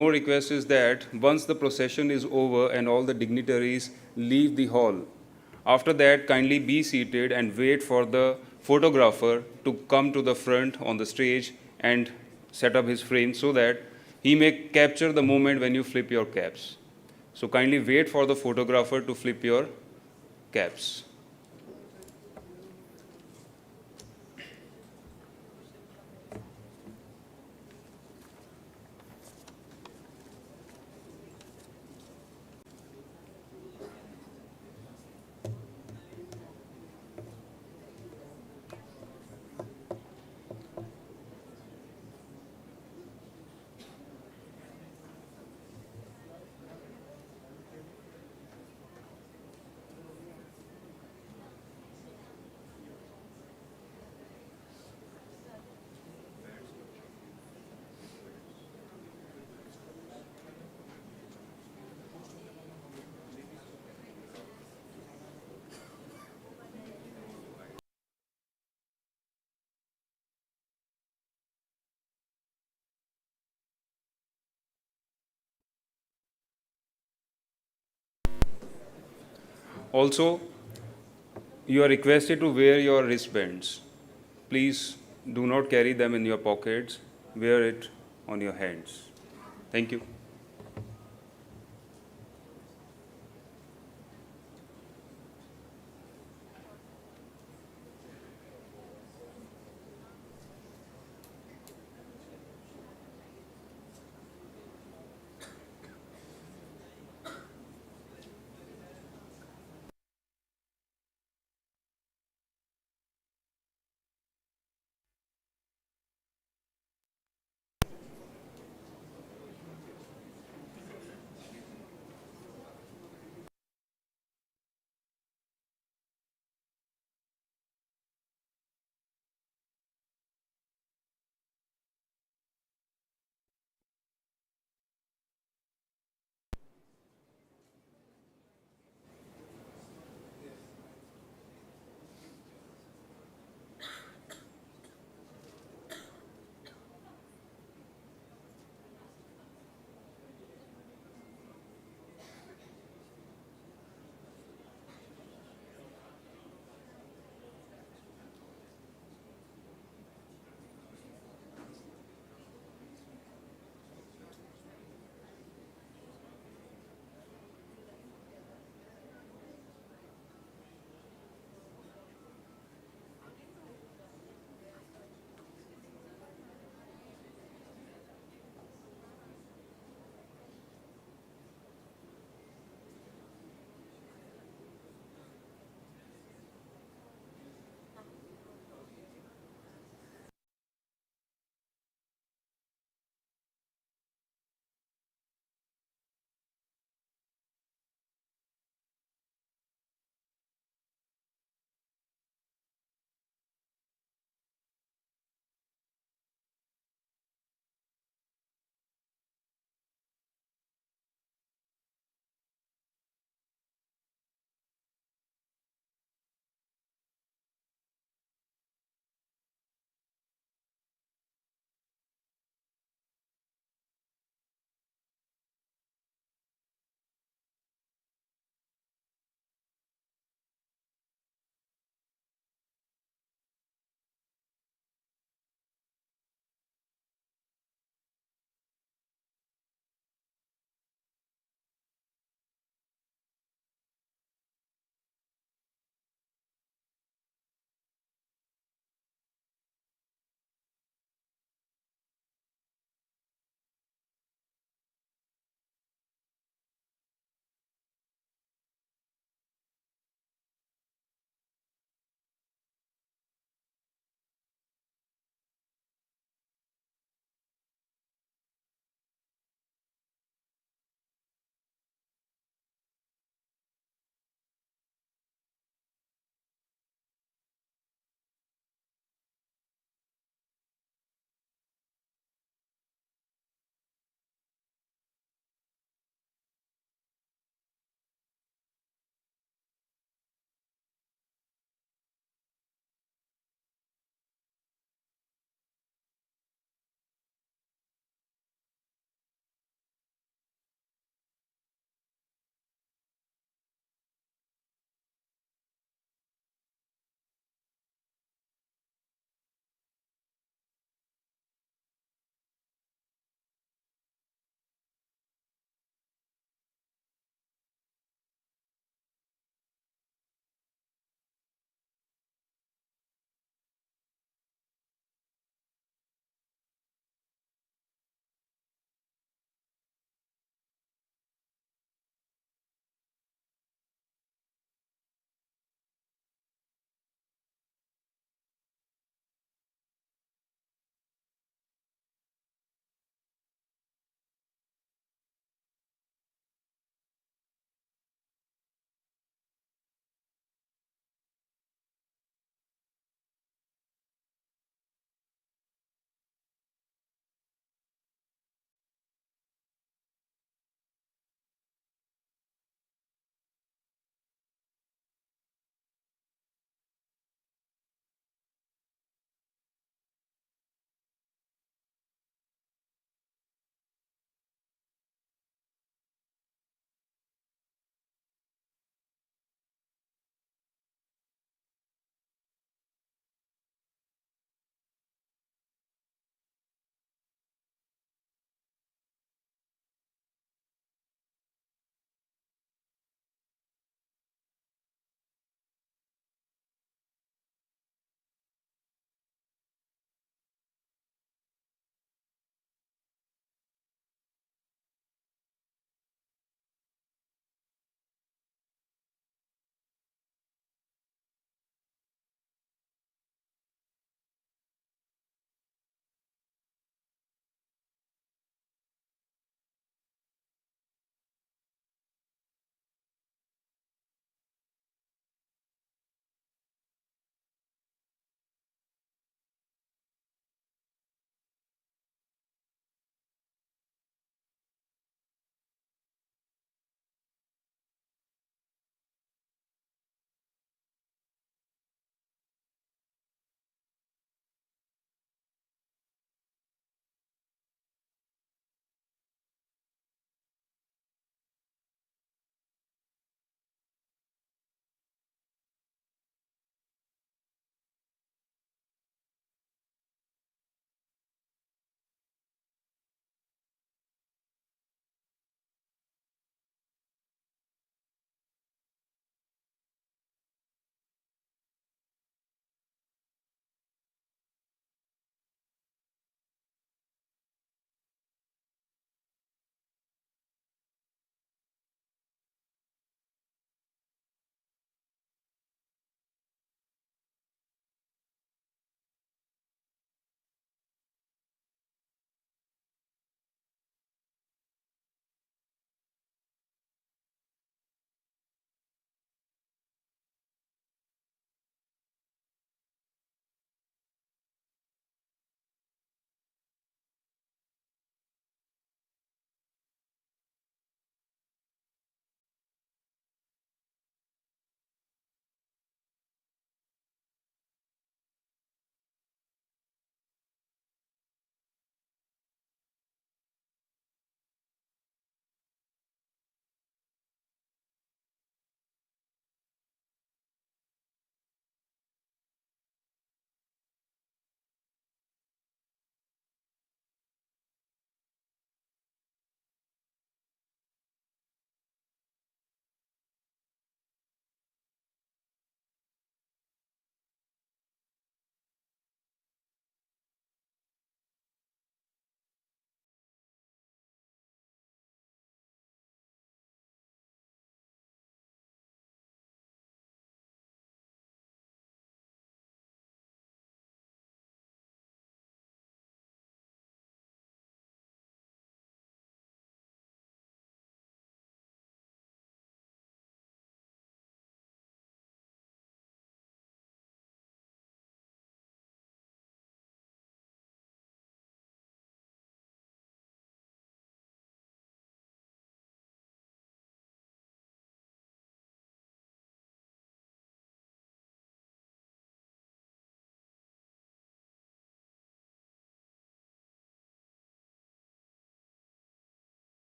more request is that once the procession is over and all the dignitaries leave the hall, after that, kindly be seated and wait for the photographer to come to the front on the stage and set up his frame so that he may capture the moment when you flip your caps. So kindly wait for the photographer to flip your caps. Also, you are requested to wear your wristbands. Please do not carry them in your pockets. Wear it on your hands. Thank you.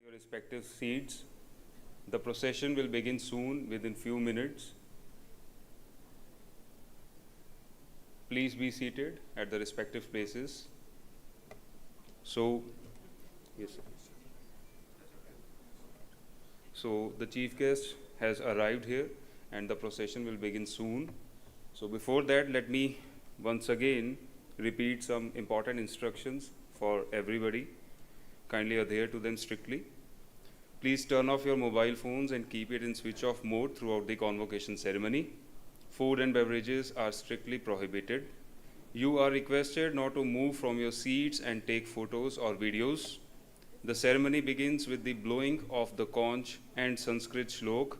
Your respective seats. The procession will begin soon, within few minutes. Please be seated at the respective places. So, yes, sir. So the chief guest has arrived here and the procession will begin soon. So before that, let me once again repeat some important instructions for everybody. Kindly adhere to them strictly. Please turn off your mobile phones and keep it in switch off mode throughout the convocation ceremony. Food and beverages are strictly prohibited. You are requested not to move from your seats and take photos or videos. The ceremony begins with the blowing of the conch and Sanskrit shlok.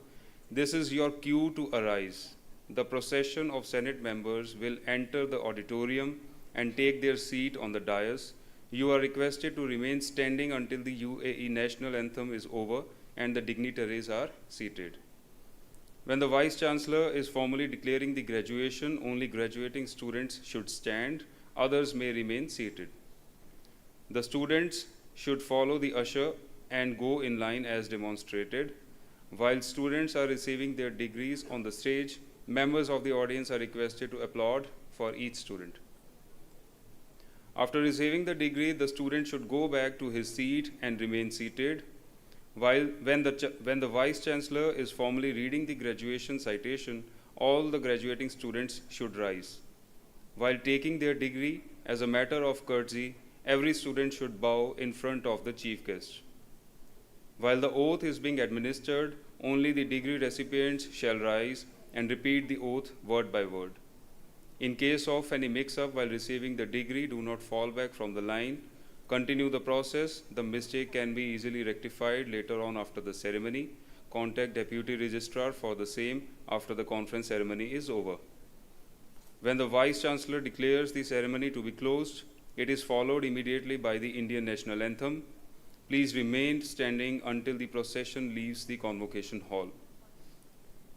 This is your cue to arise. The procession of Senate members will enter the auditorium and take their seat on the dais. You are requested to remain standing until the UAE national anthem is over and the dignitaries are seated. When the Vice Chancellor is formally declaring the graduation, only graduating students should stand, others may remain seated. The students should follow the usher and go in line as demonstrated. While students are receiving their degrees on the stage, members of the audience are requested to applaud for each student. After receiving the degree, the student should go back to his seat and remain seated. When the Vice Chancellor is formally reading the graduation citation, all the graduating students should rise. While taking their degree, as a matter of courtesy, every student should bow in front of the chief guest. While the oath is being administered, only the degree recipients shall rise and repeat the oath word by word. In case of any mix-up while receiving the degree, do not fall back from the line. Continue the process. The mistake can be easily rectified later on after the ceremony. Contact Deputy Registrar for the same after the conference ceremony is over. When the Vice Chancellor declares the ceremony to be closed, it is followed immediately by the Indian National Anthem. Please remain standing until the procession leaves the convocation hall.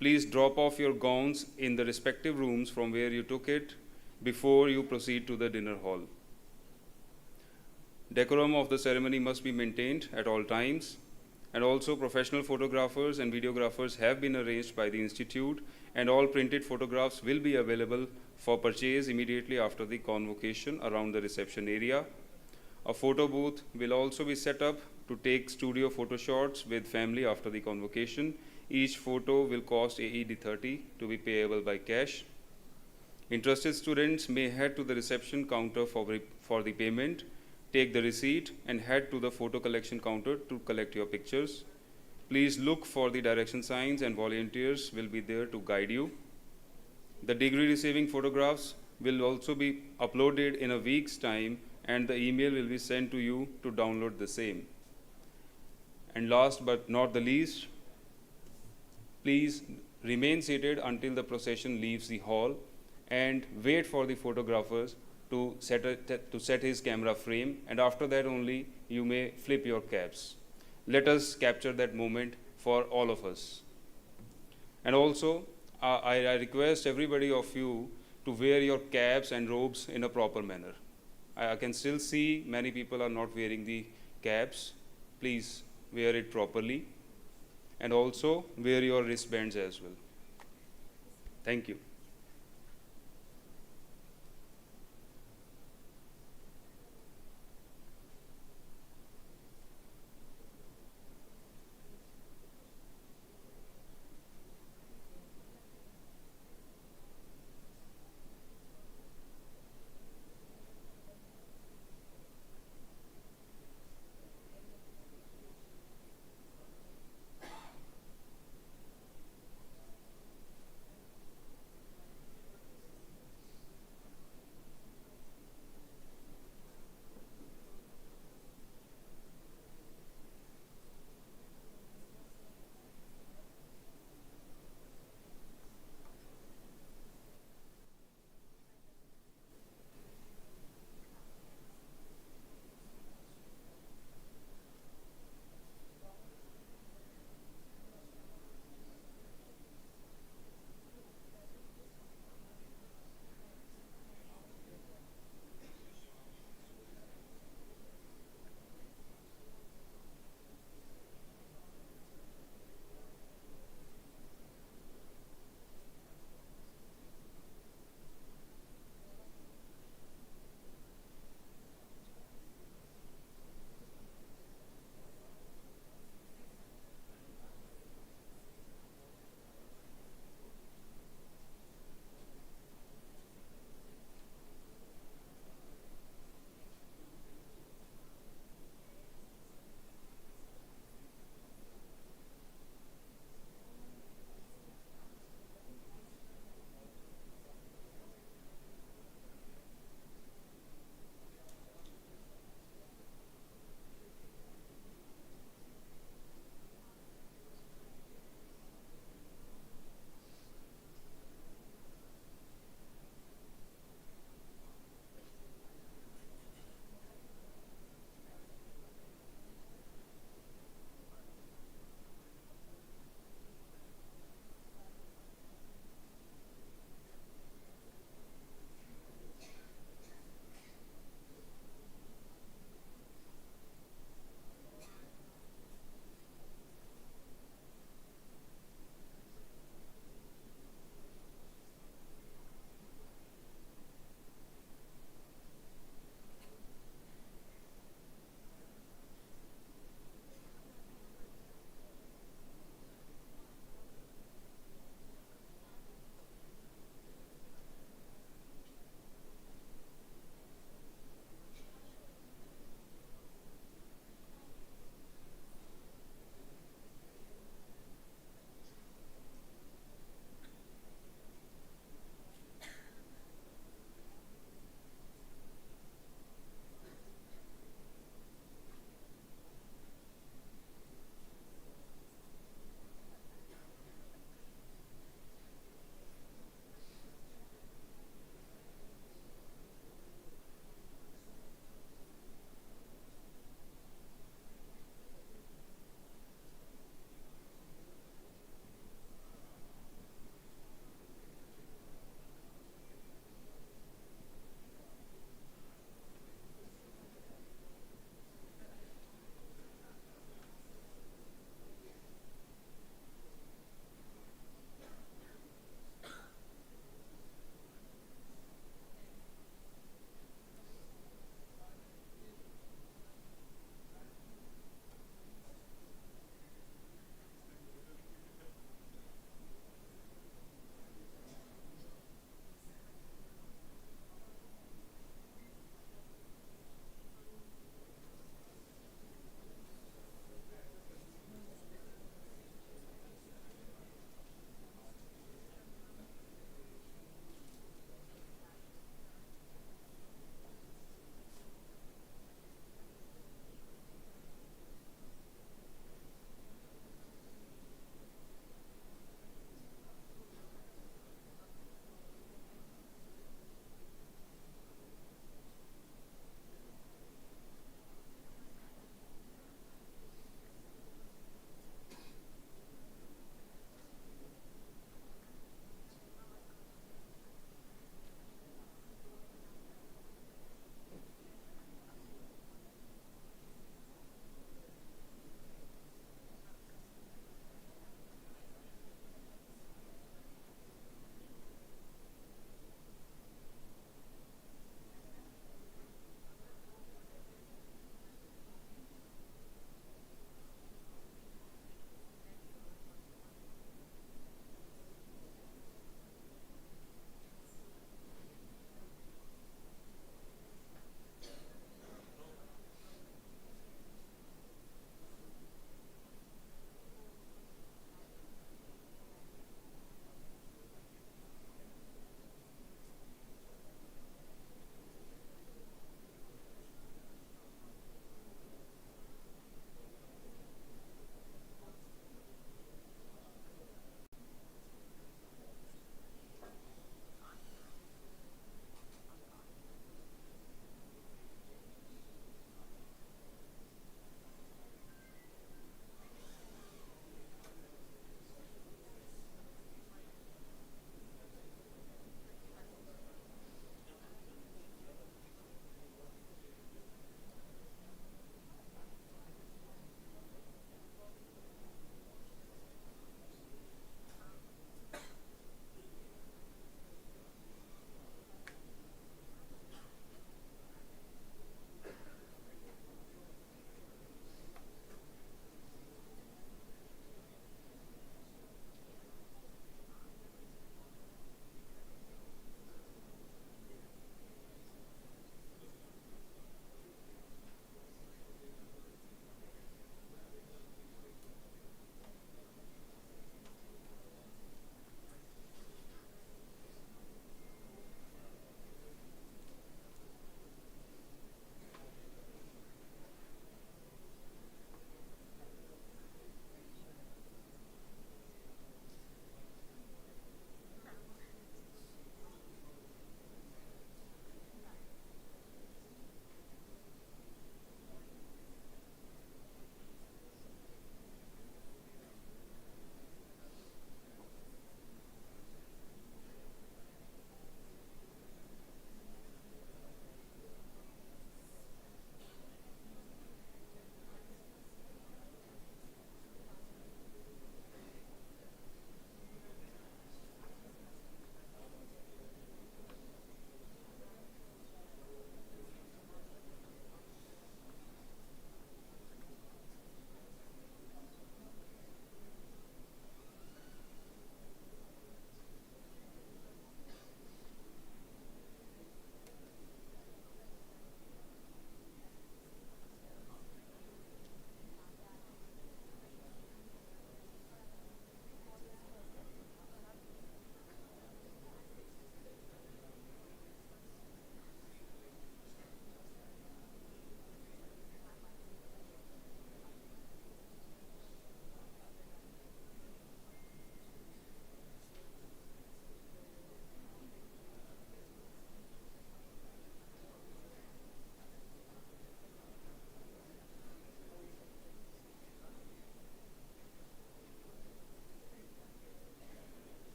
Please drop off your gowns in the respective rooms from where you took it before you proceed to the dinner hall. Decorum of the ceremony must be maintained at all times, and also professional photographers and videographers have been arranged by the Institute, and all printed photographs will be available for purchase immediately after the convocation around the reception area. A photo booth will also be set up to take studio photo shots with family after the convocation. Each photo will cost AED 30 to be payable by cash. Interested students may head to the reception counter for the payment, take the receipt, and head to the photo collection counter to collect your pictures. Please look for the direction signs and volunteers will be there to guide you. The degree receiving photographs will also be uploaded in a week's time and the email will be sent to you to download the same. And last but not the least, please remain seated until the procession leaves the hall and wait for the photographers to set his camera frame, and after that only you may flip your caps. Let us capture that moment for all of us. And also, I request everybody of you to wear your caps and robes in a proper manner. I can still see many people are not wearing the caps. Please wear it properly. And also wear your wristbands as well. Thank you.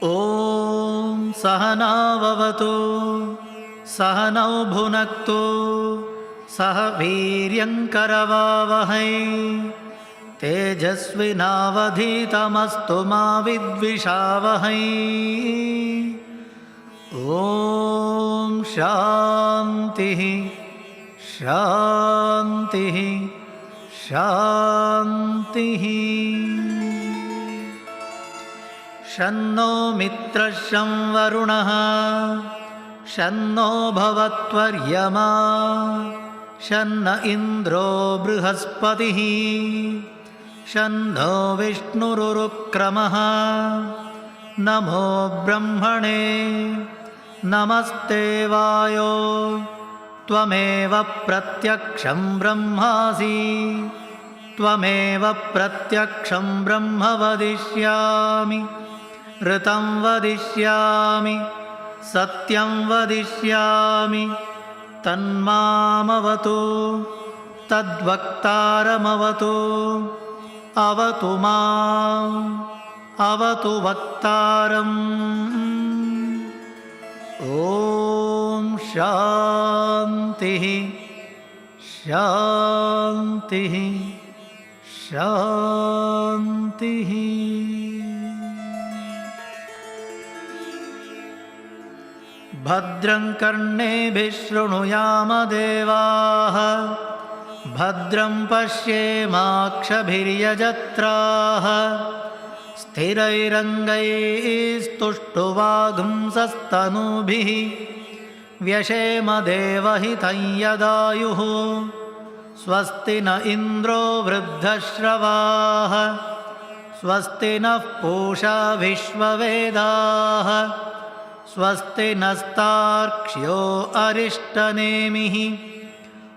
ॐ सहनाववतु सहनौ भुनक्तु सह वीर्यङ्करवावहै तेजस्विनावधीतमस्तु मा विद्विषावहै। ॐ शान्तिः शान्तिः शान्तिः। शन्नो मित्रः शं वरुणः शन्नो भवत्वर्यमा शन्न इन्द्रो बृहस्पतिः शन्नो विष्णुरुक्रमः। नमो ब्रह्मणे नमस्ते वायो त्वमेव प्रत्यक्षं ब्रह्मासि त्वमेव प्रत्यक्षं ब्रह्म वदिष्यामि ऋतं वदिष्यामि सत्यं वदिष्यामि तन्मामवतु तद्वक्तारमवतु अवतु माम् अवतु वक्तारम्। ॐ शान्तिः शान्तिः शान्तिः। भद्रं कर्णेभिः शृणुयाम देवाः भद्रं पश्येमाक्षभिर्यजत्राः स्थिरैरङ्गैस्तुष्टुवागुंसस्तनूभिः व्यशेम देवहितं यदायुः। स्वस्ति न इन्द्रो वृद्धश्रवाः स्वस्ति नः पूषा विश्ववेदाः स्वस्ति नस्तार्क्ष्यो अरिष्टनेमिः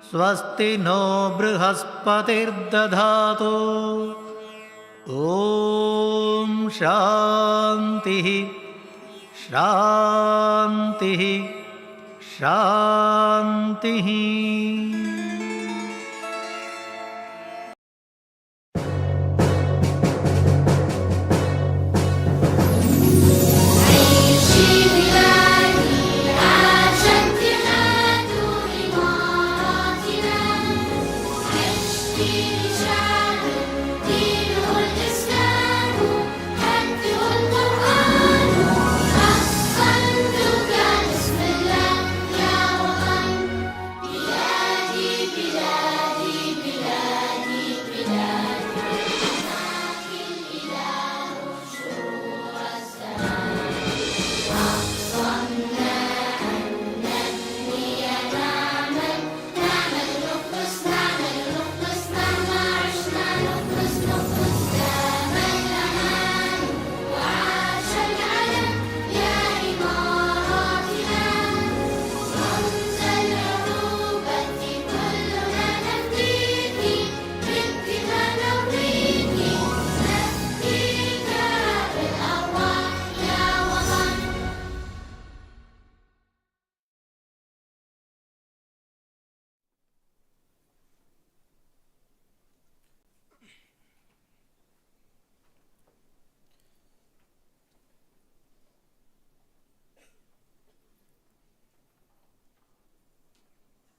स्वस्ति नो बृहस्पतिर्दधातु। ॐ शान्तिः शान्तिः शान्तिः।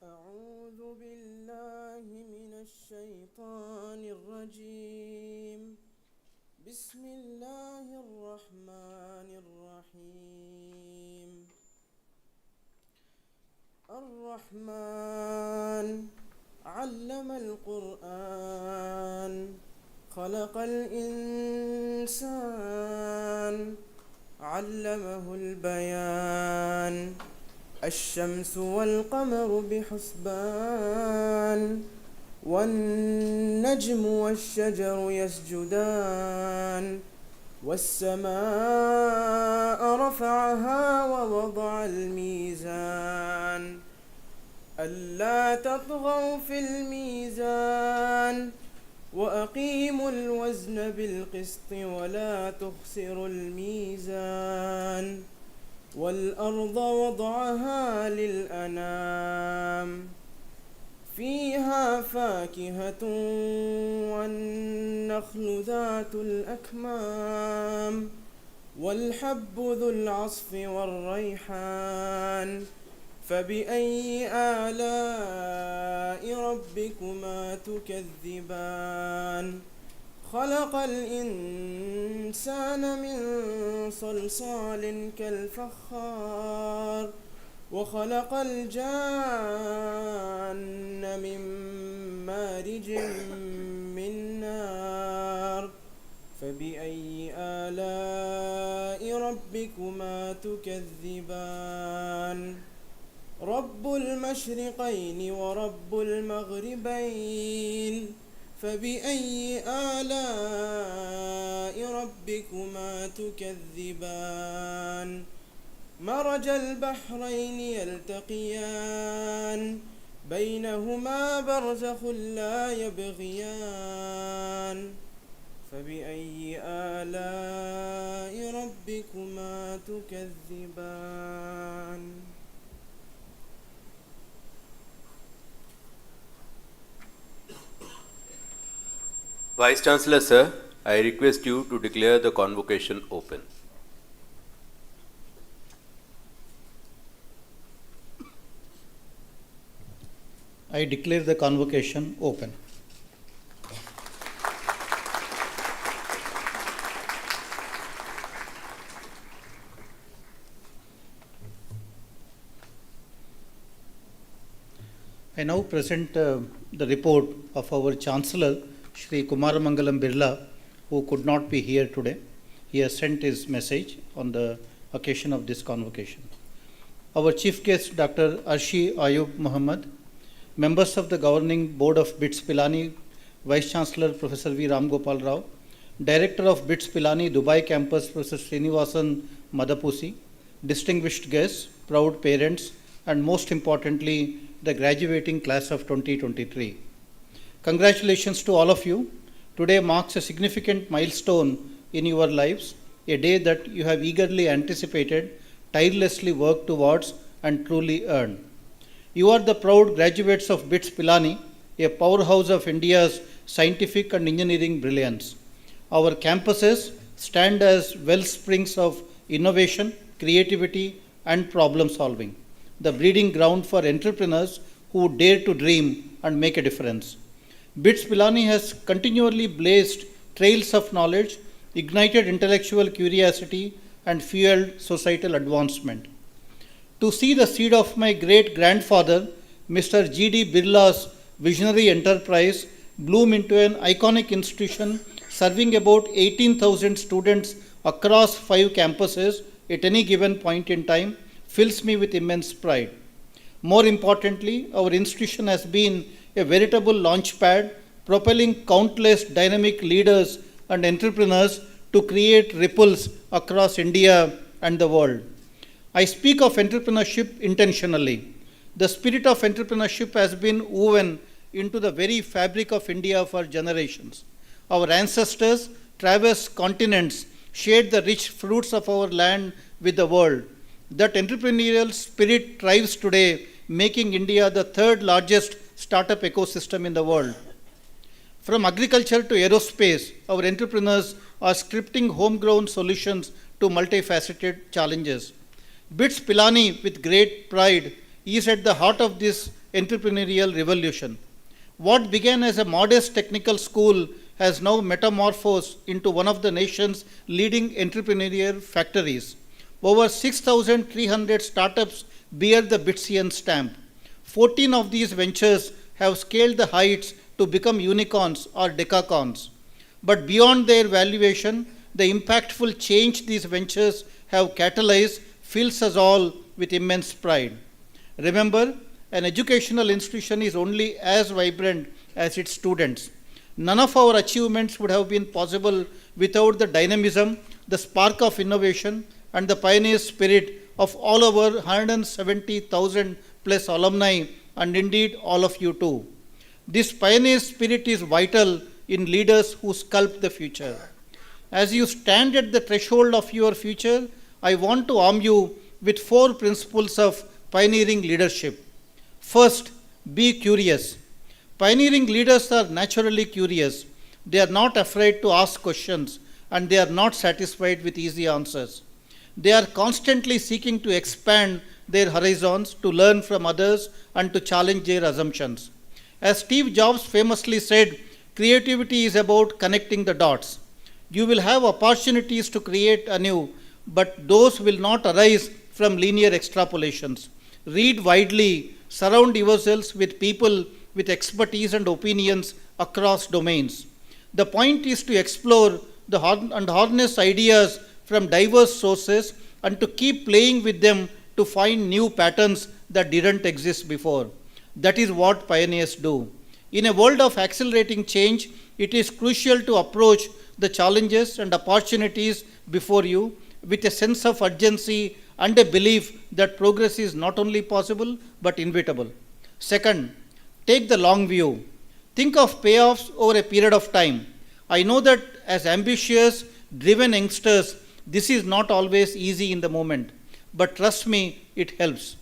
أعوذ بالله من الشيطان الرجيم. بسم الله الرحمن الرحيم. الرحمن علم القرآن خلق الإنسان علمه البيان. الشمس والقمر بحسبان والنجم والشجر يسجدان. والسماء رفعها ووضع الميزان ألا تطغوا في الميزان وأقيموا الوزن بالقسط ولا تخسروا الميزان. والأرض وضعها للأنام فيها فاكهة والنخل ذات الأكمام والحب ذو العصف والريحان فبأي آلاء ربكما تكذبان خلق الإنسان من صلصال كالفخار وخلق الجان من مارج من نار فبأي آلاء ربكما تكذبان رب المشرقين ورب المغربين فبأي آلاء ربكما تكذبان مرج البحرين يلتقيان بينهما برزخ لا يبغيان فبأي آلاء ربكما تكذبان Vice Chancellor Sir, I request you to declare the convocation open. I declare the convocation open. I now present the report of our Chancellor, Shri Kumaramangalam Birla, who could not be here today. He has sent his message on the occasion of this convocation. Our chief guest, Dr. Arshi Ayub Muhammad, members of the governing board of BITS Pilani, Vice Chancellor Professor V. Ram Gopal Rao, Director of BITS Pilani Dubai campus Professor Srinivasan Madapusi, distinguished guests, proud parents, and most importantly, the graduating class of 2023. Congratulations to all of you. Today marks a significant milestone in your lives, a day that you have eagerly anticipated, tirelessly worked towards, and truly earned. You are the proud graduates of BITS Pilani, a powerhouse of India's scientific and engineering brilliance. Our campuses stand as wellsprings of innovation, creativity, and problem solving, the breeding ground for entrepreneurs who dare to dream and make a difference. BITS Pilani has continually blazed trails of knowledge, ignited intellectual curiosity, and fueled societal advancement. To see the seed of my great-grandfather, Mr. G.D. Birla's visionary enterprise, bloom into an iconic institution serving about 18,000 students across 5 campuses at any given point in time, fills me with immense pride. More importantly, our institution has been a veritable launchpad, propelling countless dynamic leaders and entrepreneurs to create ripples across India and the world. I speak of entrepreneurship intentionally. The spirit of entrepreneurship has been woven into the very fabric of India for generations. Our ancestors traversed continents, shared the rich fruits of our land with the world. That entrepreneurial spirit thrives today, making India the 3rd largest startup ecosystem in the world. From agriculture to aerospace, our entrepreneurs are scripting homegrown solutions to multifaceted challenges. BITS Pilani, with great pride, is at the heart of this entrepreneurial revolution. What began as a modest technical school has now metamorphosed into one of the nation's leading entrepreneurial factories. Over 6,300 startups bear the BITSian stamp. 14 of these ventures have scaled the heights to become unicorns or decacorns. But beyond their valuation, the impactful change these ventures have catalyzed fills us all with immense pride. Remember, an educational institution is only as vibrant as its students. None of our achievements would have been possible without the dynamism, the spark of innovation, and the pioneer spirit of all our 170,000 plus alumni, and indeed all of you too. This pioneer spirit is vital in leaders who sculpt the future. As you stand at the threshold of your future, I want to arm you with 4 principles of pioneering leadership. First, be curious. Pioneering leaders are naturally curious. They are not afraid to ask questions, and they are not satisfied with easy answers. They are constantly seeking to expand their horizons, to learn from others, and to challenge their assumptions. As Steve Jobs famously said, creativity is about connecting the dots. You will have opportunities to create anew, but those will not arise from linear extrapolations. Read widely, surround yourselves with people with expertise and opinions across domains. The point is to explore and harness ideas from diverse sources and to keep playing with them to find new patterns that didn't exist before. That is what pioneers do. In a world of accelerating change, it is crucial to approach the challenges and opportunities before you with a sense of urgency and a belief that progress is not only possible but inevitable. Second, take the long view. Think of payoffs over a period of time. I know that as ambitious, driven youngsters, this is not always easy in the moment, but trust me, it helps.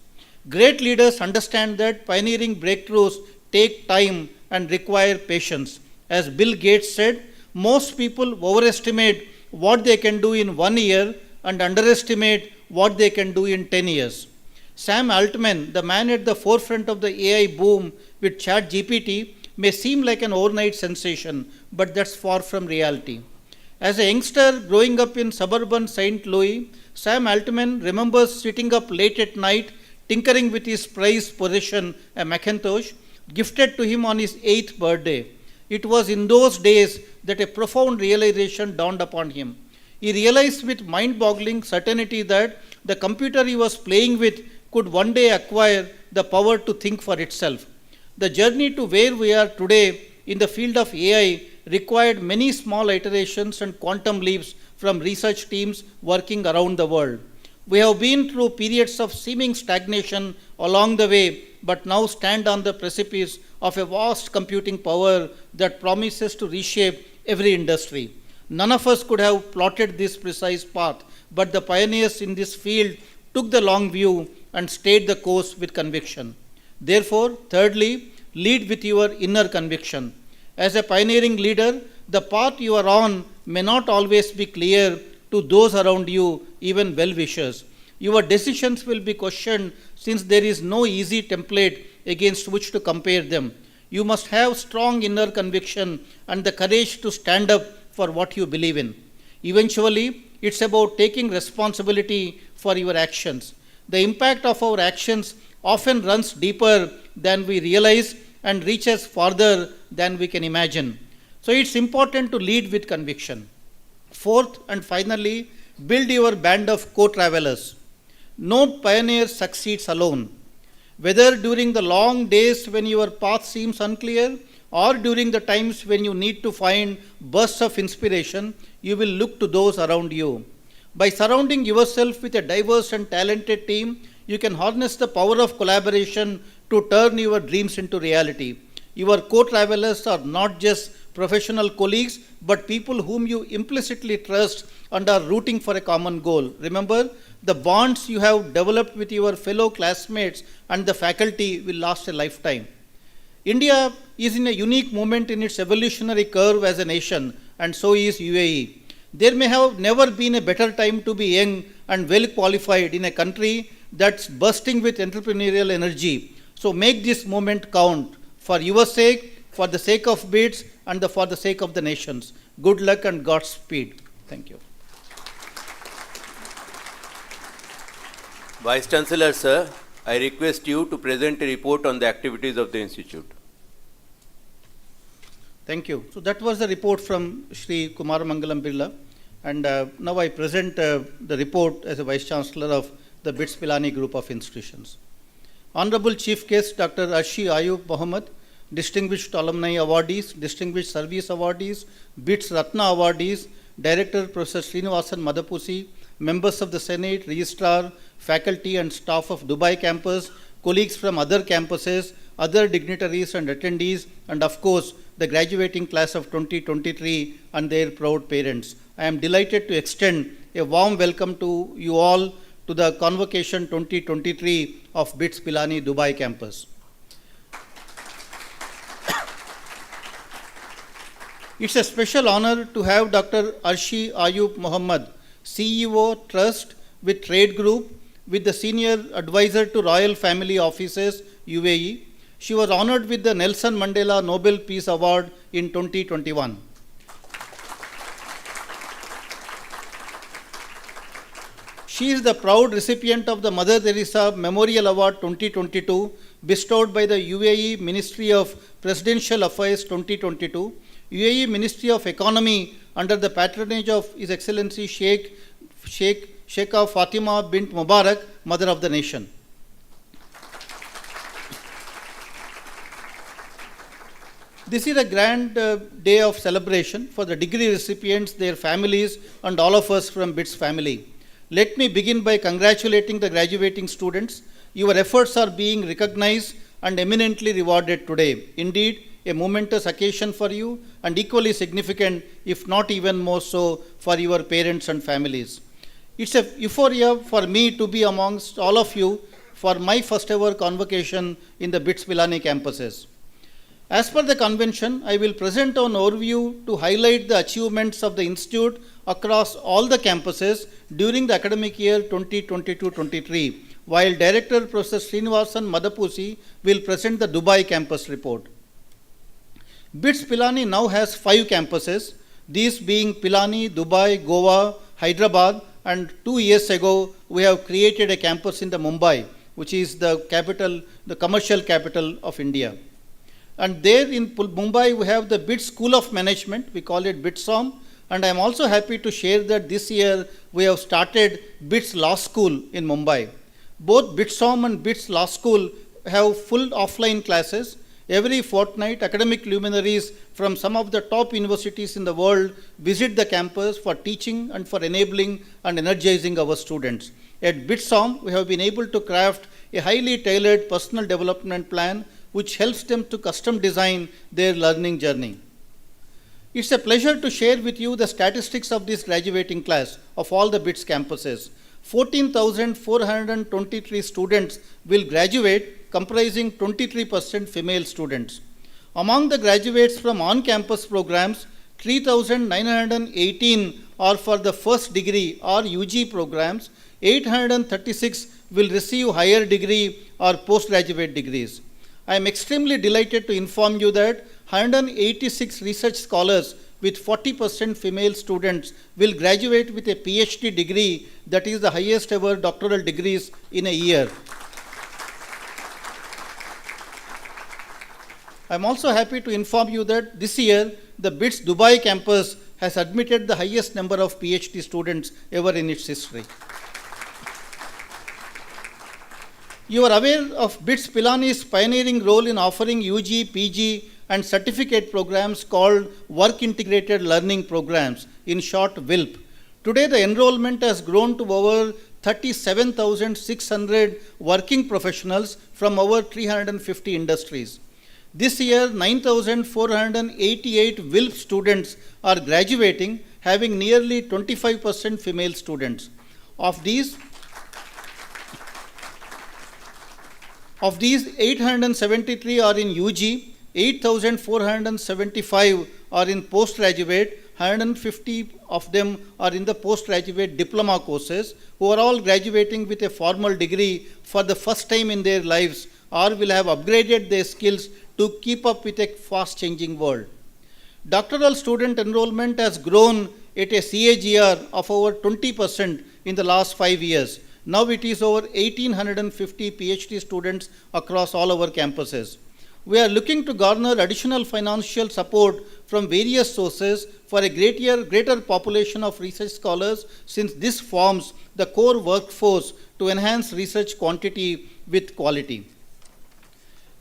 Great leaders understand that pioneering breakthroughs take time and require patience. As Bill Gates said, most people overestimate what they can do in 1 year and underestimate what they can do in 10 years. Sam Altman, the man at the forefront of the AI boom with ChatGPT, may seem like an overnight sensation, but that's far from reality. As a youngster growing up in suburban St. Louis, Sam Altman remembers sitting up late at night tinkering with his prized possession, a Macintosh, gifted to him on his 8th birthday. It was in those days that a profound realization dawned upon him. He realized with mind-boggling certainty that the computer he was playing with could one day acquire the power to think for itself. The journey to where we are today in the field of AI required many small iterations and quantum leaps from research teams working around the world. We have been through periods of seeming stagnation along the way, but now stand on the precipice of a vast computing power that promises to reshape every industry. None of us could have plotted this precise path, but the pioneers in this field took the long view and stayed the course with conviction. Therefore, thirdly, lead with your inner conviction. As a pioneering leader, the path you are on may not always be clear to those around you, even well-wishers. Your decisions will be questioned since there is no easy template against which to compare them. You must have strong inner conviction and the courage to stand up for what you believe in. Eventually, it's about taking responsibility for your actions. The impact of our actions often runs deeper than we realize and reaches farther than we can imagine. So it's important to lead with conviction. Fourth and finally, build your band of co-travelers. No pioneer succeeds alone. Whether during the long days when your path seems unclear or during the times when you need to find bursts of inspiration, you will look to those around you. By surrounding yourself with a diverse and talented team, you can harness the power of collaboration to turn your dreams into reality. Your co-travelers are not just professional colleagues, but people whom you implicitly trust and are rooting for a common goal. Remember, the bonds you have developed with your fellow classmates and the faculty will last a lifetime. India is in a unique moment in its evolutionary curve as a nation, and so is UAE. There may have never been a better time to be young and well qualified in a country that's bursting with entrepreneurial energy. So make this moment count for your sake, for the sake of BITS, and for the sake of the nations. Good luck and Godspeed. Thank you. Vice Chancellor, sir, I request you to present a report on the activities of the Institute. Thank you. So that was the report from Shri Kumaramangalam Birla. And now I present the report as a Vice Chancellor of the BITS Pilani Group of Institutions. Honorable Chief Guest Dr. Arshi Ayub Mohammed, Distinguished Alumni Awardees, Distinguished Service Awardees, BITS Ratna Awardees, Director Professor Srinivasan Madapusi, members of the Senate, Registrar, faculty and staff of Dubai campus, colleagues from other campuses, other dignitaries and attendees, and of course, the graduating class of 2023 and their proud parents. I am delighted to extend a warm welcome to you all to the Convocation 2023 of BITS Pilani Dubai campus. It's a special honor to have Dr. Arshi Ayub Muhammad, CEO Trust with Trade Group, with the Senior Advisor to Royal Family Offices, UAE. She was honored with the Nelson Mandela Nobel Peace Award in 2021. She is the proud recipient of the Mother Teresa Memorial Award 2022, bestowed by the UAE Ministry of Presidential Affairs 2022, UAE Ministry of Economy under the patronage of His Excellency Sheikha Fatima bint Mubarak, Mother of the Nation. This is a grand day of celebration for the degree recipients, their families, and all of us from BITS family. Let me begin by congratulating the graduating students. Your efforts are being recognized and eminently rewarded today. Indeed, a momentous occasion for you and equally significant, if not even more so, for your parents and families. It's a euphoria for me to be amongst all of you for my first ever convocation in the BITS Pilani campuses. As per the convention, I will present an overview to highlight the achievements of the Institute across all the campuses during the academic year 2022-23, while Director Professor Srinivasan Madapusi will present the Dubai campus report. BITS Pilani now has 5 campuses, these being Pilani, Dubai, Goa, Hyderabad, and 2 years ago we have created a campus in the Mumbai, which is the capital, the commercial capital of India. And there in Mumbai, we have the BITS School of Management, we call it BITSOM, and I am also happy to share that this year we have started BITS Law School in Mumbai. Both BITSOM and BITS Law School have full offline classes. Every fortnight, academic luminaries from some of the top universities in the world visit the campus for teaching and for enabling and energizing our students. At BITSOM, we have been able to craft a highly tailored personal development plan which helps them to custom design their learning journey. It's a pleasure to share with you the statistics of this graduating class of all the BITS campuses. 14,423 students will graduate, comprising 23% female students. Among the graduates from on-campus programs, 3,918 are for the first degree or UG programs, 836 will receive higher degree or postgraduate degrees. I am extremely delighted to inform you that 186 research scholars with 40% female students will graduate with a PhD degree, that is the highest ever doctoral degrees in a year. I am also happy to inform you that this year the BITS Dubai campus has admitted the highest number of PhD students ever in its history. You are aware of BITS Pilani's pioneering role in offering UG, PG and certificate programs called Work Integrated Learning Programs, in short WILP. Today the enrollment has grown to over 37,600 working professionals from over 350 industries. This year 9,488 WILP students are graduating, having nearly 25% female students. Of these 873 are in UG, 8,475 are in postgraduate, 150 of them are in the postgraduate diploma courses, who are all graduating with a formal degree for the first time in their lives or will have upgraded their skills to keep up with a fast-changing world. Doctoral student enrollment has grown at a CAGR of over 20% in the last 5 years. Now it is over 1,850 PhD students across all our campuses. We are looking to garner additional financial support from various sources for a greater population of research scholars, since this forms the core workforce to enhance research quantity with quality.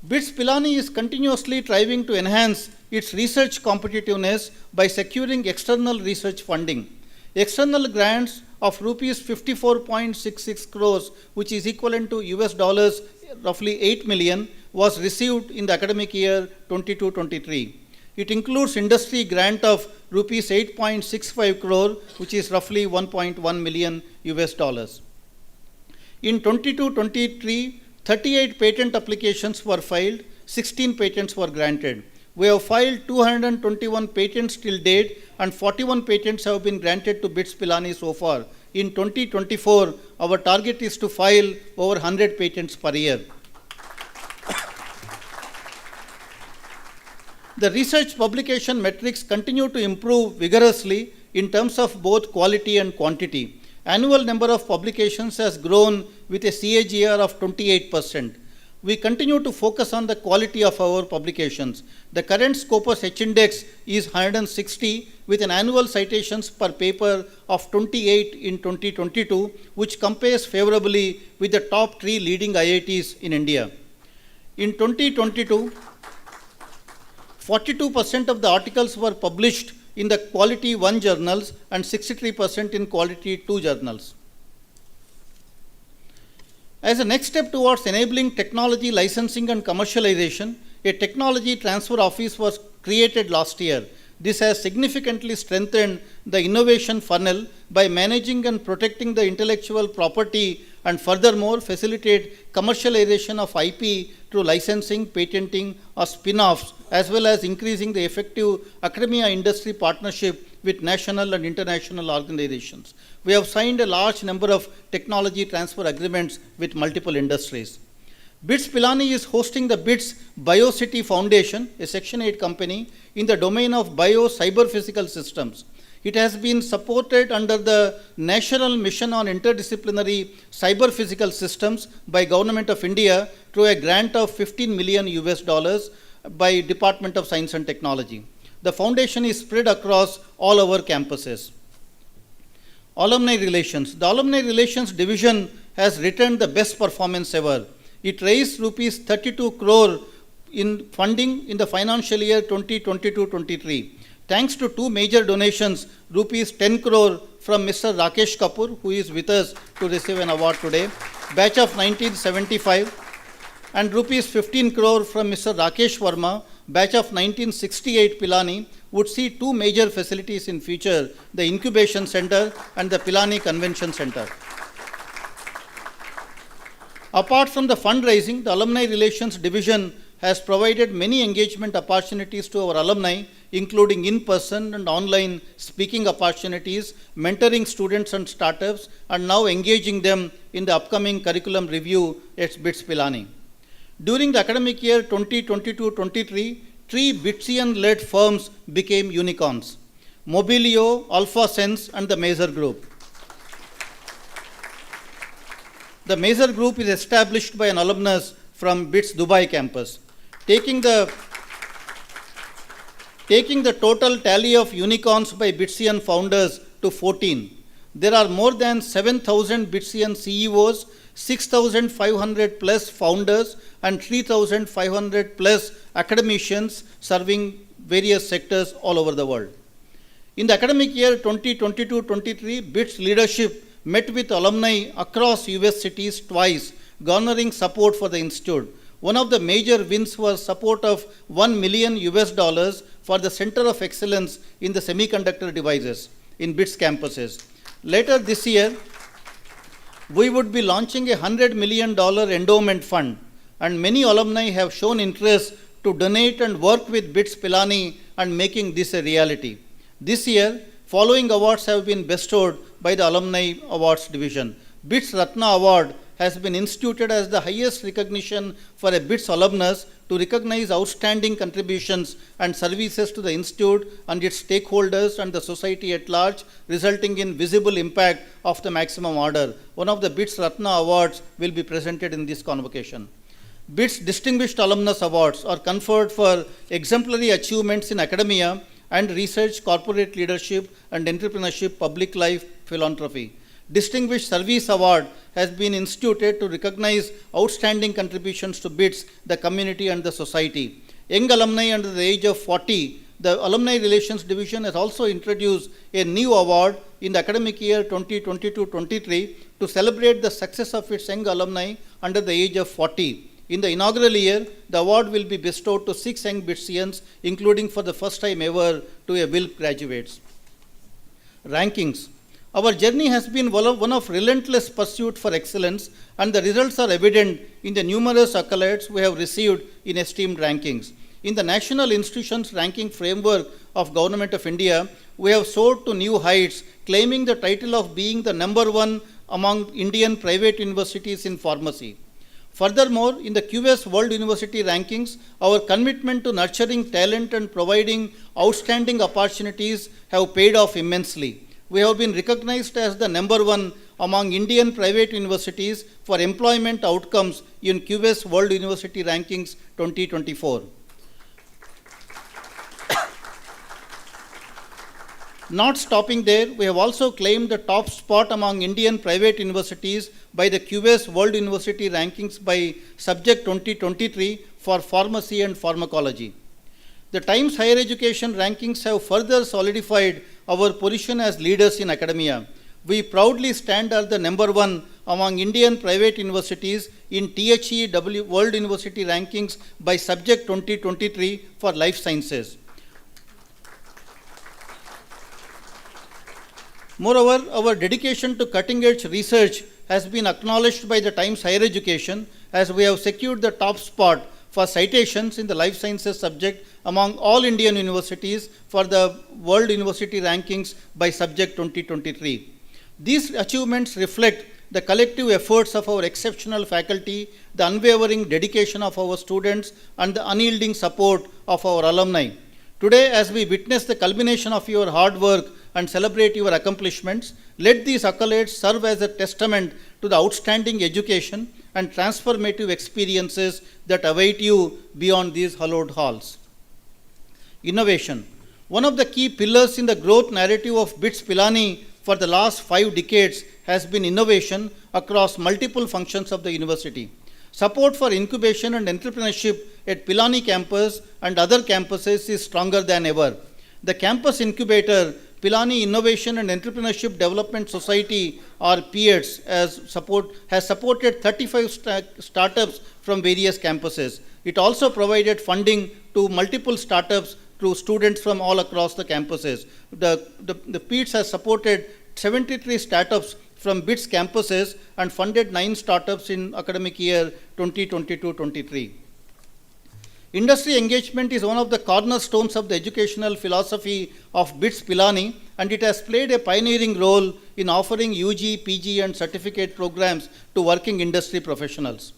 BITS Pilani is continuously striving to enhance its research competitiveness by securing external research funding. External grants of rupees 54.66 crores, which is equivalent to US dollars roughly 8 million, was received in the academic year 22-23. It includes industry grant of rupees 8.65 crore, which is roughly 1.1 million US dollars. In 22-23, 38 patent applications were filed, 16 patents were granted. We have filed 221 patents till date, and 41 patents have been granted to BITS Pilani so far. In 2024, our target is to file over 100 patents per year. The research publication metrics continue to improve vigorously in terms of both quality and quantity. Annual number of publications has grown with a CAGR of 28%. We continue to focus on the quality of our publications. The current Scopus H index is 160 with an annual citations per paper of 28 in 2022, which compares favorably with the top 3 leading IITs in India. In 2022, 42% of the articles were published in the Quality 1 journals and 63% in Quality 2 journals. As a next step towards enabling technology licensing and commercialization, a technology transfer office was created last year. This has significantly strengthened the innovation funnel by managing and protecting the intellectual property and furthermore facilitate commercialization of IP through licensing, patenting or spin-offs, as well as increasing the effective academia industry partnership with national and international organizations. We have signed a large number of technology transfer agreements with multiple industries. BITS Pilani is hosting the BITS BioCity Foundation, a Section 8 company, in the domain of bio-cyber-physical systems. It has been supported under the National Mission on Interdisciplinary Cyber-Physical Systems by Government of India through a grant of $15 million by Department of Science and Technology. The foundation is spread across all our campuses. Alumni Relations. The Alumni Relations Division has returned the best performance ever. It raised rupees 32 crore in funding in the financial year 2022-23. Thanks to 2 major donations, rupees 10 crore from Mr. Rakesh Kapoor, who is with us to receive an award today, batch of 1975, and rupees 15 crore from Mr. Rakesh Verma, batch of 1968 Pilani, would see 2 major facilities in future, the Incubation Center and the Pilani Convention Center. Apart from the fundraising, the Alumni Relations Division has provided many engagement opportunities to our alumni, including in-person and online speaking opportunities, mentoring students and startups, and now engaging them in the upcoming curriculum review at BITS Pilani. During the academic year 2022-23, 3 BITSian-led firms became unicorns: Mobilio, Alpha Sense, and the Mazer Group. The Mazer Group is established by an alumnus from BITS Dubai campus. Taking the total tally of unicorns by BITSian founders to 14, there are more than 7,000 BITSian CEOs, 6,500 plus founders, and 3,500 plus academicians serving various sectors all over the world. In the academic year 2022-23, BITS leadership met with alumni across US cities twice, garnering support for the institute. One of the major wins was support of $1 million for the Center of Excellence in the Semiconductor Devices in BITS campuses. Later this year, we would be launching a $100 million endowment fund, and many alumni have shown interest to donate and work with BITS Pilani and making this a reality. This year, following awards have been bestowed by the Alumni Awards Division. BITS Ratna Award has been instituted as the highest recognition for a BITS alumnus to recognize outstanding contributions and services to the institute and its stakeholders and the society at large, resulting in visible impact of the maximum order. One of the BITS Ratna Awards will be presented in this convocation. BITS Distinguished Alumnus Awards are conferred for exemplary achievements in academia and research, corporate leadership, and entrepreneurship, public life, philanthropy. Distinguished Service Award has been instituted to recognize outstanding contributions to BITS, the community, and the society. Young alumni under the age of 40, the Alumni Relations Division has also introduced a new award in the academic year 2022-23 to celebrate the success of its young alumni under the age of 40. In the inaugural year, the award will be bestowed to 6 young BITSians, including for the first time ever to a WILP graduates. Rankings. Our journey has been one of relentless pursuit for excellence, and the results are evident in the numerous accolades we have received in esteemed rankings. In the National Institutions Ranking Framework of Government of India, we have soared to new heights, claiming the title of being the number one among Indian private universities in pharmacy. Furthermore, in the QS World University Rankings, our commitment to nurturing talent and providing outstanding opportunities have paid off immensely. We have been recognized as the number one among Indian private universities for employment outcomes in QS World University Rankings 2024. Not stopping there, we have also claimed the top spot among Indian private universities by the QS World University Rankings by Subject 2023 for pharmacy and pharmacology. The Times Higher Education Rankings have further solidified our position as leaders in academia. We proudly stand as the number one among Indian private universities in THEW World University Rankings by Subject 2023 for life sciences. Moreover, our dedication to cutting-edge research has been acknowledged by the Times Higher Education, as we have secured the top spot for citations in the life sciences subject among all Indian universities for the World University Rankings by Subject 2023. These achievements reflect the collective efforts of our exceptional faculty, the unwavering dedication of our students, and the unyielding support of our alumni. Today, as we witness the culmination of your hard work and celebrate your accomplishments, let these accolades serve as a testament to the outstanding education and transformative experiences that await you beyond these hallowed halls. Innovation. One of the key pillars in the growth narrative of BITS Pilani for the last 5 decades has been innovation across multiple functions of the university. Support for incubation and entrepreneurship at Pilani campus and other campuses is stronger than ever. The campus incubator, Pilani Innovation and Entrepreneurship Development Society, or PITS, has supported 35 startups from various campuses. It also provided funding to multiple startups through students from all across the campuses. The PITS has supported 73 startups from BITS campuses and funded 9 startups in academic year 2022-23. Industry engagement is one of the cornerstones of the educational philosophy of BITS Pilani, and it has played a pioneering role in offering UG, PG, and certificate programs to working industry professionals.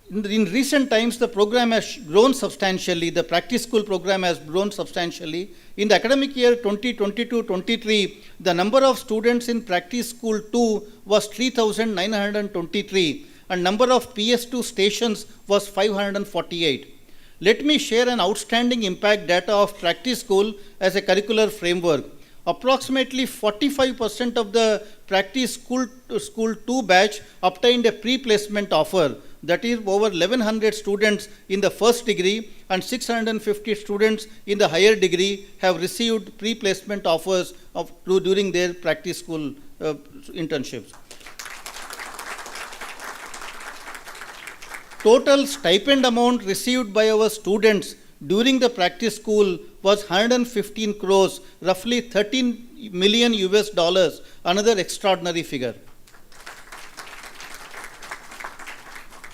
In recent times, the program has grown substantially. The practice school program has grown substantially. In the academic year 2022-23, the number of students in practice school 2 was 3,923, and number of PS2 stations was 548. Let me share an outstanding impact data of practice school as a curricular framework. Approximately 45% of the practice school 2 batch obtained a pre-placement offer. That is, over 1,100 students in the first degree and 650 students in the higher degree have received pre-placement offers during their practice school internships. Total stipend amount received by our students during the practice school was 115 crores, roughly 13 million US dollars, another extraordinary figure.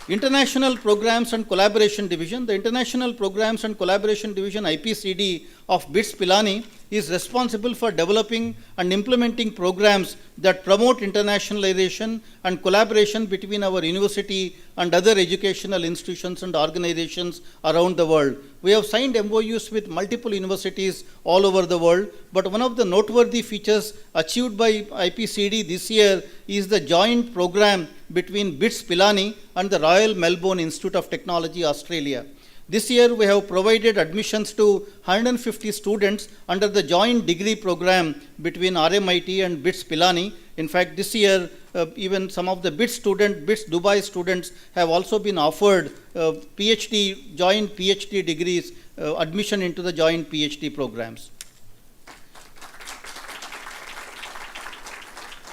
International Programs and Collaboration Division. The International Programs and Collaboration Division, IPCD, of BITS Pilani is responsible for developing and implementing programs that promote internationalization and collaboration between our university and other educational institutions and organizations around the world. We have signed MOUs with multiple universities all over the world, but one of the noteworthy features achieved by IPCD this year is the joint program between BITS Pilani and the Royal Melbourne Institute of Technology, Australia. This year, we have provided admissions to 150 students under the joint degree program between RMIT and BITS Pilani. In fact, this year, even some of the BITS Dubai students have also been offered joint PhD degrees, admission into the joint PhD programs.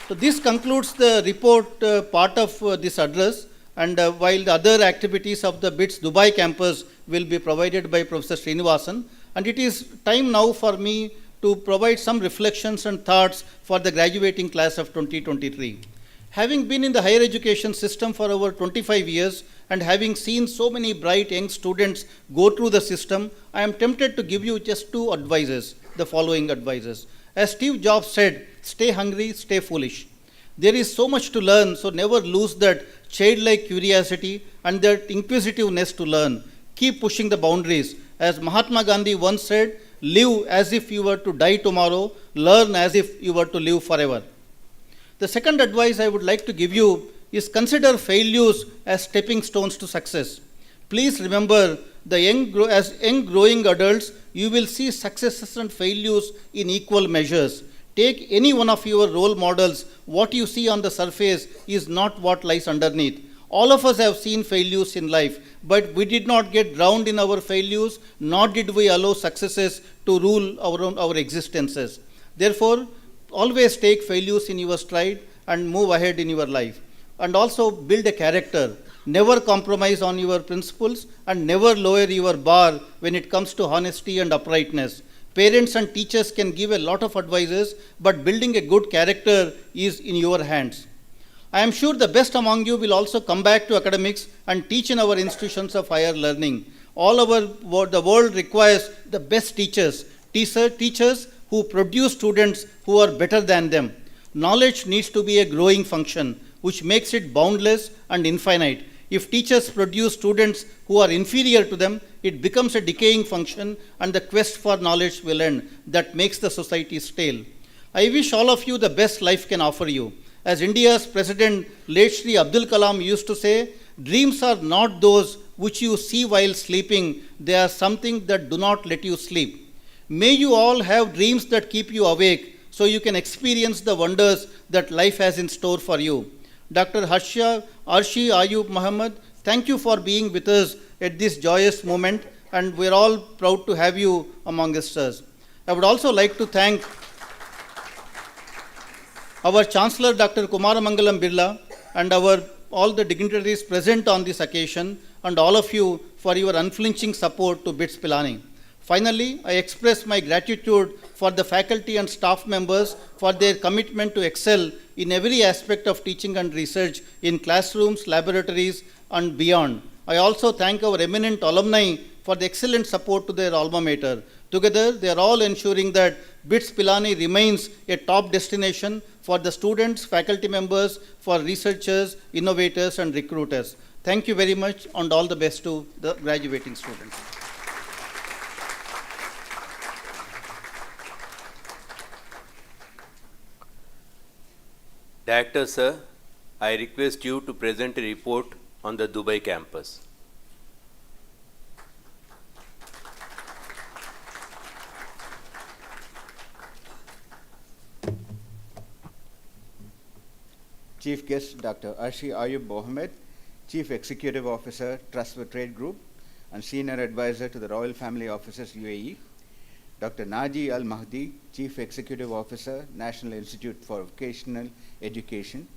So this concludes the report part of this address. And while the other activities of the BITS Dubai campus will be provided by Professor Srinivasan, and it is time now for me to provide some reflections and thoughts for the graduating class of 2023. Having been in the higher education system for over 25 years and having seen so many bright young students go through the system, I am tempted to give you just two advices, the following advices. As Steve Jobs said, stay hungry, stay foolish. There is so much to learn, so never lose that childlike curiosity and that inquisitiveness to learn. Keep pushing the boundaries. As Mahatma Gandhi once said, live as if you were to die tomorrow, learn as if you were to live forever. The second advice I would like to give you is consider failures as stepping stones to success. Please remember, as young growing adults, you will see successes and failures in equal measures. Take any one of your role models. What you see on the surface is not what lies underneath. All of us have seen failures in life, but we did not get drowned in our failures, nor did we allow successes to rule our existences. Therefore, always take failures in your stride and move ahead in your life. And also build a character. Never compromise on your principles and never lower your bar when it comes to honesty and uprightness. Parents and teachers can give a lot of advices, but building a good character is in your hands. I am sure the best among you will also come back to academics and teach in our institutions of higher learning. The world requires the best teachers who produce students who are better than them. Knowledge needs to be a growing function, which makes it boundless and infinite. If teachers produce students who are inferior to them, it becomes a decaying function and the quest for knowledge will end. That makes the society stale. I wish all of you the best life can offer you. As India's President, late Shri Abdul Kalam used to say, dreams are not those which you see while sleeping, they are something that do not let you sleep. May you all have dreams that keep you awake so you can experience the wonders that life has in store for you. Dr. Arshi Ayub Muhammad, thank you for being with us at this joyous moment, and we're all proud to have you among us. I would also like to thank our Chancellor, Dr. Kumaramangalam Birla, and all the dignitaries present on this occasion, and all of you for your unflinching support to BITS Pilani. Finally, I express my gratitude for the faculty and staff members for their commitment to excel in every aspect of teaching and research in classrooms, laboratories, and beyond. I also thank our eminent alumni for the excellent support to their alma mater. Together, they are all ensuring that BITS Pilani remains a top destination for the students, faculty members, for researchers, innovators, and recruiters. Thank you very much, and all the best to the graduating students. Director sir, I request you to present a report on the Dubai campus. Chief Guest Dr. Arshi Ayub Mohammed, Chief Executive Officer, Trust for Trade Group, and Senior Advisor to the Royal Family Offices, UAE. Dr. Naji Al Mahdi, Chief Executive Officer, National Institute for Vocational Education.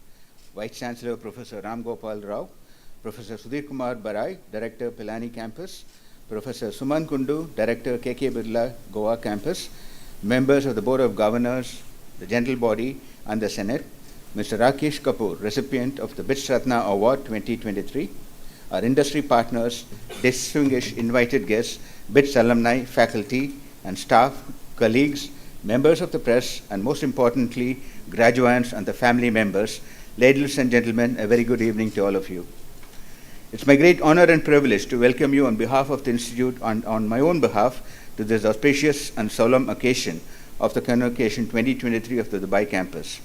Vice Chancellor Professor Ram Gopal Rao, Professor Sudhir Kumar Barai, Director Pilani Campus, Professor Suman Kundu, Director KK Birla Goa Campus, members of the Board of Governors, the General Body, and the Senate, Mr. Rakesh Kapoor, recipient of the BITS Ratna Award 2023, our industry partners, distinguished invited guests, BITS alumni, faculty, and staff, colleagues, members of the press, and most importantly, graduates and the family members. Ladies and gentlemen, a very good evening to all of you. It's my great honor and privilege to welcome you on behalf of the Institute and on my own behalf to this auspicious and solemn occasion of the Convocation 2023 of the Dubai campus.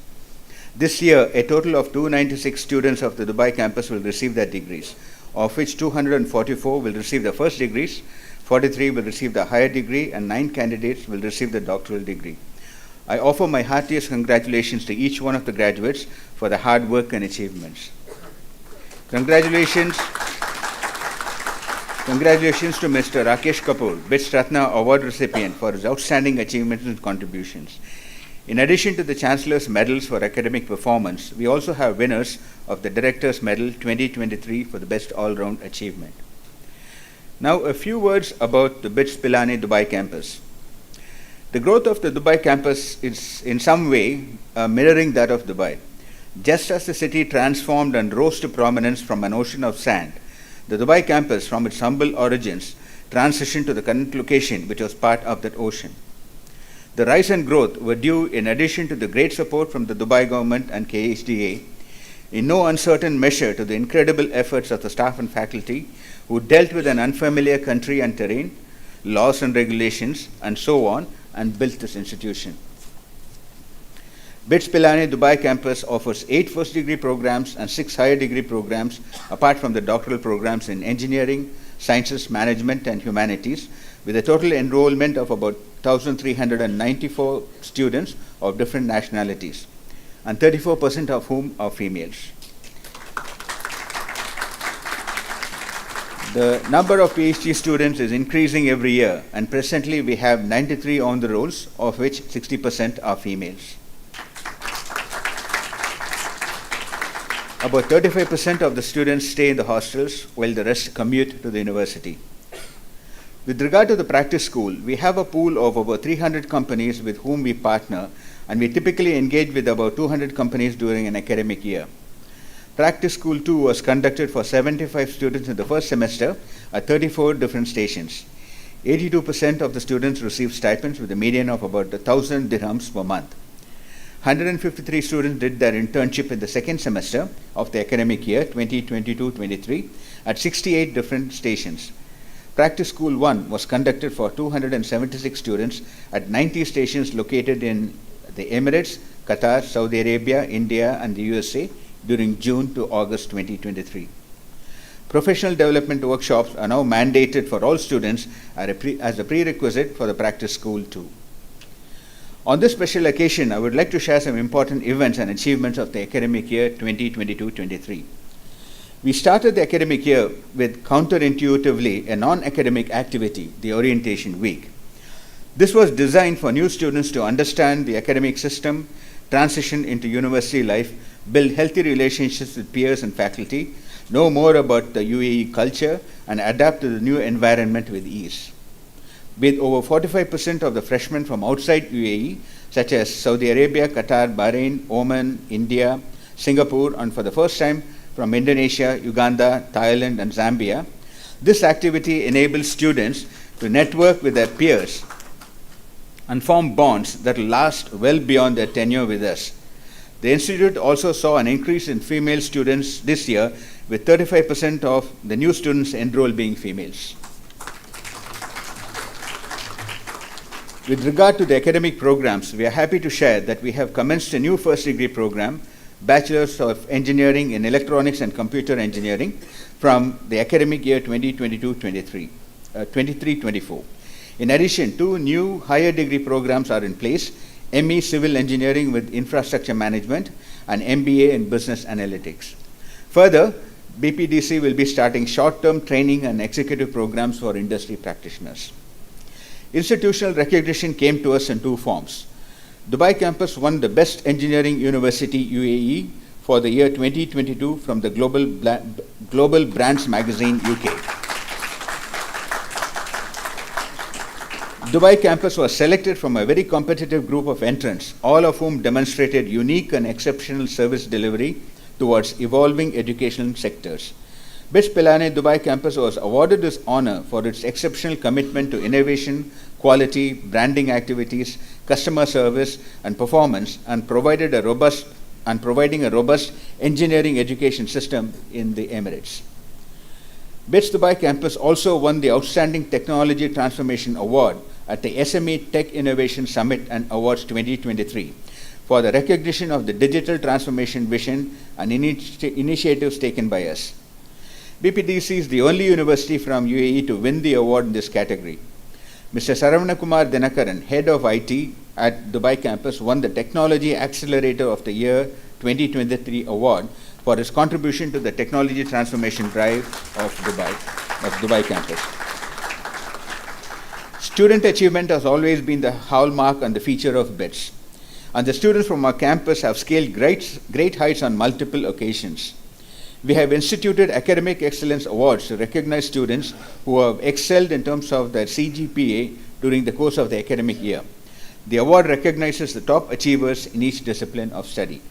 This year, a total of 296 students of the Dubai campus will receive their degrees, of which 244 will receive the first degrees, 43 will receive the higher degree, and 9 candidates will receive the doctoral degree. I offer my heartiest congratulations to each one of the graduates for the hard work and achievements. Congratulations to Mr. Rakesh Kapoor, BITS Ratna Award recipient, for his outstanding achievements and contributions. In addition to the Chancellor's medals for academic performance, we also have winners of the Director's Medal 2023 for the best all-round achievement. Now, a few words about the BITS Pilani Dubai campus. The growth of the Dubai campus is in some way mirroring that of Dubai. Just as the city transformed and rose to prominence from an ocean of sand, the Dubai campus, from its humble origins, transitioned to the current location, which was part of that ocean. The rise and growth were due, in addition to the great support from the Dubai government and KHDA, in no uncertain measure to the incredible efforts of the staff and faculty who dealt with an unfamiliar country and terrain, laws and regulations, and so on, and built this institution. BITS Pilani Dubai campus offers 8 first-degree programs and 6 higher-degree programs, apart from the doctoral programs in engineering, sciences, management, and humanities, with a total enrollment of about 1,394 students of different nationalities, and 34% of whom are females. The number of PhD students is increasing every year, and presently we have 93 on the rolls, of which 60% are females. About 35% of the students stay in the hostels, while the rest commute to the university. With regard to the practice school, we have a pool of over 300 companies with whom we partner, and we typically engage with about 200 companies during an academic year. Practice School 2 was conducted for 75 students in the first semester at 34 different stations. 82% of the students received stipends with a median of about 1,000 dirhams per month. 153 students did their internship in the second semester of the academic year 2022-23 at 68 different stations. Practice School 1 was conducted for 276 students at 90 stations located in the Emirates, Qatar, Saudi Arabia, India, and the USA during June to August 2023. Professional development workshops are now mandated for all students as a prerequisite for the Practice School 2. On this special occasion, I would like to share some important events and achievements of the academic year 2022-23. We started the academic year with counterintuitively a non-academic activity, the Orientation Week. This was designed for new students to understand the academic system, transition into university life, build healthy relationships with peers and faculty, know more about the UAE culture, and adapt to the new environment with ease. With over 45% of the freshmen from outside UAE, such as Saudi Arabia, Qatar, Bahrain, Oman, India, Singapore, and for the first time from Indonesia, Uganda, Thailand, and Zambia, this activity enables students to network with their peers and form bonds that will last well beyond their tenure with us. The Institute also saw an increase in female students this year, with 35% of the new students enrolled being females. With regard to the academic programs, we are happy to share that we have commenced a new first-degree program, Bachelor's of Engineering in Electronics and Computer Engineering, from the academic year 2022-23. In addition, 2 new higher degree programs are in place, ME Civil Engineering with Infrastructure Management and MBA in Business Analytics. Further, BPDC will be starting short-term training and executive programs for industry practitioners. Institutional recognition came to us in 2 forms. Dubai campus won the Best Engineering University UAE for the year 2022 from the Global Brands Magazine UK. Dubai campus was selected from a very competitive group of entrants, all of whom demonstrated unique and exceptional service delivery towards evolving educational sectors. BITS Pilani Dubai campus was awarded this honor for its exceptional commitment to innovation, quality, branding activities, customer service, and performance, and providing a robust engineering education system in the Emirates. BITS Dubai campus also won the Outstanding Technology Transformation Award at the SME Tech Innovation Summit and Awards 2023 for the recognition of the digital transformation vision and initiatives taken by us. BPDC is the only university from UAE to win the award in this category. Mr. Saravana Kumar Dinakaran, Head of IT at Dubai campus, won the Technology Accelerator of the Year 2023 award for his contribution to the technology transformation drive of Dubai campus. Student achievement has always been the hallmark and the feature of BITS, and the students from our campus have scaled great heights on multiple occasions. We have instituted academic excellence awards to recognize students who have excelled in terms of their CGPA during the course of the academic year. The award recognizes the top achievers in each discipline of study.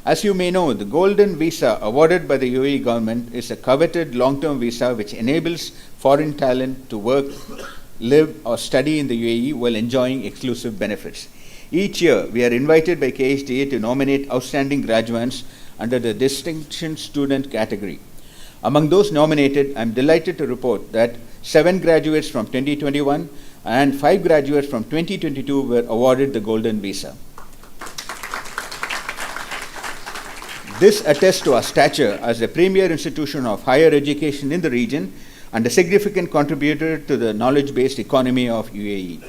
As you may know, the Golden Visa awarded by the UAE government is a coveted long-term visa which enables foreign talent to work, live or study in the UAE while enjoying exclusive benefits. Each year, we are invited by KHDA to nominate outstanding graduates under the Distinction Student category. Among those nominated, I am delighted to report that 7 graduates from 2021 and 5 graduates from 2022 were awarded the Golden Visa. This attests to our stature as a premier institution of higher education in the region and a significant contributor to the knowledge-based economy of UAE.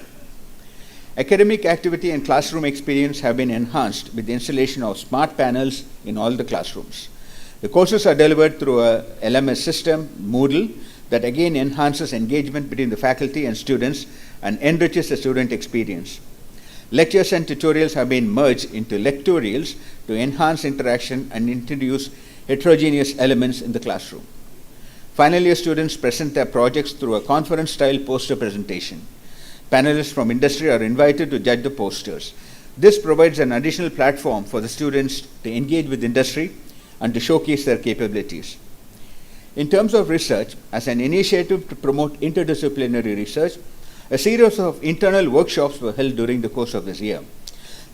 Academic activity and classroom experience have been enhanced with the installation of smart panels in all the classrooms. The courses are delivered through a LMS system, Moodle, that again enhances engagement between the faculty and students and enriches the student experience. Lectures and tutorials have been merged into lectorials to enhance interaction and introduce heterogeneous elements in the classroom. Final year students present their projects through a conference-style poster presentation. Panelists from industry are invited to judge the posters. This provides an additional platform for the students to engage with industry and to showcase their capabilities. In terms of research, as an initiative to promote interdisciplinary research, a series of internal workshops were held during the course of this year.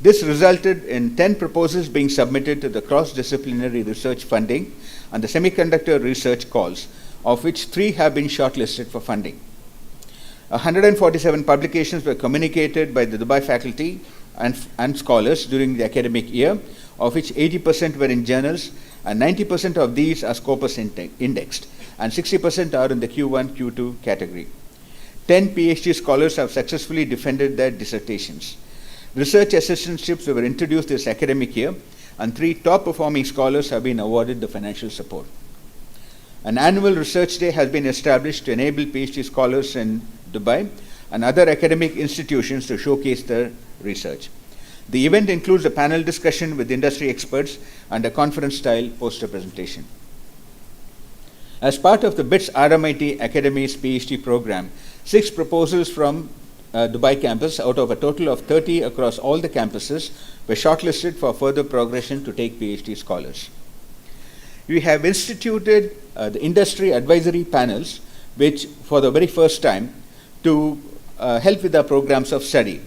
This resulted in 10 proposals being submitted to the cross-disciplinary research funding and the semiconductor research calls, of which 3 have been shortlisted for funding. 147 publications were communicated by the Dubai faculty and scholars during the academic year, of which 80% were in journals, and 90% of these are Scopus indexed, and 60% are in the Q1, Q2 category. 10 PhD scholars have successfully defended their dissertations. Research assistantships were introduced this academic year, and 3 top-performing scholars have been awarded the financial support. An annual research day has been established to enable PhD scholars in Dubai and other academic institutions to showcase their research. The event includes a panel discussion with industry experts and a conference-style poster presentation. As part of the BITS RMIT Academy's PhD program, 6 proposals from Dubai campus out of a total of 30 across all the campuses were shortlisted for further progression to take PhD scholars. We have instituted the industry advisory panels, which for the very first time to help with our programs of study.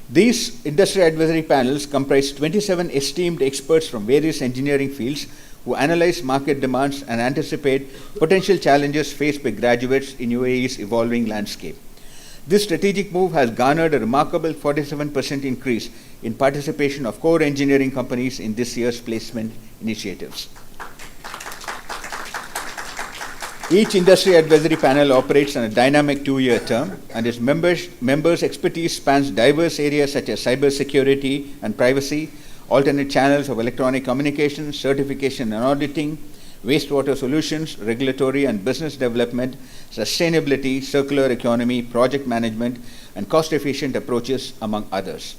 These industry advisory panels comprise 27 esteemed experts from various engineering fields who analyze market demands and anticipate potential challenges faced by graduates in UAE's evolving landscape. This strategic move has garnered a remarkable 47% increase in participation of core engineering companies in this year's placement initiatives. Each industry advisory panel operates on a dynamic 2-year term, and its members' expertise spans diverse areas such as cybersecurity and privacy, alternate channels of electronic communication, certification and auditing, wastewater solutions, regulatory and business development, sustainability, circular economy, project management, and cost-efficient approaches, among others.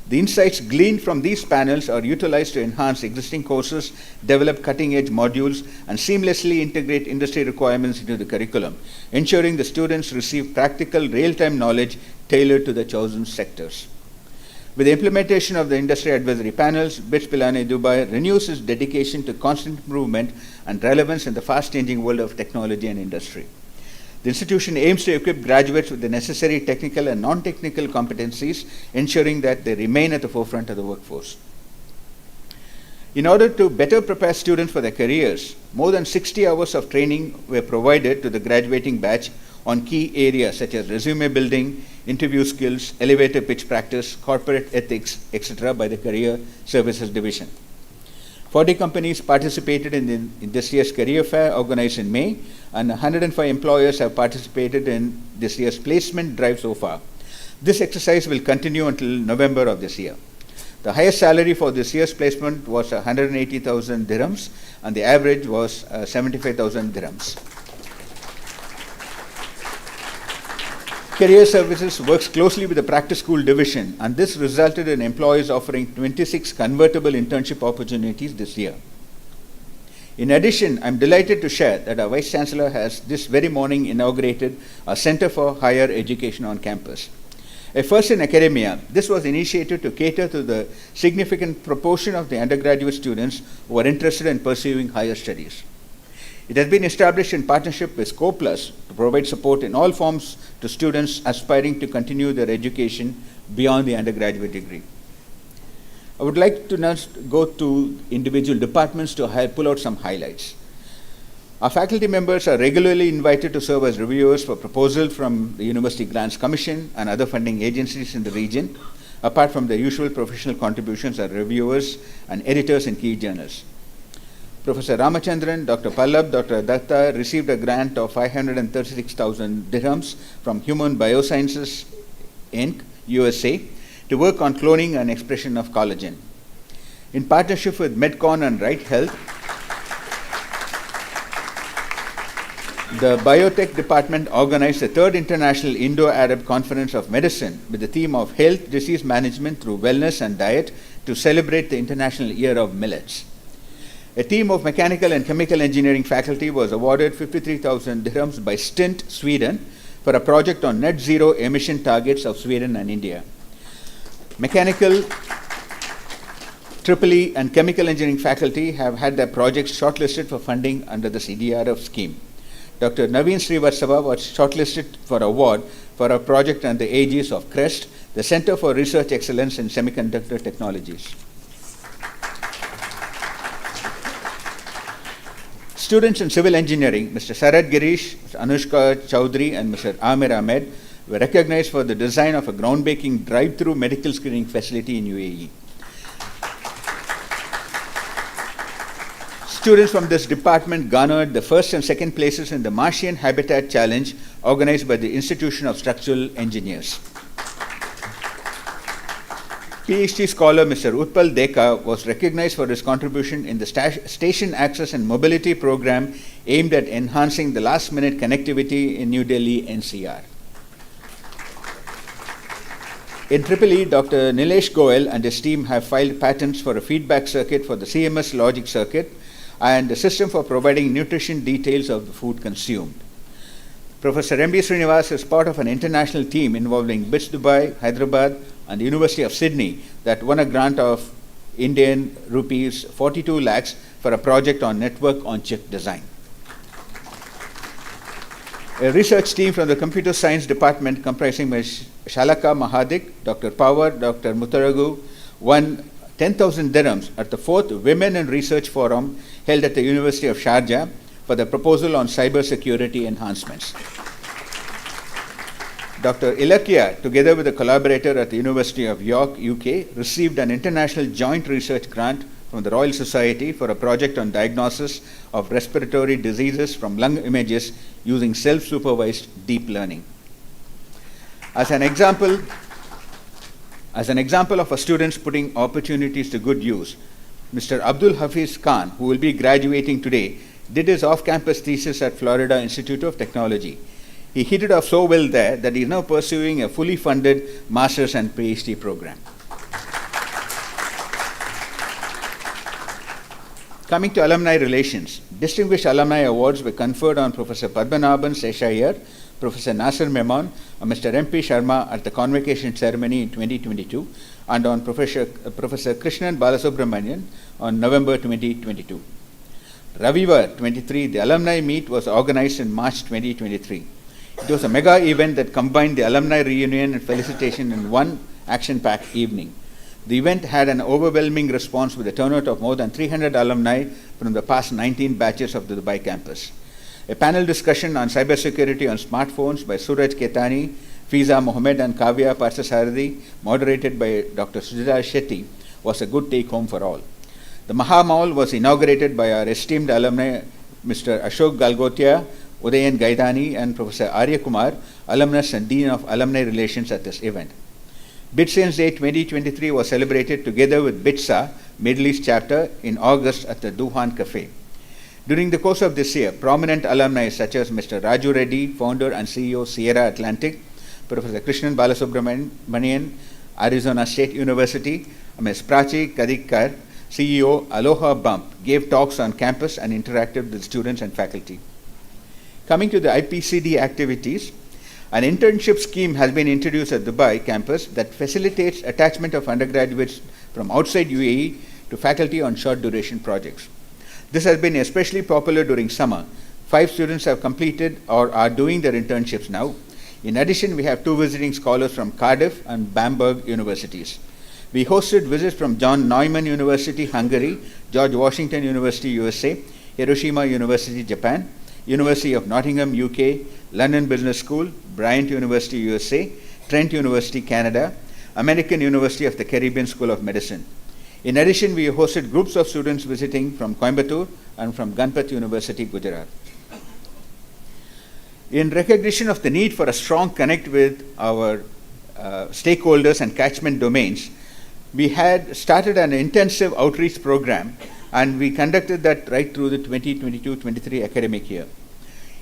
The insights gleaned from these panels are utilized to enhance existing courses, develop cutting-edge modules, and seamlessly integrate industry requirements into the curriculum, ensuring the students receive practical, real-time knowledge tailored to the chosen sectors. With the implementation of the industry advisory panels, BITS Pilani Dubai renews its dedication to constant improvement and relevance in the fast-changing world of technology and industry. The institution aims to equip graduates with the necessary technical and non-technical competencies, ensuring that they remain at the forefront of the workforce. In order to better prepare students for their careers, more than 60 hours of training were provided to the graduating batch on key areas such as resume building, interview skills, elevator pitch practice, corporate ethics, etc. by the Career Services Division. 40 companies participated in this year's career fair organized in May, and 105 employers have participated in this year's placement drive so far. This exercise will continue until November of this year. The highest salary for this year's placement was 180,000 dirhams, and the average was 75,000 dirhams. Career Services works closely with the Practice School division, and this resulted in employers offering 26 convertible internship opportunities this year. In addition, I'm delighted to share that our Vice Chancellor has this very morning inaugurated a Center for Higher Education on campus. A first in academia, this was initiated to cater to the significant proportion of the undergraduate students who are interested in pursuing higher studies. It has been established in partnership with ScoPlus to provide support in all forms to students aspiring to continue their education beyond the undergraduate degree. I would like to now go to individual departments to pull out some highlights. Our faculty members are regularly invited to serve as reviewers for proposals from the University Grants Commission and other funding agencies in the region, apart from their usual professional contributions as reviewers and editors in key journals. Professor Ramachandran, Dr. Pallab, Dr. Datta received a grant of 536,000 dirhams from Human Biosciences, Inc., USA, to work on cloning and expression of collagen. In partnership with Medcon and Right Health, the Biotech Department organized the 3rd International Indo-Arab Conference of Medicine with the theme of Health Disease Management through Wellness and Diet to celebrate the International Year of Millets. A team of mechanical and chemical engineering faculty was awarded 53,000 dirhams by Stint, Sweden, for a project on net zero emission targets of Sweden and India. Mechanical, EEE, and chemical engineering faculty have had their projects shortlisted for funding under the CDRF scheme. Dr. Naveen Srivastava was shortlisted for award for a project under the aegis of CREST, the Center for Research Excellence in Semiconductor Technologies. Students in civil engineering, Mr. Sarad Girish, Mr. Anushka Chowdhury, and Mr. Amir Ahmed were recognized for the design of a groundbreaking drive-through medical screening facility in UAE. Students from this department garnered the first and second places in the Martian Habitat Challenge organized by the Institution of Structural Engineers. PhD scholar Mr. Utpal Deka was recognized for his contribution in the Station Access and Mobility Program aimed at enhancing the last-minute connectivity in New Delhi NCR. In EEE, Dr. Nilesh Goel and his team have filed patents for a feedback circuit for the CMS logic circuit and a system for providing nutrition details of the food consumed. Professor M.B. Srinivas is part of an international team involving BITS Dubai, Hyderabad, and the University of Sydney that won a grant of Indian rupees 42 lakhs for a project on network on chip design. A research team from the Computer Science Department comprising Ms. Shalaka Mahadik, Dr. Power, Dr. Mutaragu won 10,000 dirhams at the 4th Women in Research Forum held at the University of Sharjah for the proposal on cyber security enhancements. Dr. Ilakia, together with a collaborator at the University of York, UK, received an international joint research grant from the Royal Society for a project on diagnosis of respiratory diseases from lung images using self-supervised deep learning. As an example of a student's putting opportunities to good use, Mr. Abdul Hafiz Khan, who will be graduating today, did his off-campus thesis at Florida Institute of Technology. He hit it off so well there that he is now pursuing a fully funded master's and PhD program. Coming to alumni relations, distinguished alumni awards were conferred on Professor Padmanabhan Seshayar, Professor Nasir Memon, and Mr. M.P. Sharma at the Convocation ceremony in 2022, and on Professor Krishnan Balasubramanian on November 2022. Ravivar 23, the alumni meet, was organized in March 2023. It was a mega event that combined the alumni reunion and felicitation in one action-packed evening. The event had an overwhelming response with a turnout of more than 300 alumni from the past 19 batches of the Dubai campus. A panel discussion on cybersecurity on smartphones by Suraj Ketani, Fiza Mohammed and Kavya Parsasarthi, moderated by Dr. Sujata Shetty, was a good take-home for all. The Maha Mall was inaugurated by our esteemed alumni, Mr. Ashok Galgotia, Udayan Gaidani, and Professor Arya Kumar, alumnus and Dean of Alumni Relations at this event. BITScience Day 2023 was celebrated together with BITSA, Middle East chapter, in August at the Duhan Cafe. During the course of this year, prominent alumni such as Mr. Raju Reddy, founder and CEO Sierra Atlantic, Professor Krishnan Balasubramanian, Arizona State University, Ms. Prachi Kadikar, CEO Aloha Bump, gave talks on campus and interacted with students and faculty. Coming to the IPCD activities, An internship scheme has been introduced at Dubai campus that facilitates attachment of undergraduates from outside UAE to faculty on short duration projects. This has been especially popular during summer. 5 students have completed or are doing their internships now. In addition, we have 2 visiting scholars from Cardiff and Bamberg universities. We hosted visits from John Neumann University, Hungary, George Washington University, USA, Hiroshima University, Japan, University of Nottingham, UK, London Business School, Bryant University, USA, Trent University, Canada, American University of the Caribbean School of Medicine. In addition, we hosted groups of students visiting from Coimbatore and from Ganpat University, Gujarat. In recognition of the need for a strong connect with our stakeholders and catchment domains, we had started an intensive outreach program, and we conducted that right through the 2022-23 academic year.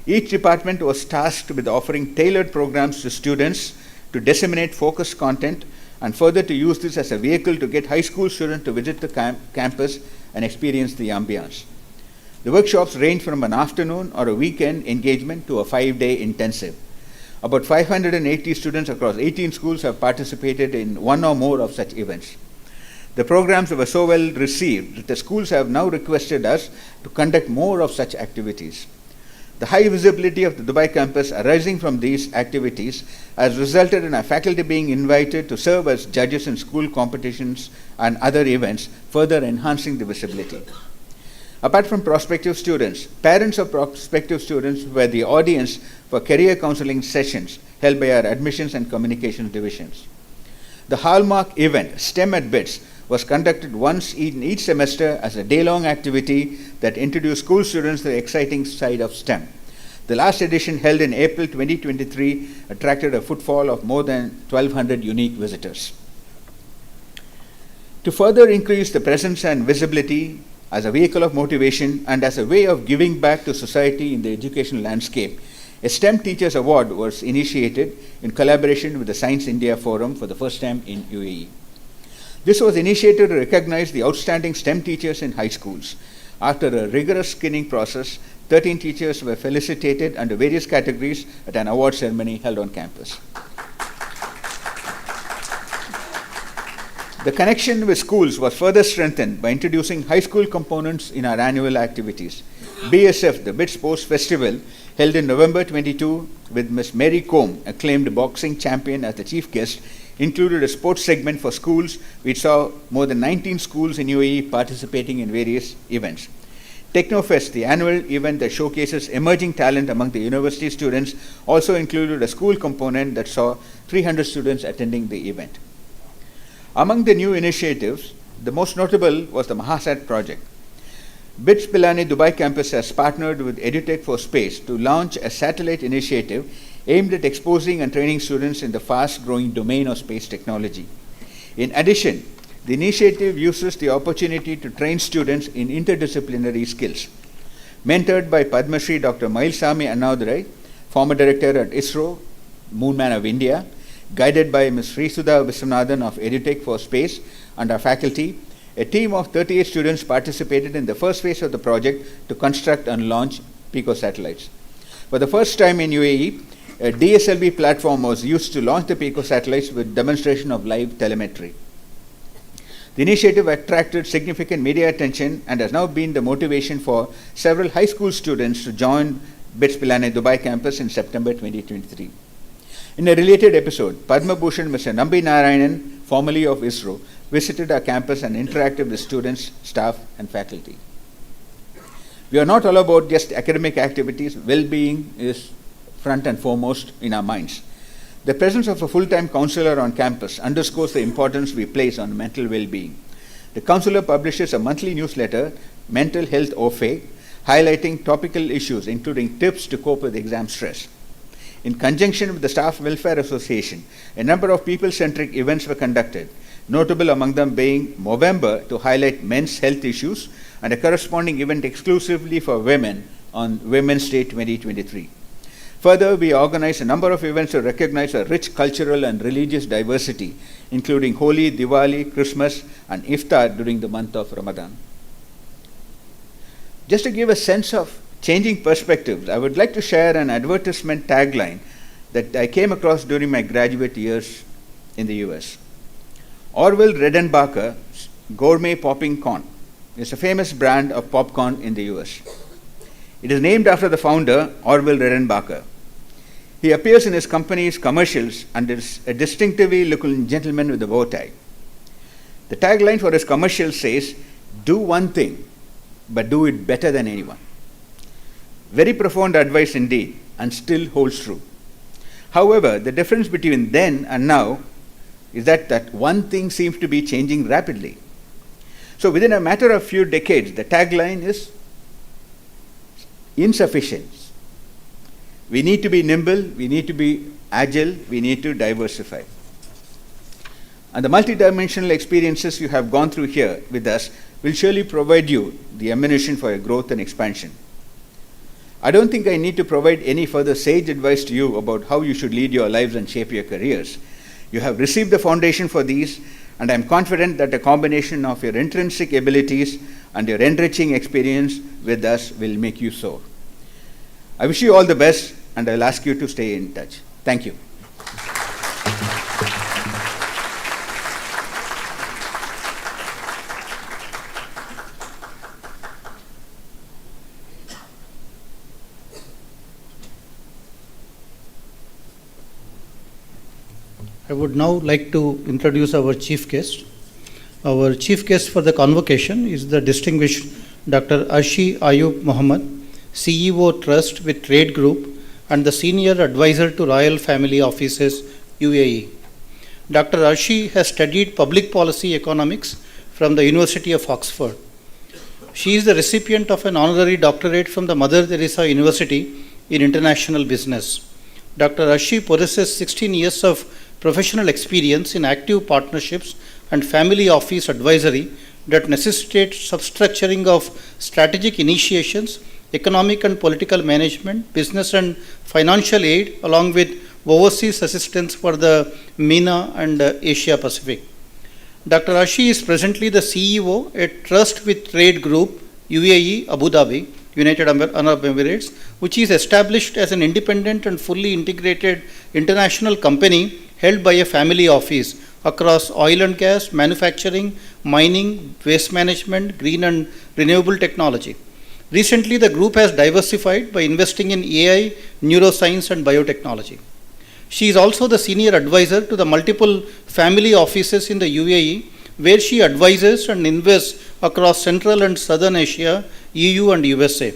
Each department was tasked with offering tailored programs to students to disseminate focused content and further to use this as a vehicle to get high school students to visit the campus and experience the ambience. The workshops range from an afternoon or a weekend engagement to a 5-day intensive. About 580 students across 18 schools have participated in one or more of such events. The programs were so well received that the schools have now requested us to conduct more of such activities. The high visibility of the Dubai campus arising from these activities has resulted in our faculty being invited to serve as judges in school competitions and other events, further enhancing the visibility. Apart from prospective students, parents of prospective students were the audience for career counseling sessions held by our admissions and communications divisions. The hallmark event, STEM at BITS, was conducted once in each semester as a day-long activity that introduced school students to the exciting side of STEM. The last edition, held in April 2023, attracted a footfall of more than 1,200 unique visitors. To further increase the presence and visibility as a vehicle of motivation and as a way of giving back to society in the educational landscape, a STEM Teachers Award was initiated in collaboration with the Science India Forum for the first time in UAE. This was initiated to recognize the outstanding STEM teachers in high schools. After a rigorous screening process, 13 teachers were felicitated under various categories at an award ceremony held on campus. The connection with schools was further strengthened by introducing high school components in our annual activities. BSF, the BITS Sports Festival, held in November 22 with Ms. Mary Combe, acclaimed boxing champion, as the chief guest, included a sports segment for schools, which saw more than 19 schools in UAE participating in various events. Technofest, the annual event that showcases emerging talent among the university students, also included a school component that saw 300 students attending the event. Among the new initiatives, the most notable was the Mahasat project. BITS Pilani Dubai campus has partnered with EduTech for Space to launch a satellite initiative aimed at exposing and training students in the fast-growing domain of space technology. In addition, the initiative uses the opportunity to train students in interdisciplinary skills. Mentored by Padma Shri Dr. Mailsami Annadurai, former director at ISRO, Moonman of India, guided by Ms. Srisudha Viswanathan of EduTech for Space and our faculty, a team of 38 students participated in the first phase of the project to construct and launch Pico satellites. For the first time in UAE, a DSLV platform was used to launch the Pico satellites with demonstration of live telemetry. The initiative attracted significant media attention and has now been the motivation for several high school students to join BITS Pilani Dubai campus in September 2023. In a related episode, Padma Bhushan Mr. Nambi Narayanan, formerly of ISRO, visited our campus and interacted with students, staff, and faculty. We are not all about just academic activities. Well-being is front and foremost in our minds. The presence of a full-time counselor on campus underscores the importance we place on mental well-being. The counselor publishes a monthly newsletter, Mental Health Au Fait, highlighting topical issues including tips to cope with exam stress. In conjunction with the Staff Welfare Association, a number of people-centric events were conducted, notable among them being Movember to highlight men's health issues and a corresponding event exclusively for women on Women's Day 2023. Further, we organized a number of events to recognize a rich cultural and religious diversity, including Holi, Diwali, Christmas, and Iftar during the month of Ramadan. Just to give a sense of changing perspectives, I would like to share an advertisement tagline that I came across during my graduate years in the US. Orville Redenbacher's Gourmet Popping Corn is a famous brand of popcorn in the US. It is named after the founder, Orville Redenbacher. He appears in his company's commercials and is a distinctively looking gentleman with a bow tie. The tagline for his commercial says, "Do one thing, but do it better than anyone." Very profound advice indeed, and still holds true. However, the difference between then and now is that one thing seems to be changing rapidly. So within a matter of few decades, the tagline is insufficient. We need to be nimble, we need to be agile, we need to diversify. And the multidimensional experiences you have gone through here with us will surely provide you the ammunition for your growth and expansion. I don't think I need to provide any further sage advice to you about how you should lead your lives and shape your careers. You have received the foundation for these, and I am confident that a combination of your intrinsic abilities and your enriching experience with us will make you soar. I wish you all the best, and I'll ask you to stay in touch. Thank you. I would now like to introduce our chief guest. Our chief guest for the convocation is the distinguished Dr. Arshi Ayub Muhammad, CEO Trust with Trade Group and the Senior Advisor to Royal Family Offices, UAE. Dr. Arshi has studied public policy economics from the University of Oxford. She is the recipient of an honorary doctorate from the Mother Teresa University in International Business. Dr. Arshi possesses 16 years of professional experience in active partnerships and family office advisory that necessitate substructuring of strategic initiations, economic and political management, business and financial aid, along with overseas assistance for the MENA and Asia Pacific. Dr. Arshi is presently the CEO at Trust with Trade Group, UAE, Abu Dhabi, United Arab Emirates, which is established as an independent and fully integrated international company held by a family office across oil and gas, manufacturing, mining, waste management, green and renewable technology. Recently, the group has diversified by investing in AI, neuroscience, and biotechnology. She is also the senior advisor to the multiple family offices in the UAE, where she advises and invests across Central and Southern Asia, EU, and USA.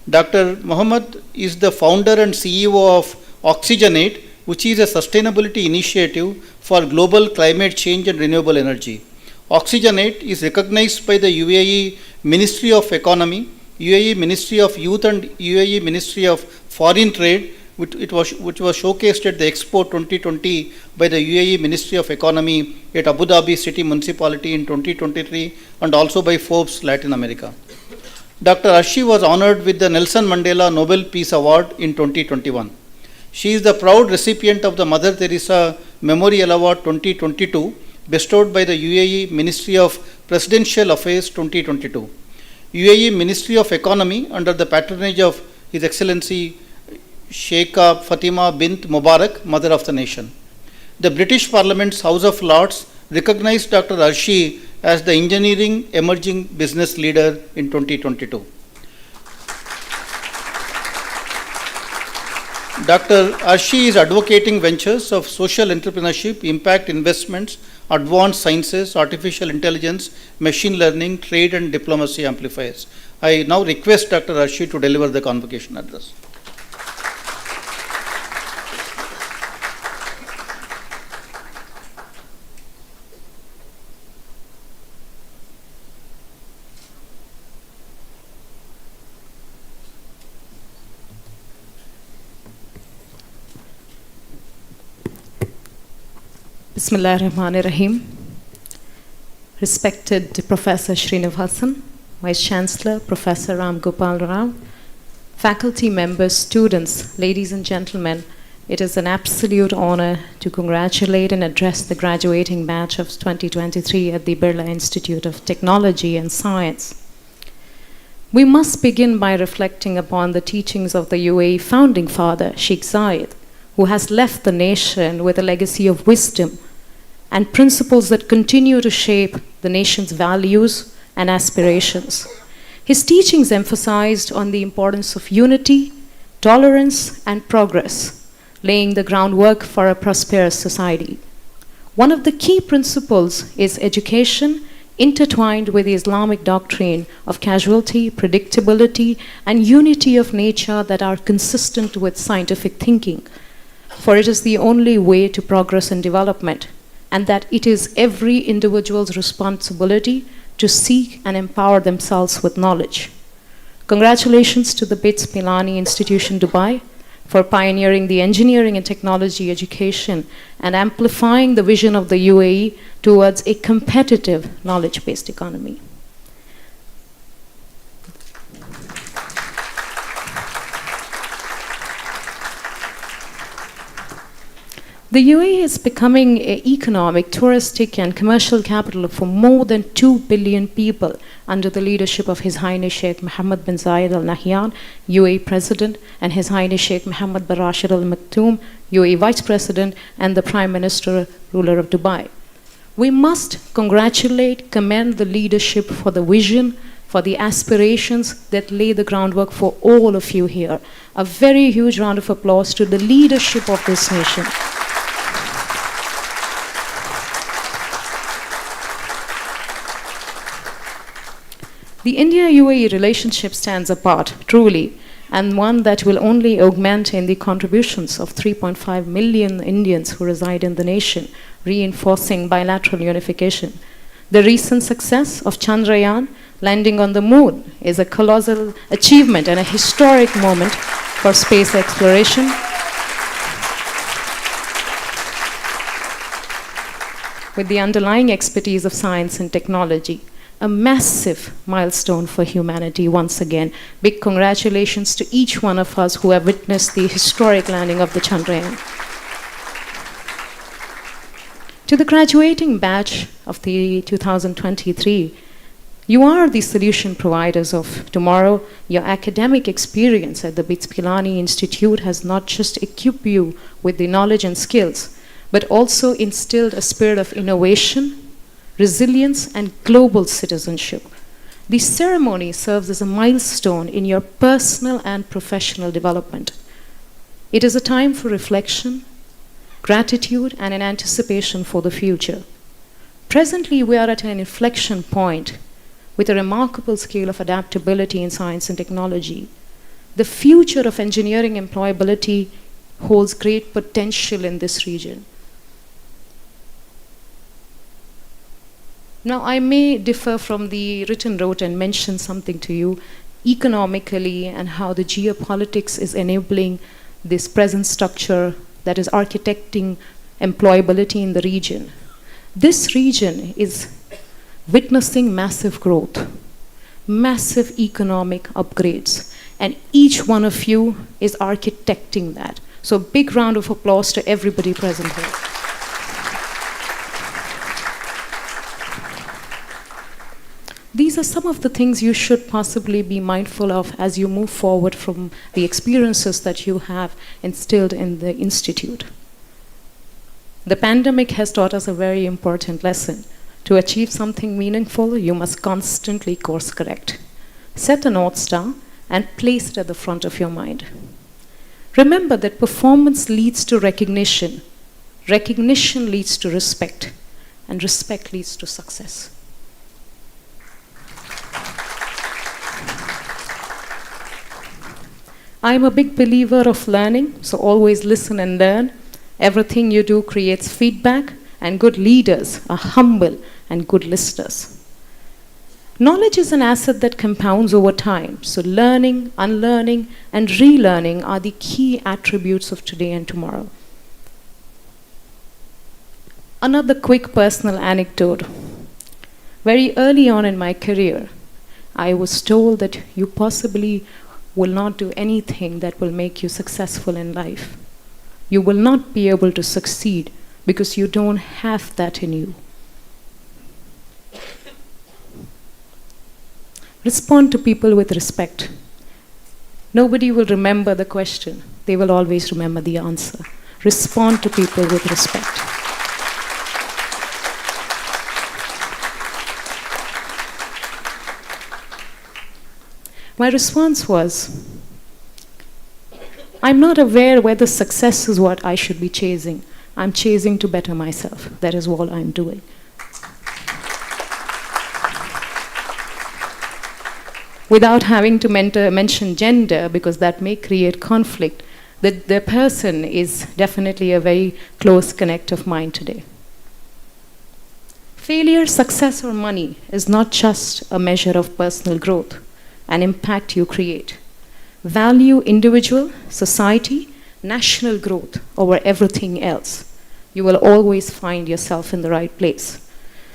Dr. Muhammad is the founder and CEO of Oxygenate, which is a sustainability initiative for global climate change and renewable energy. Oxygenate is recognized by the UAE Ministry of Economy, UAE Ministry of Youth, and UAE Ministry of Foreign Trade, which was showcased at the Expo 2020 by the UAE Ministry of Economy at Abu Dhabi City Municipality in 2023, and also by Forbes Latin America. Dr. Arshi was honored with the Nelson Mandela Nobel Peace Award in 2021. She is the proud recipient of the Mother Teresa Memorial Award 2022, bestowed by the UAE Ministry of Presidential Affairs 2022. UAE Ministry of Economy, under the patronage of His Excellency Sheikha Fatima bint Mubarak, Mother of the Nation. The British Parliament's House of Lords recognized Dr. Arshi as the Engineering Emerging Business Leader in 2022. Dr. Arshi is advocating ventures of social entrepreneurship, impact investments, advanced sciences, artificial intelligence, machine learning, trade and diplomacy amplifiers. I now request Dr. Arshi to deliver the convocation address. Bismillah ar-Rahman ar-Rahim. Respected Professor Srinivasan, Vice Chancellor Professor Ram Gopal Rao, faculty members, students, ladies and gentlemen, it is an absolute honor to congratulate and address the graduating batch of 2023 at the Birla Institute of Technology and Science. We must begin by reflecting upon the teachings of the UAE founding father, Sheikh Zayed, who has left the nation with a legacy of wisdom and principles that continue to shape the nation's values and aspirations. His teachings emphasized on the importance of unity, tolerance, and progress, laying the groundwork for a prosperous society. One of the key principles is education intertwined with the Islamic doctrine of causality, predictability, and unity of nature that are consistent with scientific thinking. For it is the only way to progress and development, and that it is every individual's responsibility to seek and empower themselves with knowledge. Congratulations to the BITS Pilani Institution, Dubai, for pioneering the engineering and technology education and amplifying the vision of the UAE towards a competitive knowledge-based economy. The UAE is becoming an economic, touristic, and commercial capital for more than 2 billion people under the leadership of His Highness Sheikh Mohammed bin Zayed Al Nahyan, UAE President, and His Highness Sheikh Mohammed bin Rashid Al Maktoum, UAE Vice President, and the Prime Minister, ruler of Dubai. We must congratulate, commend the leadership for the vision, for the aspirations that lay the groundwork for all of you here. A very huge round of applause to the leadership of this nation. The India-UAE relationship stands apart, truly, and one that will only augment in the contributions of 3.5 million Indians who reside in the nation, reinforcing bilateral unification. The recent success of Chandrayaan landing on the moon is a colossal achievement and a historic moment for space exploration. With the underlying expertise of science and technology, a massive milestone for humanity once again. Big congratulations to each one of us who have witnessed the historic landing of the Chandrayaan. To the graduating batch of the 2023, you are the solution providers of tomorrow. Your academic experience at the BITS Pilani Institute has not just equipped you with the knowledge and skills, but also instilled a spirit of innovation, resilience, and global citizenship. The ceremony serves as a milestone in your personal and professional development. It is a time for reflection, gratitude, and an anticipation for the future. Presently, we are at an inflection point with a remarkable scale of adaptability in science and technology. The future of engineering employability holds great potential in this region. Now, I may differ from the written note and mention something to you economically and how the geopolitics is enabling this present structure that is architecting employability in the region. This region is witnessing massive growth, massive economic upgrades, and each one of you is architecting that. So, big round of applause to everybody present here. These are some of the things you should possibly be mindful of as you move forward from the experiences that you have instilled in the Institute. The pandemic has taught us a very important lesson. To achieve something meaningful, you must constantly course correct. Set a North Star and place it at the front of your mind. Remember that performance leads to recognition, recognition leads to respect, and respect leads to success. I'm a big believer of learning, so always listen and learn. Everything you do creates feedback, and good leaders are humble and good listeners. Knowledge is an asset that compounds over time, so learning, unlearning, and relearning are the key attributes of today and tomorrow. Another quick personal anecdote. Very early on in my career, I was told that you possibly will not do anything that will make you successful in life. You will not be able to succeed because you don't have that in you. Respond to people with respect. Nobody will remember the question. They will always remember the answer. respond to people with respect. My response was, I'm not aware whether success is what I should be chasing. I'm chasing to better myself. That is all I'm doing. Without having to mention gender, because that may create conflict, the person is definitely a very close connect of mine today. Failure, success, or money is not just a measure of personal growth and impact you create. Value individual, society, national growth over everything else. You will always find yourself in the right place.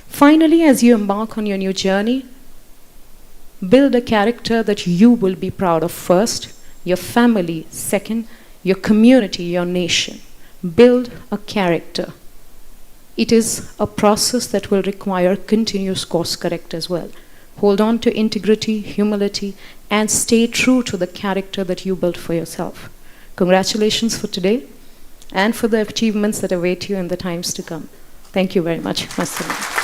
Finally, as you embark on your new journey, build a character that you will be proud of first, your family second, your community, your nation. Build a character. It is a process that will require continuous course correct as well. Hold on to integrity, humility, and stay true to the character that you built for yourself. Congratulations for today and for the achievements that await you in the times to come. Thank you very much. Assalam.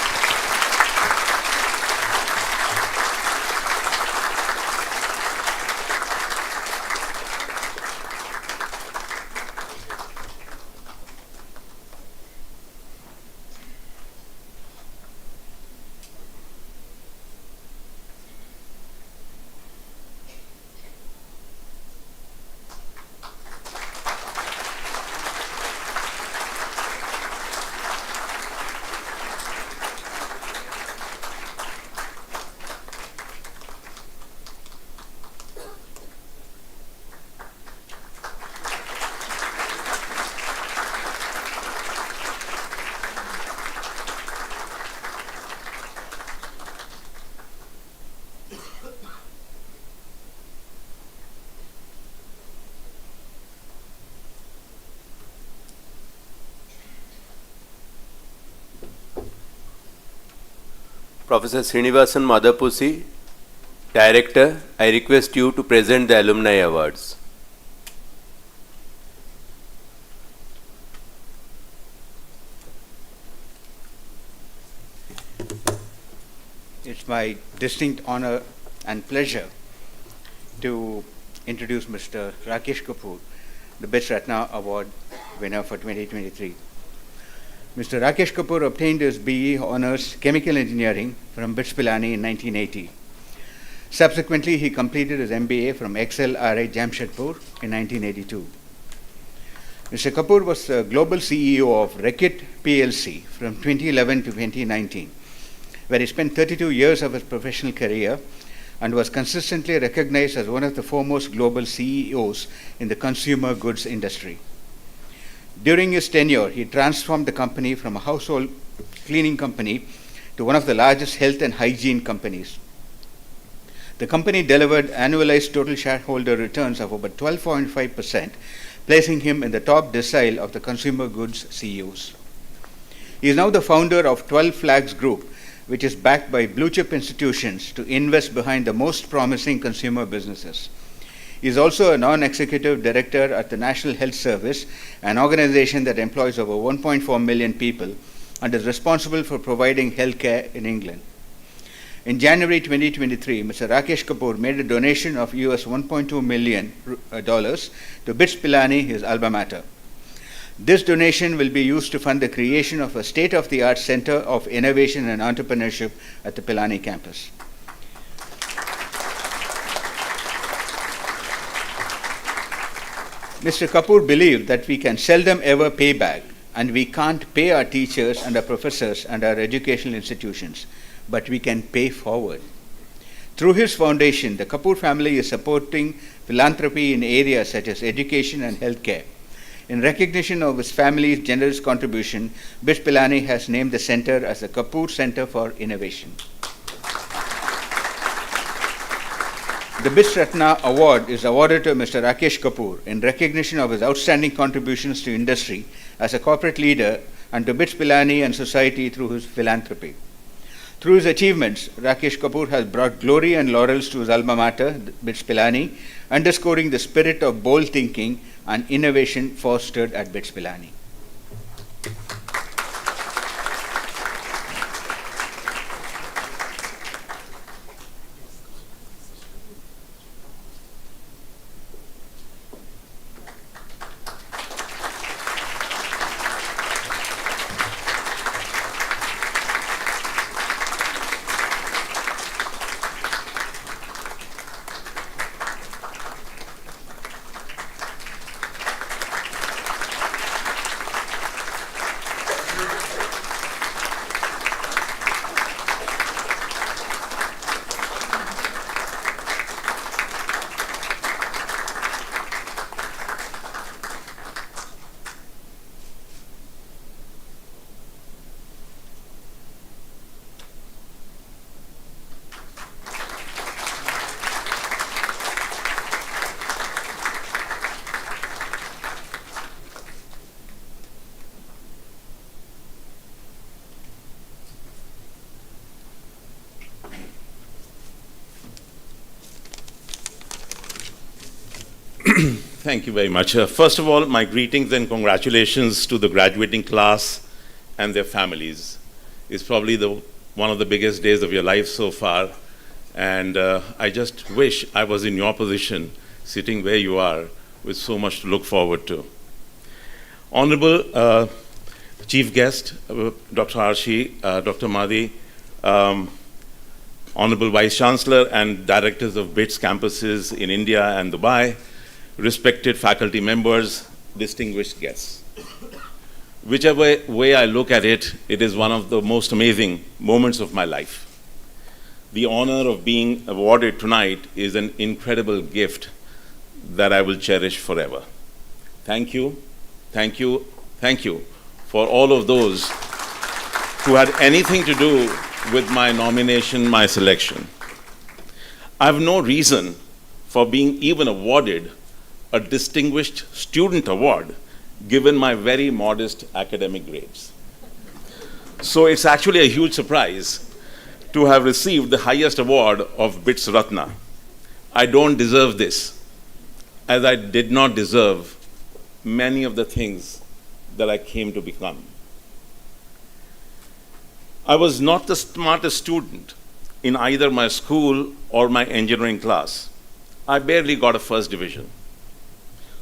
Professor Srinivasan Madhapusi, Director, I request you to present the Alumni Awards. It's my distinct honor and pleasure to introduce Mr. Rakesh Kapoor, the BITS Ratna Award winner for 2023. Mr. Rakesh Kapoor obtained his BE Honours Chemical Engineering from BITS Pilani in 1980. Subsequently, he completed his MBA from XLRI Jamshedpur in 1982. Mr. Kapoor was the global CEO of Reckitt PLC from 2011 to 2019, where he spent 32 years of his professional career and was consistently recognized as one of the foremost global CEOs in the consumer goods industry. During his tenure, he transformed the company from a household cleaning company to one of the largest health and hygiene companies. The company delivered annualized total shareholder returns of about 12.5%, placing him in the top decile of the consumer goods CEOs. He is now the founder of 12 Flags Group, which is backed by blue-chip institutions to invest behind the most promising consumer businesses. He is also a non-executive director at the National Health Service, an organization that employs over 1.4 million people and is responsible for providing health care in England. In January 2023, Mr. Rakesh Kapoor made a donation of US $1.2 million to BITS Pilani, his alma mater. This donation will be used to fund the creation of a state-of-the-art Center of Innovation and Entrepreneurship at the Pilani campus. Mr. Kapoor believed that we can seldom ever pay back, and we can't pay our teachers and our professors and our educational institutions, but we can pay forward. Through his foundation, the Kapoor family is supporting philanthropy in areas such as education and healthcare. In recognition of his family's generous contribution, BITS Pilani has named the center as the Kapoor Center for Innovation. The BITS Ratna Award is awarded to Mr. Rakesh Kapoor in recognition of his outstanding contributions to industry as a corporate leader and to BITS Pilani and society through his philanthropy. Through his achievements, Rakesh Kapoor has brought glory and laurels to his alma mater, BITS Pilani, underscoring the spirit of bold thinking and innovation fostered at BITS Pilani. Thank you very much. First of all, my greetings and congratulations to the graduating class and their families. It's probably one of the biggest days of your life so far, and I just wish I was in your position, sitting where you are, with so much to look forward to. Honorable Chief Guest, Dr. Arshi, Dr. Madi, Honorable Vice Chancellor and Directors of BITS campuses in India and Dubai, respected faculty members, distinguished guests. Whichever way I look at it, it is one of the most amazing moments of my life. The honor of being awarded tonight is an incredible gift that I will cherish forever. Thank you, thank you, thank you for all of those who had anything to do with my nomination, my selection. I have no reason for being even awarded a Distinguished Student Award given my very modest academic grades. So it's actually a huge surprise to have received the highest award of BITS Ratna. I don't deserve this, as I did not deserve many of the things that I came to become. I was not the smartest student in either my school or my engineering class. I barely got a first division.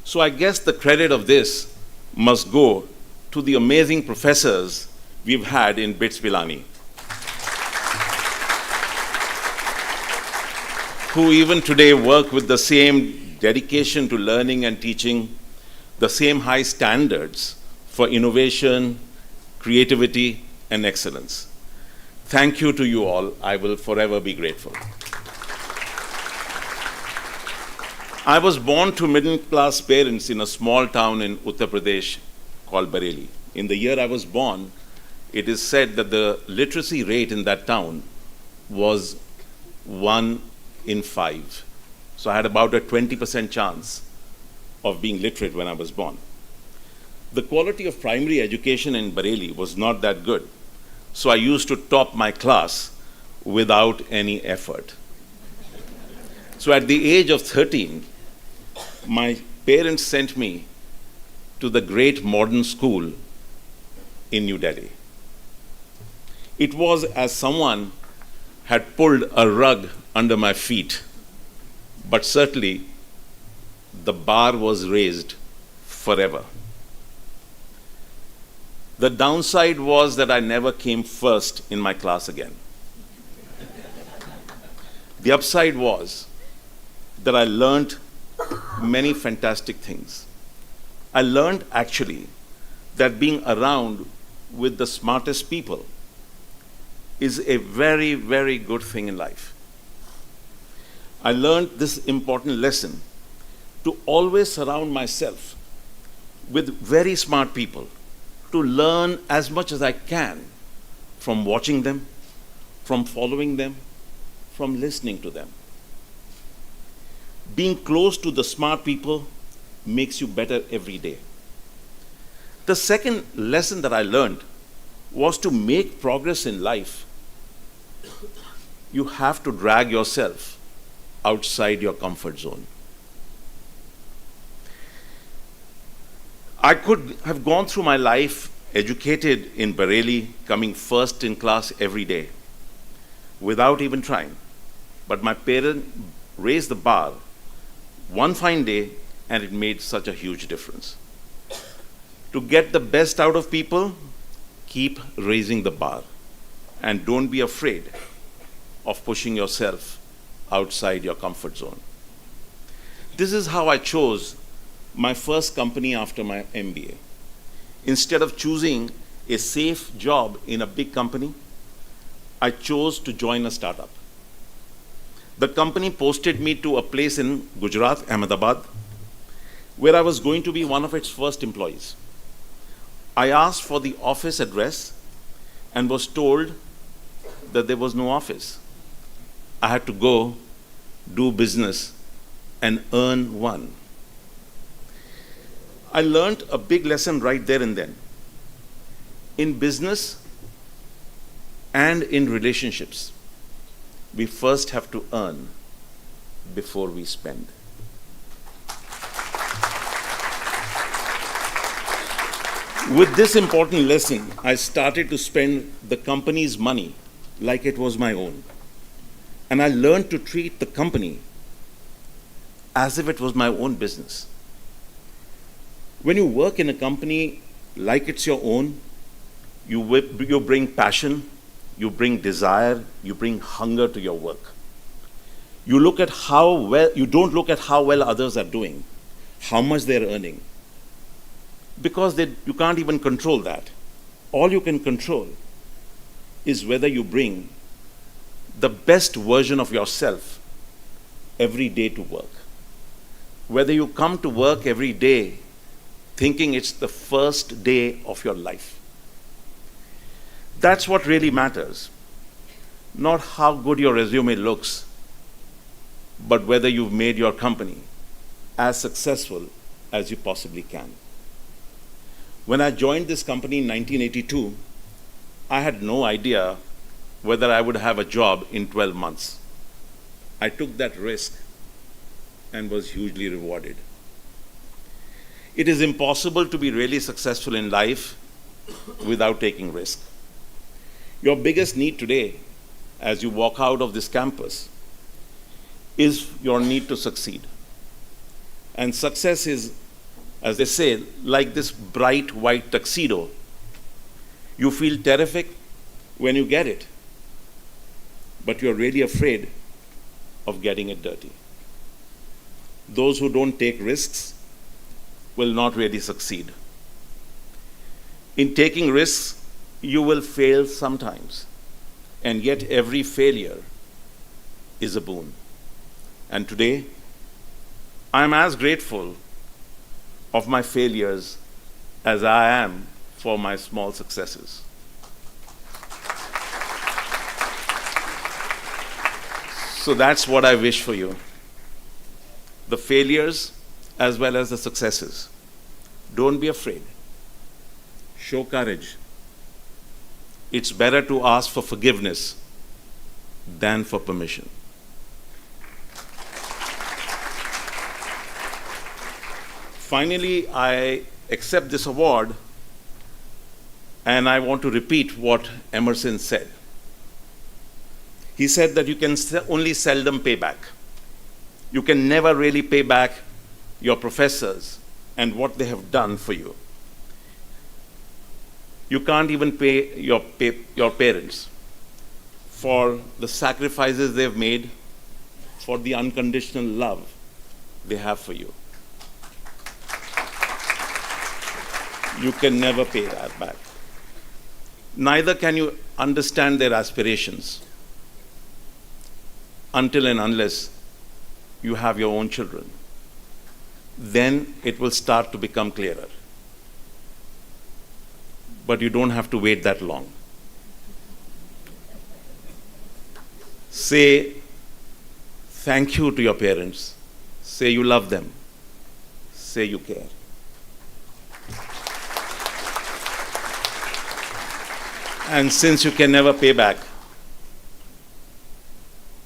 So I guess the credit of this must go to the amazing professors we've had in BITS Pilani, who even today work with the same dedication to learning and teaching, the same high standards for innovation, creativity, and excellence. Thank you to you all. I will forever be grateful. I was born to middle-class parents in a small town in Uttar Pradesh called Bareilly. In the year I was born, it is said that the literacy rate in that town was 1 in 5. So I had about a 20% chance of being literate when I was born. The quality of primary education in Bareilly was not that good, so I used to top my class without any effort. So at the age of 13, my parents sent me to the great modern school in New Delhi. It was as someone had pulled a rug under my feet, but certainly the bar was raised forever. The downside was that I never came first in my class again. The upside was that I learned many fantastic things. I learned actually that being around with the smartest people is a very, very good thing in life. I learned this important lesson to always surround myself with very smart people, to learn as much as I can from watching them, from following them, from listening to them. Being close to the smart people makes you better every day. The second lesson that I learned was to make progress in life. you have to drag yourself outside your comfort zone. I could have gone through my life educated in Bareilly, coming first in class every day, without even trying. But my parents raised the bar one fine day, and it made such a huge difference. To get the best out of people, keep raising the bar, and don't be afraid of pushing yourself outside your comfort zone. This is how I chose my first company after my MBA. Instead of choosing a safe job in a big company, I chose to join a startup. The company posted me to a place in Gujarat, Ahmedabad, where I was going to be one of its first employees. I asked for the office address and was told that there was no office. I had to go, do business, and earn one. I learned a big lesson right there and then. In business and in relationships, we first have to earn before we spend. With this important lesson, I started to spend the company's money like it was my own. And I learned to treat the company as if it was my own business. When you work in a company like it's your own, you bring passion, you bring desire, you bring hunger to your work. You don't look at how well others are doing, how much they're earning, because you can't even control that. All you can control is whether you bring the best version of yourself every day to work. Whether you come to work every day thinking it's the first day of your life. That's what really matters. Not how good your resume looks, but whether you've made your company as successful as you possibly can. When I joined this company in 1982, I had no idea whether I would have a job in 12 months. I took that risk and was hugely rewarded. It is impossible to be really successful in life without taking risk. Your biggest need today, as you walk out of this campus, is your need to succeed. And success is, as they say, like this bright white tuxedo. You feel terrific when you get it, but you're really afraid of getting it dirty. Those who don't take risks will not really succeed. In taking risks, you will fail sometimes, and yet every failure is a boon. And today, I am as grateful of my failures as I am for my small successes. So that's what I wish for you. The failures as well as the successes. Don't be afraid. Show courage. It's better to ask for forgiveness than for permission. Finally, I accept this award, and I want to repeat what Emerson said. He said that you can only seldom pay back. You can never really pay back your professors and what they have done for you. You can't even pay your parents for the sacrifices they've made, for the unconditional love they have for you. You can never pay that back. Neither can you understand their aspirations until and unless you have your own children. Then it will start to become clearer. But you don't have to wait that long. Say thank you to your parents. Say you love them. Say you care. And since you can never pay back,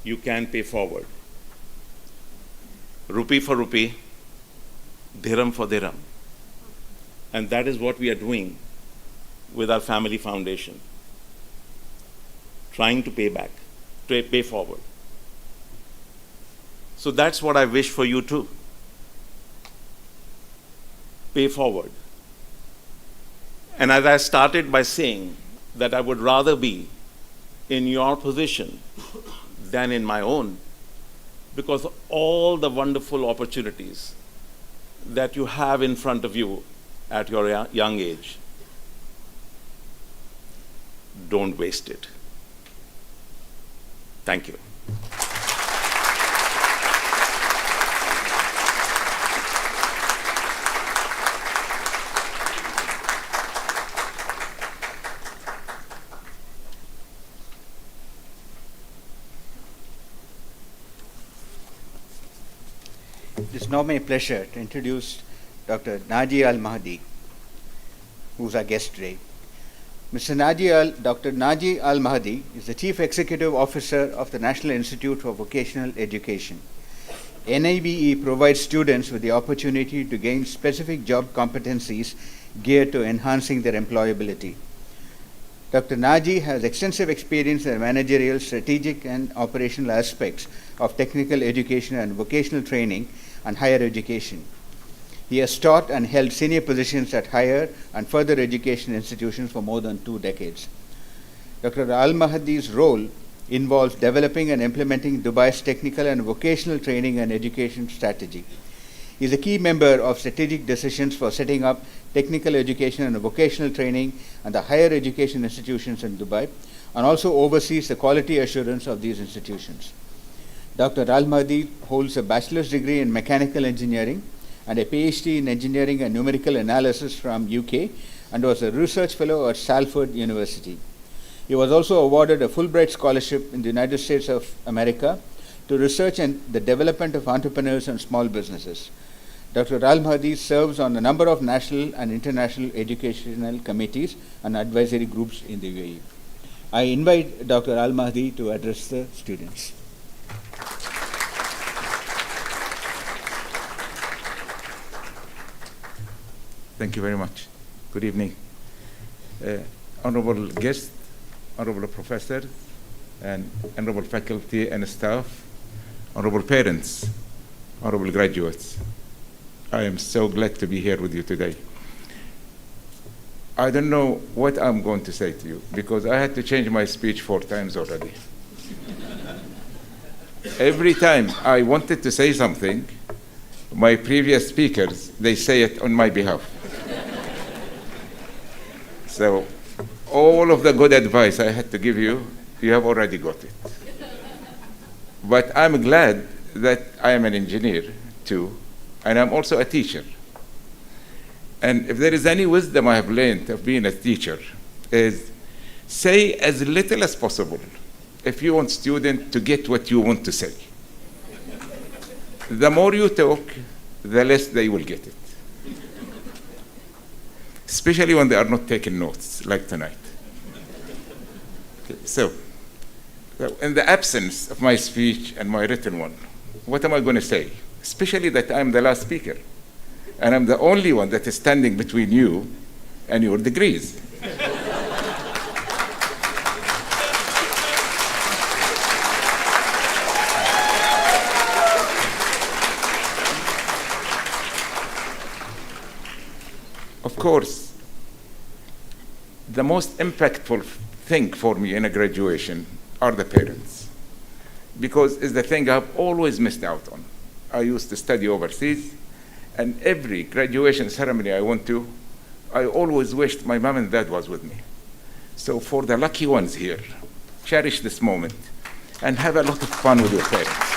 you can pay forward. Rupee for rupee, dirham for dirham. And that is what we are doing with our family foundation, trying to pay back, to pay forward. So that's what I wish for you too. Pay forward. And as I started by saying that I would rather be in your position than in my own, because of all the wonderful opportunities that you have in front of you at your young age. Don't waste it. Thank you. It is now my pleasure to introduce Dr. Naji Al-Mahdi, who's our guest today. Dr. Naji Al-Mahdi is the Chief Executive Officer of the National Institute for Vocational Education. NIVE provides students with the opportunity to gain specific job competencies geared to enhancing their employability. Dr. Naji has extensive experience in managerial, strategic, and operational aspects of technical education and vocational training and higher education. He has taught and held senior positions at higher and further education institutions for more than 2 decades. Dr. Al-Mahdi's role involves developing and implementing Dubai's technical and vocational training and education strategy. He is a key member of strategic decisions for setting up technical education and vocational training and the higher education institutions in Dubai, and also oversees the quality assurance of these institutions. Dr. Al-Mahdi holds a bachelor's degree in mechanical engineering and a PhD in engineering and numerical analysis from UK, and was a research fellow at Salford University. He was also awarded a Fulbright scholarship in the United States of America to research and the development of entrepreneurs and small businesses. Dr. Al-Mahdi serves on a number of national and international educational committees and advisory groups in the UAE. I invite Dr. Al-Mahdi to address the students. Thank you very much. Good evening. Honorable guests, honorable professors, and honorable faculty and staff, honorable parents, honorable graduates. I am so glad to be here with you today. I don't know what I'm going to say to you because I had to change my speech 4 times already. Every time I wanted to say something, my previous speakers, they say it on my behalf. So all of the good advice I had to give you, you have already got it. But I'm glad that I am an engineer too, and I'm also a teacher. And if there is any wisdom I have learned of being a teacher, is say as little as possible if you want students to get what you want to say. The more you talk, the less they will get it. Especially when they are not taking notes, like tonight. Okay, so, in the absence of my speech and my written one, what am I going to say? Especially that I'm the last speaker, and I'm the only one that is standing between you and your degrees. Of course, the most impactful thing for me in a graduation are the parents, because it's the thing I've always missed out on. I used to study overseas, and every graduation ceremony I went to, I always wished my mom and dad was with me. So for the lucky ones here, cherish this moment and have a lot of fun with your parents.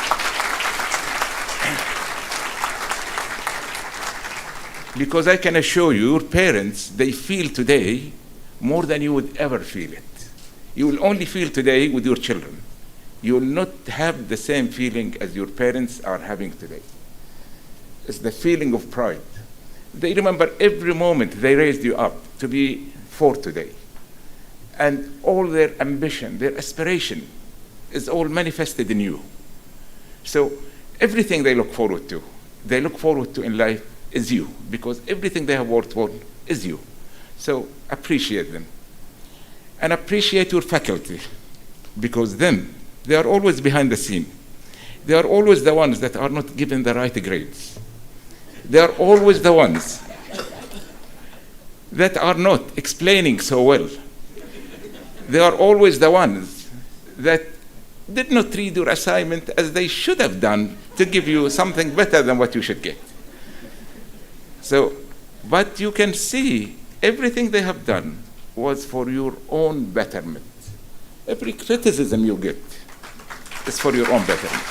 Because I can assure you, your parents, they feel today more than you would ever feel it. You will only feel today with your children. You will not have the same feeling as your parents are having today. It's the feeling of pride. They remember every moment they raised you up to be for today. And all their ambition, their aspiration is all manifested in you. So everything they look forward to in life is you, because everything they have worked for is you. So appreciate them. And appreciate your faculty, because they are always behind the scene. They are always the ones that are not given the right grades. They are always the ones that are not explaining so well. They are always the ones that did not read your assignment as they should have done to give you something better than what you should get. So, but you can see everything they have done was for your own betterment. Every criticism you get is for your own betterment.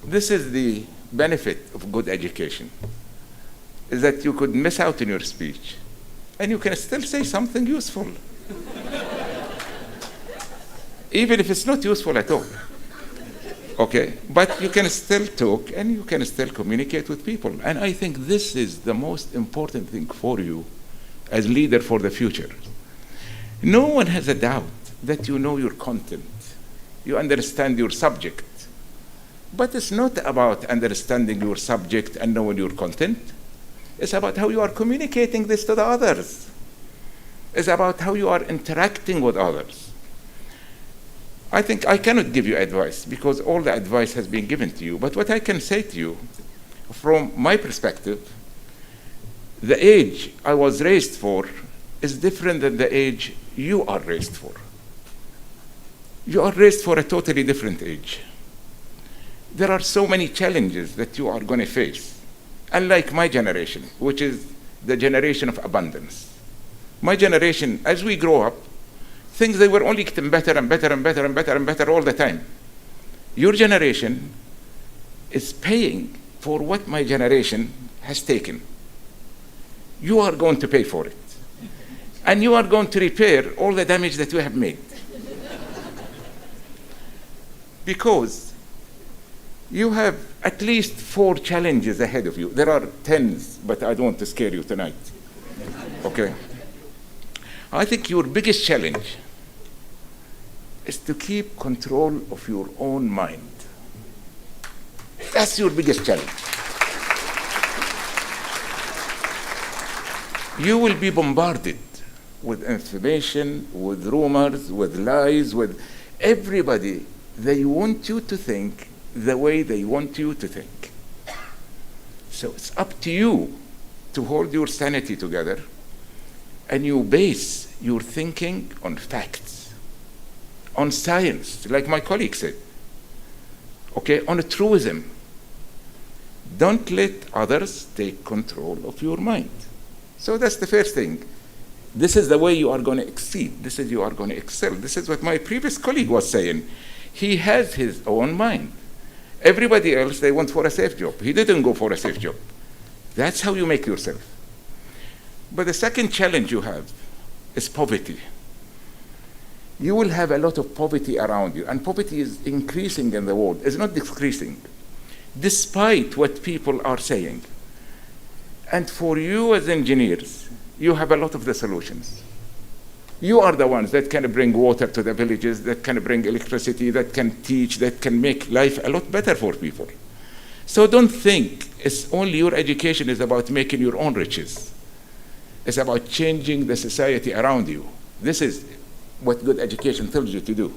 This is the benefit of good education, is that you could miss out in your speech and you can still say something useful, even if it's not useful at all. Okay, but you can still talk and you can still communicate with people. And I think this is the most important thing for you as leader for the future. No one has a doubt that you know your content, you understand your subject. But it's not about understanding your subject and knowing your content. It's about how you are communicating this to the others. It's about how you are interacting with others. I think I cannot give you advice because all the advice has been given to you. But what I can say to you, from my perspective, the age I was raised for is different than the age you are raised for. You are raised for a totally different age. There are so many challenges that you are going to face. Unlike my generation, which is the generation of abundance. My generation, as we grow up, things they were only getting better and better and better and better and better all the time. Your generation is paying for what my generation has taken. You are going to pay for it. And you are going to repair all the damage that you have made. Because you have at least 4 challenges ahead of you. There are 10s, but I don't want to scare you tonight. Okay? I think your biggest challenge is to keep control of your own mind. That's your biggest challenge. You will be bombarded with information, with rumors, with lies, with everybody. They want you to think the way they want you to think. So it's up to you to hold your sanity together and you base your thinking on facts, on science, like my colleague said, okay, on a truism. Don't let others take control of your mind. So that's the first thing. This is the way you are going to exceed. This is you are going to excel. This is what my previous colleague was saying. He has his own mind. Everybody else, they went for a safe job. He didn't go for a safe job. That's how you make yourself. But the second challenge you have is poverty. You will have a lot of poverty around you, and poverty is increasing in the world. It's not decreasing, despite what people are saying. And for you as engineers, you have a lot of the solutions. You are the ones that can bring water to the villages, that can bring electricity, that can teach, that can make life a lot better for people. So don't think it's only your education is about making your own riches. It's about changing the society around you. This is what good education tells you to do.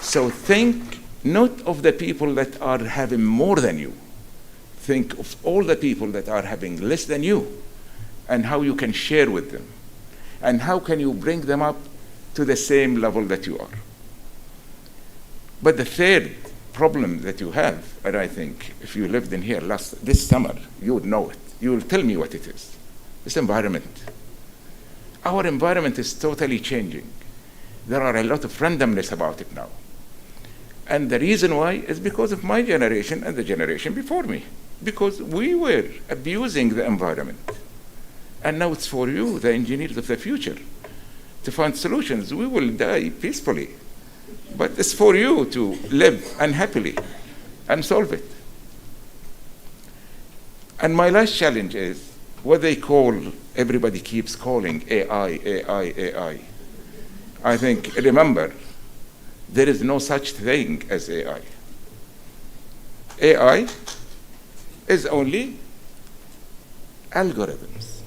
So think not of the people that are having more than you. Think of all the people that are having less than you and how you can share with them and how can you bring them up to the same level that you are. But the third problem that you have, and I think if you lived in here this summer, you would know it. You will tell me what it is. This environment. Our environment is totally changing. There are a lot of randomness about it now. And the reason why is because of my generation and the generation before me. Because we were abusing the environment. And now it's for you, the engineers of the future, to find solutions. We will die peacefully. But it's for you to live unhappily and solve it. And my last challenge is what they call, everybody keeps calling AI, AI, AI. I think, remember, there is no such thing as AI. AI is only algorithms.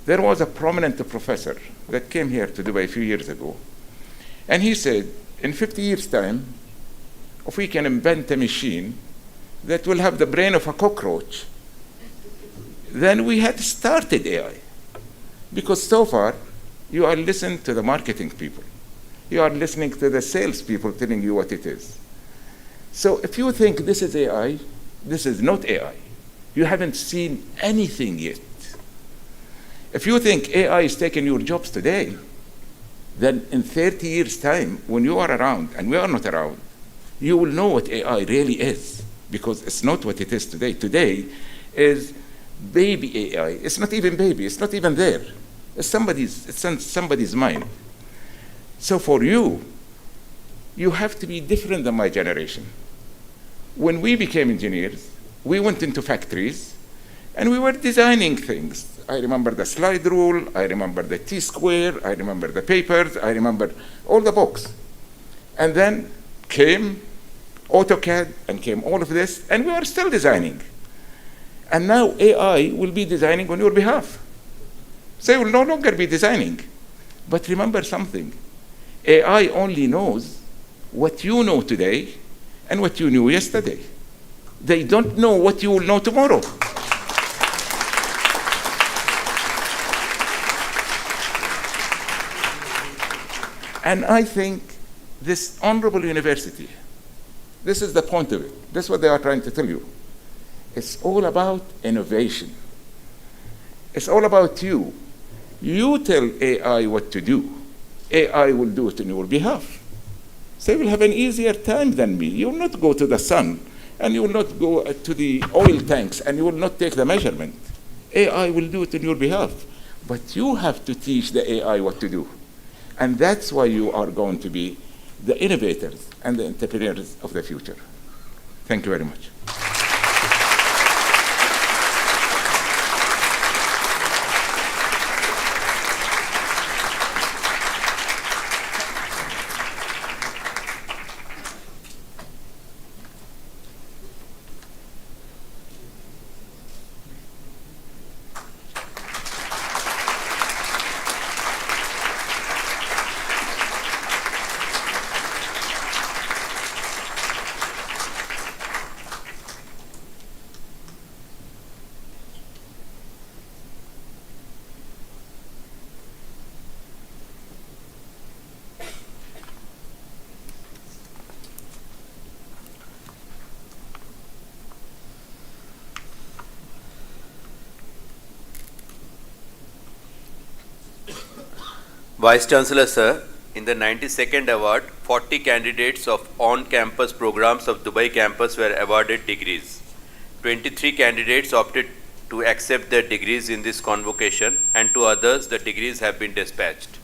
There was a prominent professor that came here to Dubai a few years ago, and he said, in 50 years' time, if we can invent a machine that will have the brain of a cockroach, then we had started AI. Because so far, you are listening to the marketing people. You are listening to the sales people telling you what it is. So if you think this is AI, this is not AI. You haven't seen anything yet. If you think AI is taking your jobs today, then in 30 years' time, when you are around and we are not around, you will know what AI really is, because it's not what it is today. Today is baby AI. It's not even baby. It's not even there. It's in somebody's mind. So for you, you have to be different than my generation. When we became engineers, we went into factories and we were designing things. I remember the slide rule, I remember the T-square, I remember the papers, I remember all the books. And then came AutoCAD and came all of this, and we are still designing. And now AI will be designing on your behalf. So you will no longer be designing. But remember something, AI only knows what you know today and what you knew yesterday. They don't know what you will know tomorrow. And I think this honorable university, this is the point of it. This is what they are trying to tell you. It's all about innovation. It's all about you. You tell AI what to do. AI will do it on your behalf. So you will have an easier time than me. You will not go to the sun, and you will not go to the oil tanks, and you will not take the measurement. AI will do it on your behalf. But you have to teach the AI what to do. And that's why you are going to be the innovators and the entrepreneurs of the future. Thank you very much. Vice Chancellor Sir, in the 92nd award, 40 candidates of on-campus programs of Dubai campus were awarded degrees. 23 candidates opted to accept their degrees in this convocation, and to others the degrees have been dispatched.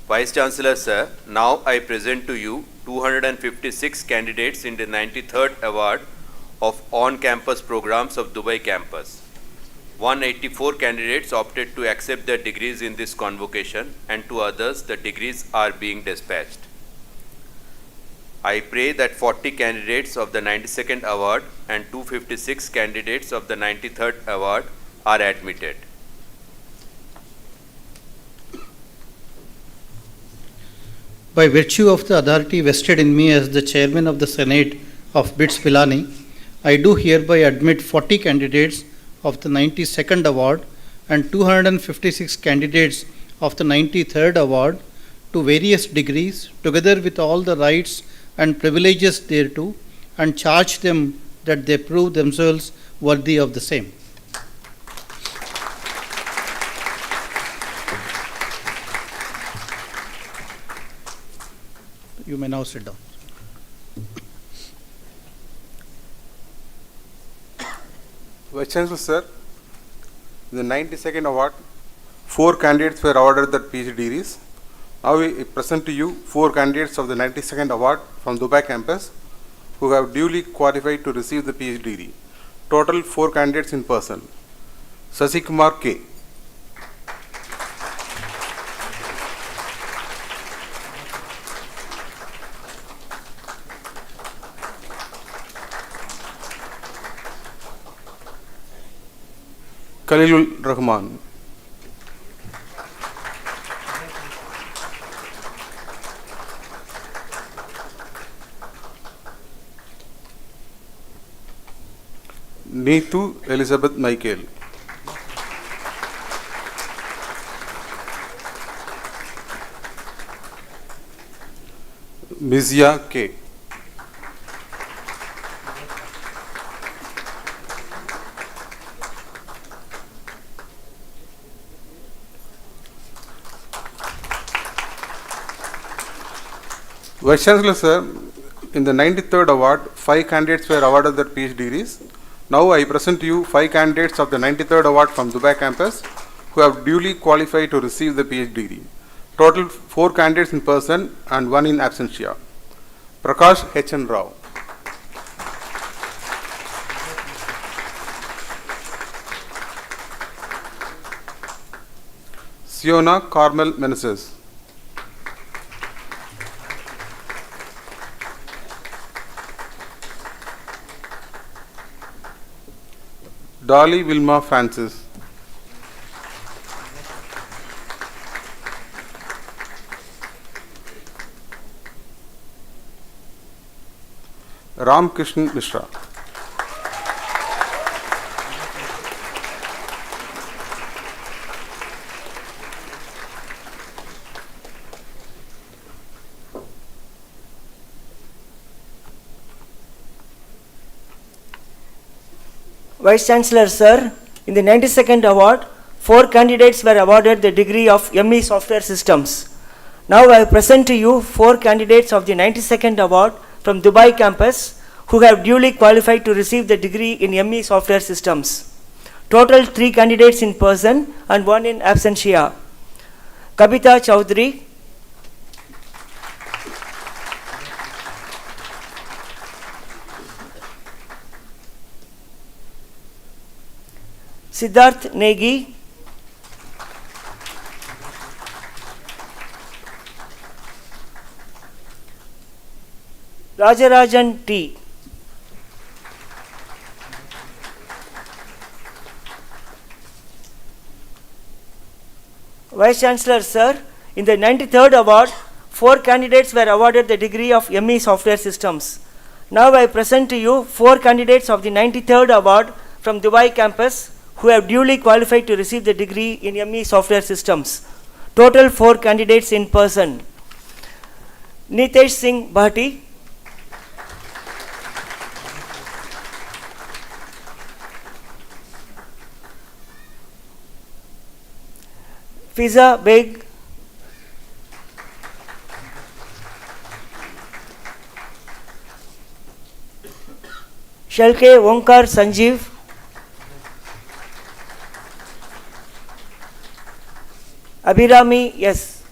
Vice Chancellor Sir, now I present to you 256 candidates in the 93rd award of on-campus programs of Dubai campus. 184 candidates opted to accept their degrees in this convocation, and to others the degrees are being dispatched. I pray that 40 candidates of the 92nd award and 256 candidates of the 93rd award are admitted. By virtue of the authority vested in me as the chairman of the Senate of BITS Pilani, I do hereby admit 40 candidates of the 92nd award and 256 candidates of the 93rd award to various degrees, together with all the rights and privileges thereto, and charge them that they prove themselves worthy of the same. You may now sit down. Vice Chancellor Sir, in the 92nd award, 4 candidates were awarded the PhD degrees. Now we present to you 4 candidates of the 92nd award from Dubai campus who have duly qualified to receive the PhD degree. Total 4 candidates in person. Sasikumar K. Khalilul Rahman. Neetu Elizabeth Michael. Mizia K. Vice Chancellor Sir, in the 93rd award, 5 candidates were awarded their PhD degrees. Now I present to you 5 candidates of the 93rd award from Dubai campus who have duly qualified to receive the PhD degree. Total 4 candidates in person and 1 in absentia. Prakash H.N. Rao. Siona Carmel Meneses. Dolly Wilma Francis. Ram Krishnan Mishra. Vice Chancellor Sir, in the 92nd award, 4 candidates were awarded the degree of ME Software Systems. Now I present to you 4 candidates of the 92nd award from Dubai campus who have duly qualified to receive the degree in ME Software Systems. Total 3 candidates in person and 1 in absentia. Kabita Chowdhury, Siddharth Negi, Rajarajan T. Vice Chancellor Sir, in the 93rd award, 4 candidates were awarded the degree of ME Software Systems. Now I present to you 4 candidates of the 93rd award from Dubai campus who have duly qualified to receive the degree in ME Software Systems. Total 4 candidates in person. Nitesh Singh Bhati, Fiza Beg, Shalke Onkar Sanjeev, Abhirami S.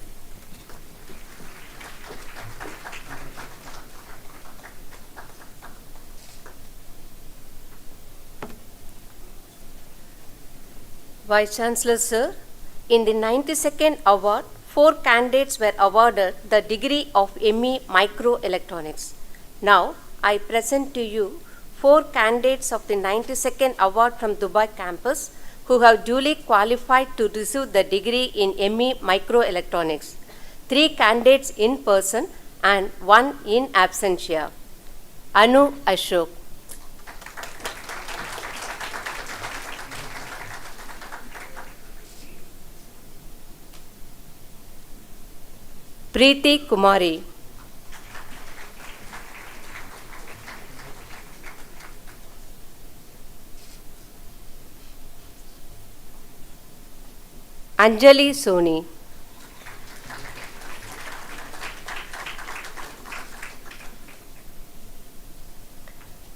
Vice Chancellor Sir, in the 92nd award, 4 candidates were awarded the degree of ME Microelectronics. Now I present to you 4 candidates of the 92nd award from Dubai campus who have duly qualified to receive the degree in ME Microelectronics. 3 candidates in person and 1 in absentia. Anu Ashok, Preeti Kumari, Anjali Soni,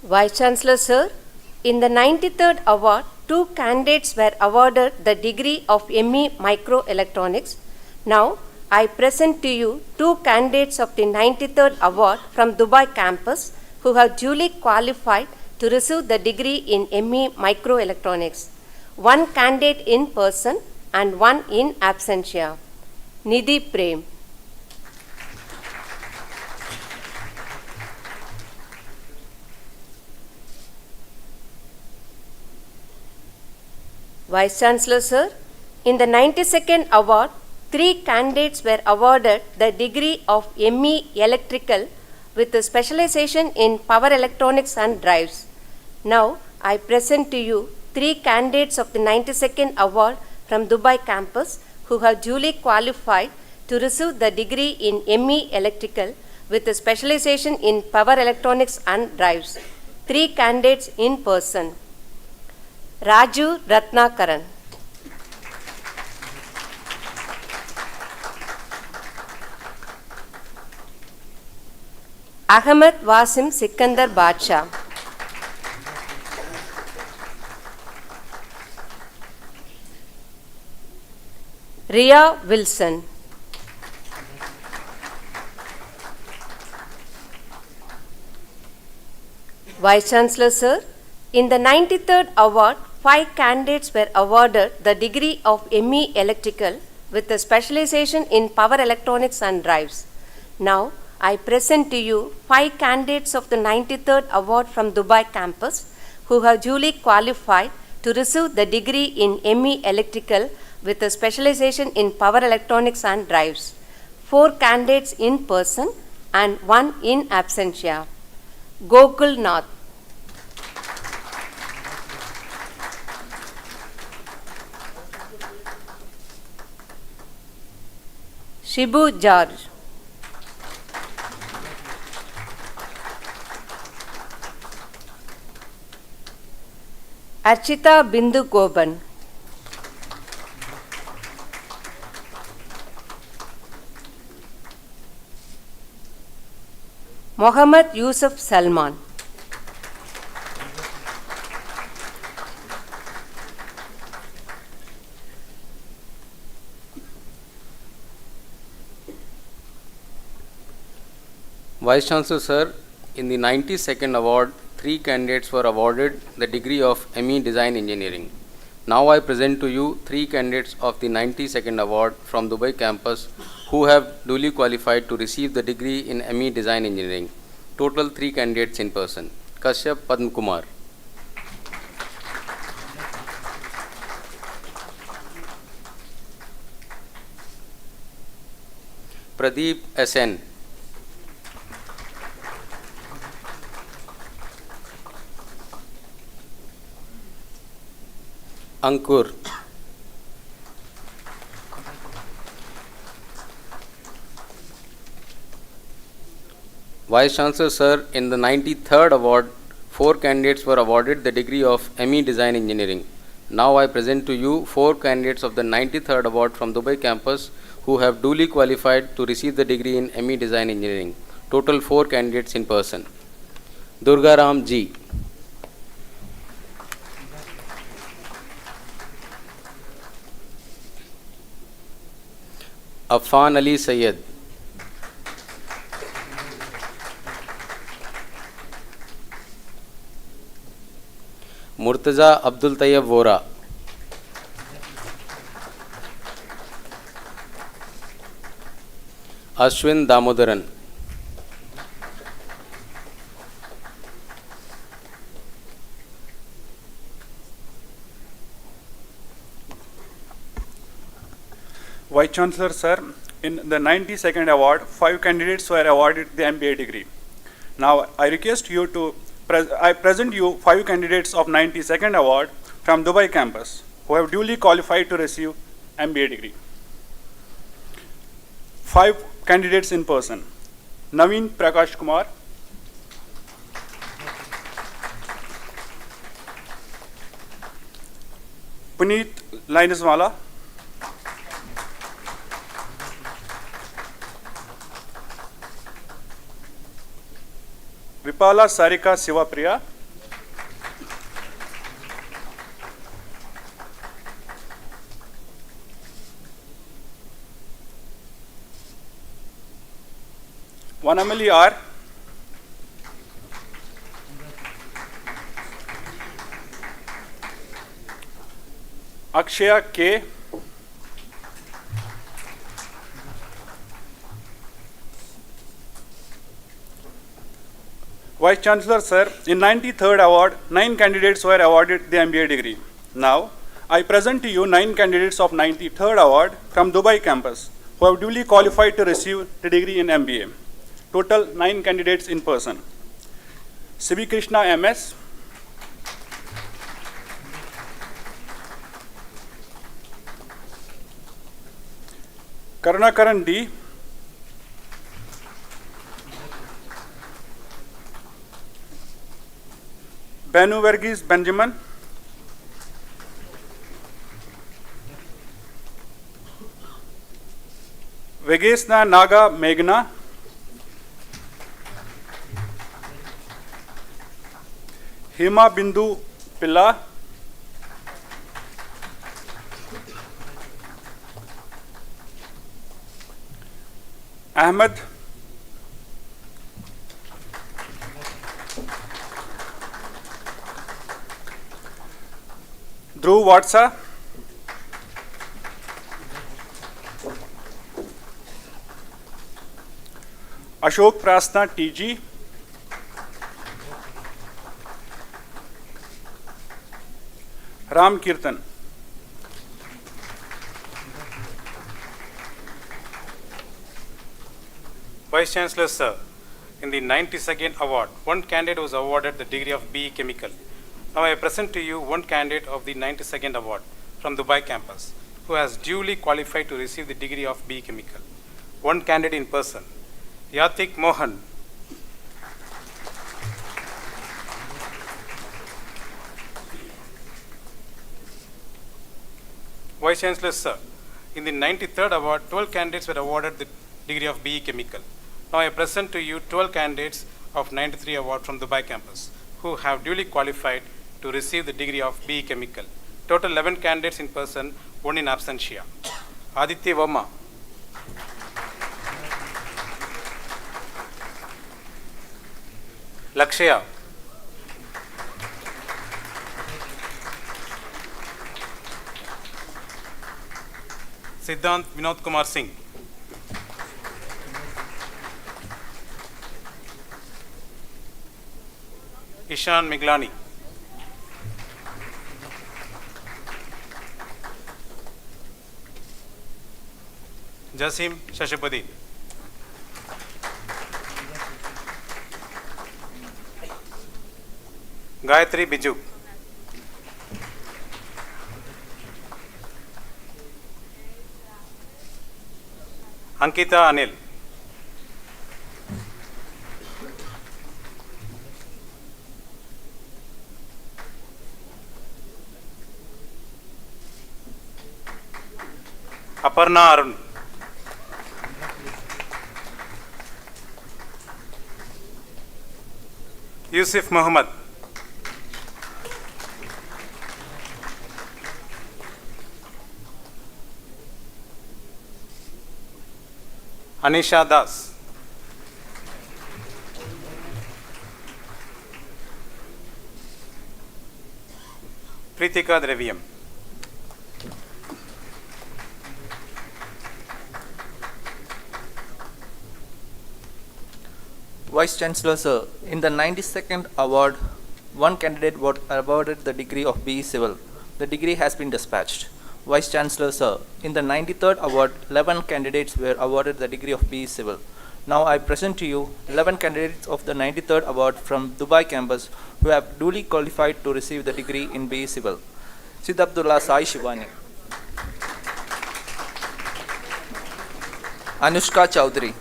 Vice Chancellor Sir, in the 93rd award, 2 candidates were awarded the degree of ME Microelectronics. Now I present to you 2 candidates of the 93rd award from Dubai campus who have duly qualified to receive the degree in ME Microelectronics. One candidate in person and one in absentia. Nidhi Prem. Vice Chancellor Sir, in the 92nd award, 3 candidates were awarded the degree of ME Electrical with a specialization in Power Electronics and Drives. Now, I present to you 3 candidates of the 92nd award from Dubai campus who have duly qualified to receive the degree in ME Electrical with a specialization in Power Electronics and Drives. 3 candidates in person. Raju Ratnakaran. Ahmed Wasim Sikandar Badshah. Ria Wilson. Vice Chancellor Sir, in the 93rd award, 5 candidates were awarded the degree of ME Electrical with a specialization in Power Electronics and Drives. Now, I present to you 5 candidates of the 93rd award from Dubai campus who have duly qualified to receive the degree in ME Electrical with a specialization in Power Electronics and Drives. 4 candidates in person and 1 in absentia. Gokul Nath. Shibu George. Archita Bindu Goban. Mohammad Yusuf Salman. Vice Chancellor Sir, in the 92nd award, 3 candidates were awarded the degree of ME Design Engineering. Now I present to you 3 candidates of the 92nd award from Dubai campus who have duly qualified to receive the degree in ME Design Engineering. Total 3 candidates in person. Kashyap Padm Kumar. Pradeep SN. Ankur. Vice Chancellor Sir, in the 93rd award, 4 candidates were awarded the degree of ME Design Engineering. Now I present to you 4 candidates of the 93rd award from Dubai campus who have duly qualified to receive the degree in ME Design Engineering. Total 4 candidates in person. Durga Ram G. Affan Ali Sayyed. Murtaza Abdul Tayyab Vora. Ashwin Damodaran. Vice Chancellor Sir, in the 92nd award, 5 candidates were awarded the MBA degree. Now I request you to I present you 5 candidates of 92nd award from Dubai campus who have duly qualified to receive MBA degree. 5 candidates in person. Naveen Prakash Kumar, Puneet Laineswala, Vipala Sarika Sivapriya, Vanamali R, Akshaya K. Vice Chancellor Sir, in 93rd award, 9 candidates were awarded the MBA degree. Now, I present to you 9 candidates of 93rd award from Dubai campus who have duly qualified to receive the degree in MBA. Total 9 candidates in person. Sivi Krishna MS, Karunakaran D, Banu Verghese Benjamin, Vegesna Naga Meghna, Hima Bindu Pilla, Ahmed Dhruv Vatsa, Ashok Prasna TG, Ram Kirtan. Vice Chancellor Sir, in the 92nd award, one candidate was awarded the degree of BE Chemical. Now I present to you one candidate of the 92nd award from Dubai campus who has duly qualified to receive the degree of BE Chemical. One candidate in person, Yatik Mohan. Vice Chancellor Sir, in the 93rd award, 12 candidates were awarded the degree of BE Chemical. Now I present to you 12 candidates of 93 award from Dubai campus who have duly qualified to receive the degree of BE Chemical. Total 11 candidates in person, one in absentia. Aditya Verma, Lakshya, Siddhant Vinod Kumar Singh, Ishan Miglani, Jasim Shashipati, Gayatri Biju, Ankita Anil, Aparna Arun, Yusuf Muhammad, Anisha Das, Pritika Dravyam, Vice Chancellor Sir, in the 92nd award, one candidate was awarded the degree of BE Civil. The degree has been dispatched. Vice Chancellor Sir, in the 93rd award, 11 candidates were awarded the degree of BE Civil. Now I present to you 11 candidates of the 93rd award from Dubai campus who have duly qualified to receive the degree in BE Civil. Sid Abdullah Sai Shivani, Anushka Chowdhury,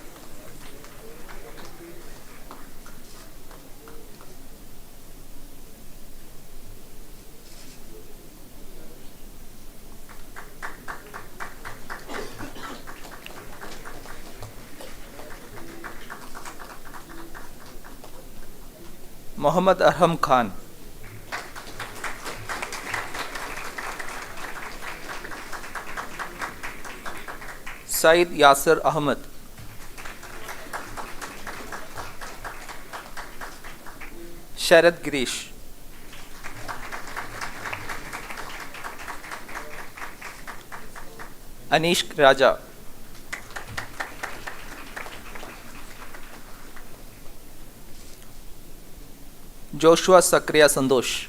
Mohammad Arham Khan, Said Yasser Ahmed, Sharad Girish, Anish Raja. Joshua Sakriya Sandosh.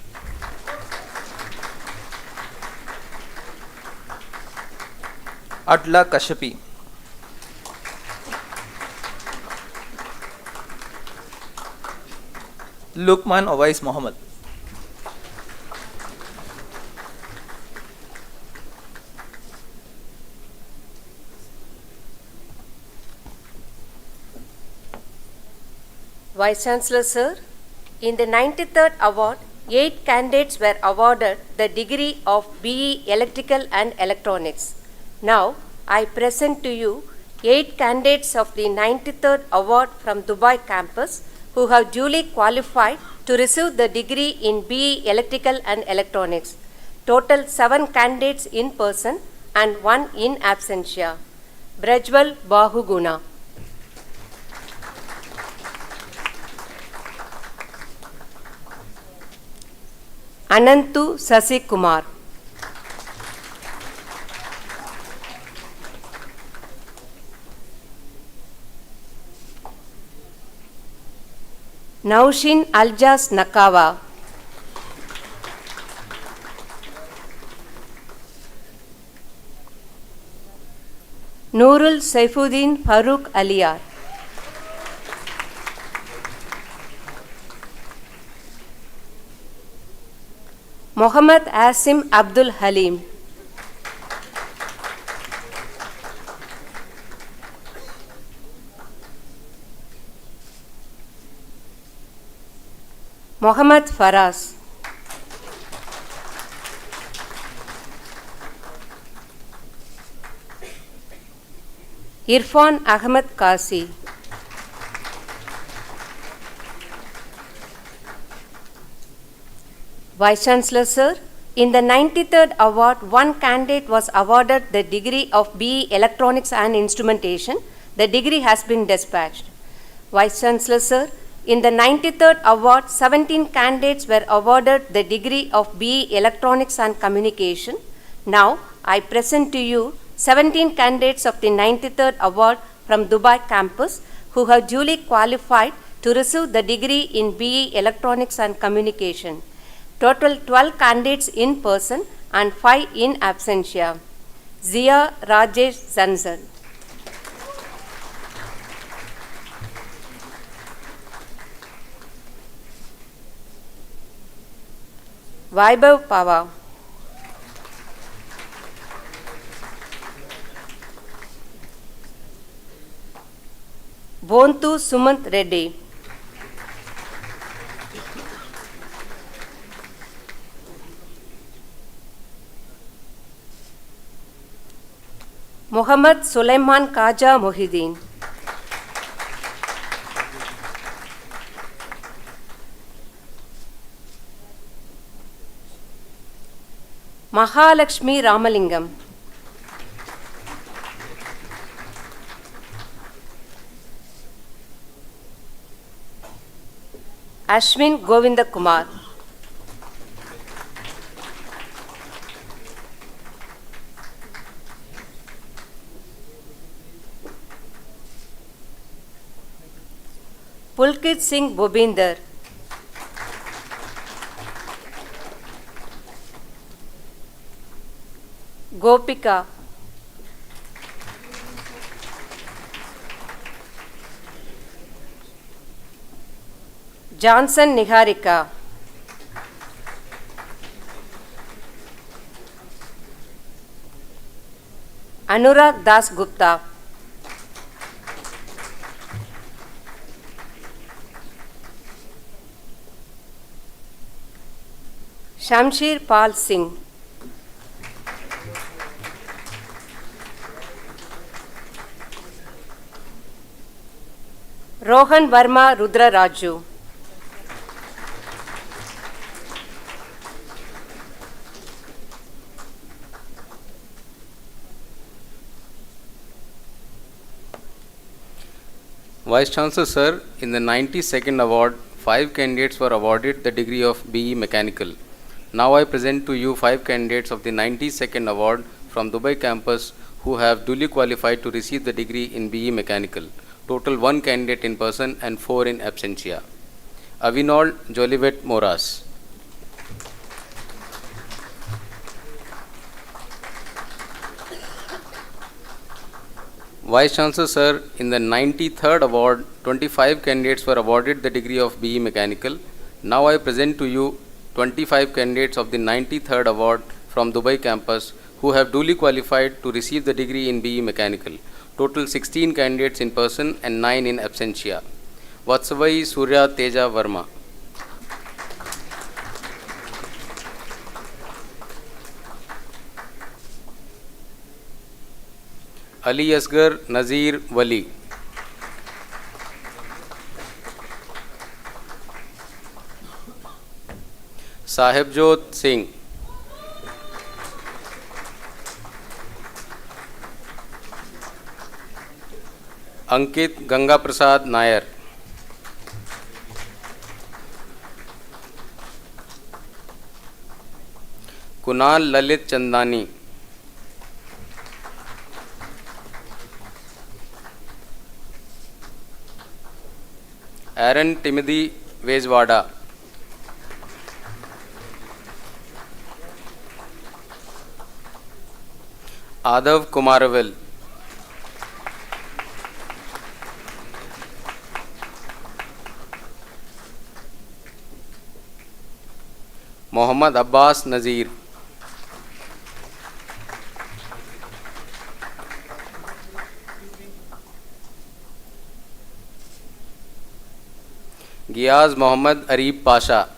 Atla Kashapi. Lukman Awais Mohammed. Vice Chancellor Sir, in the 93rd award, 8 candidates were awarded the degree of BE Electrical and Electronics. Now, I present to you 8 candidates of the 93rd award from Dubai campus who have duly qualified to receive the degree in BE Electrical and Electronics. Total 7 candidates in person and 1 in absentia. Brajwal Bahuguna. Anantu Sasikumar. Naushin Aljas Nakawa. Nurul Saifuddin Farooq Aliyar. Mohammad Asim Abdul Halim. Mohammad Faraz. Irfan Ahmed Kasi. Vice Chancellor Sir, in the 93rd award, 1 candidate was awarded the degree of BE Electronics and Instrumentation. The degree has been dispatched. Vice Chancellor Sir, in the 93rd award, 17 candidates were awarded the degree of BE Electronics and Communication. Now, I present to you 17 candidates of the 93rd award from Dubai campus who have duly qualified to receive the degree in BE Electronics and Communication. Total 12 candidates in person and 5 in absentia. Zia Rajesh Zanzan. Vaibhav Pava. Bontu Sumant Reddy. Muhammad Sulaiman Kaja Mohideen. Mahalakshmi Ramalingam. Ashwin Govindakumar. Pulkit Singh Bobinder. Gopika. Johnson Niharika. Anurag Das Gupta. Shamshir Pal Singh. Rohan Verma Rudra Raju. Vice Chancellor Sir, in the 92nd award, 5 candidates were awarded the degree of BE Mechanical. Now I present to you 5 candidates of the 92nd award from Dubai campus who have duly qualified to receive the degree in BE Mechanical. Total 1 candidate in person and 4 in absentia. Avinol Jolivet Moras. Vice Chancellor Sir, in the 93rd award, 25 candidates were awarded the degree of BE Mechanical. Now I present to you 25 candidates of the 93rd award from Dubai campus who have duly qualified to receive the degree in BE Mechanical. Total 16 candidates in person and 9 in absentia. Vatsavai Surya Teja Verma. Ali Asgar Nazir Wali. Sahibjot Singh. Ankit Ganga Prasad Nair. Kunal Lalit Chandani. Aaron Timothy Vezwada. Adav Kumaravel. Mohammad Abbas Nazir. Giyaz Mohammad Arif Pasha.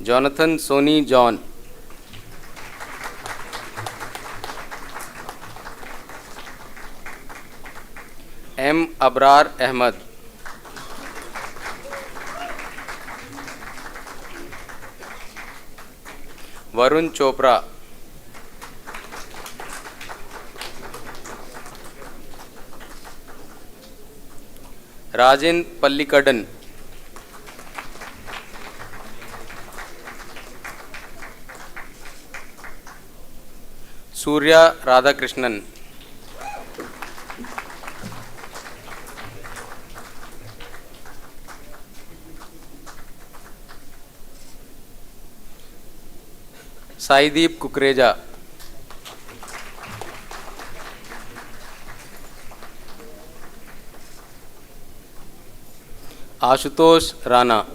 Jonathan Soni John. M. Abrar Ahmad. Varun Chopra. Rajan Pallikadan. Surya Radhakrishnan. Saideep Kukreja. Ashutosh Rana.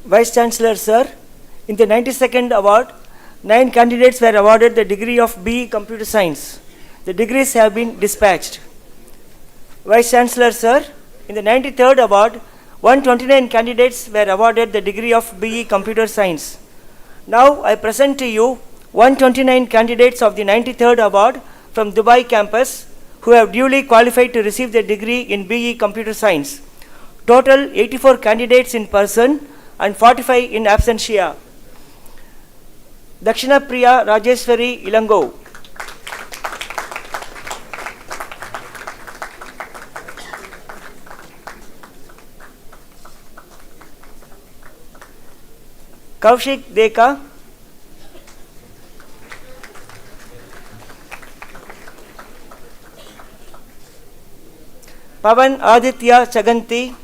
Vice Chancellor Sir, in the 92nd award, 9 candidates were awarded the degree of BE Computer Science. The degrees have been dispatched. Vice Chancellor Sir, in the 93rd award, 129 candidates were awarded the degree of BE Computer Science. Now I present to you 129 candidates of the 93rd award from Dubai campus who have duly qualified to receive the degree in BE Computer Science. Total 84 candidates in person and 45 in absentia. Dakshina Priya Rajeswari Ilango. Kaushik Deka. Pavan Aditya Chaganti.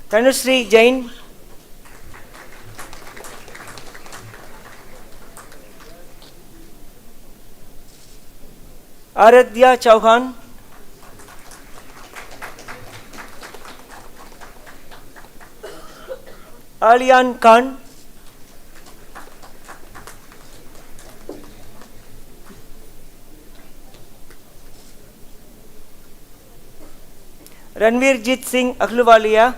Tanushree Jain. Aradhya Chauhan. Alian Khan. Ranveerjit Singh Ahluwalia.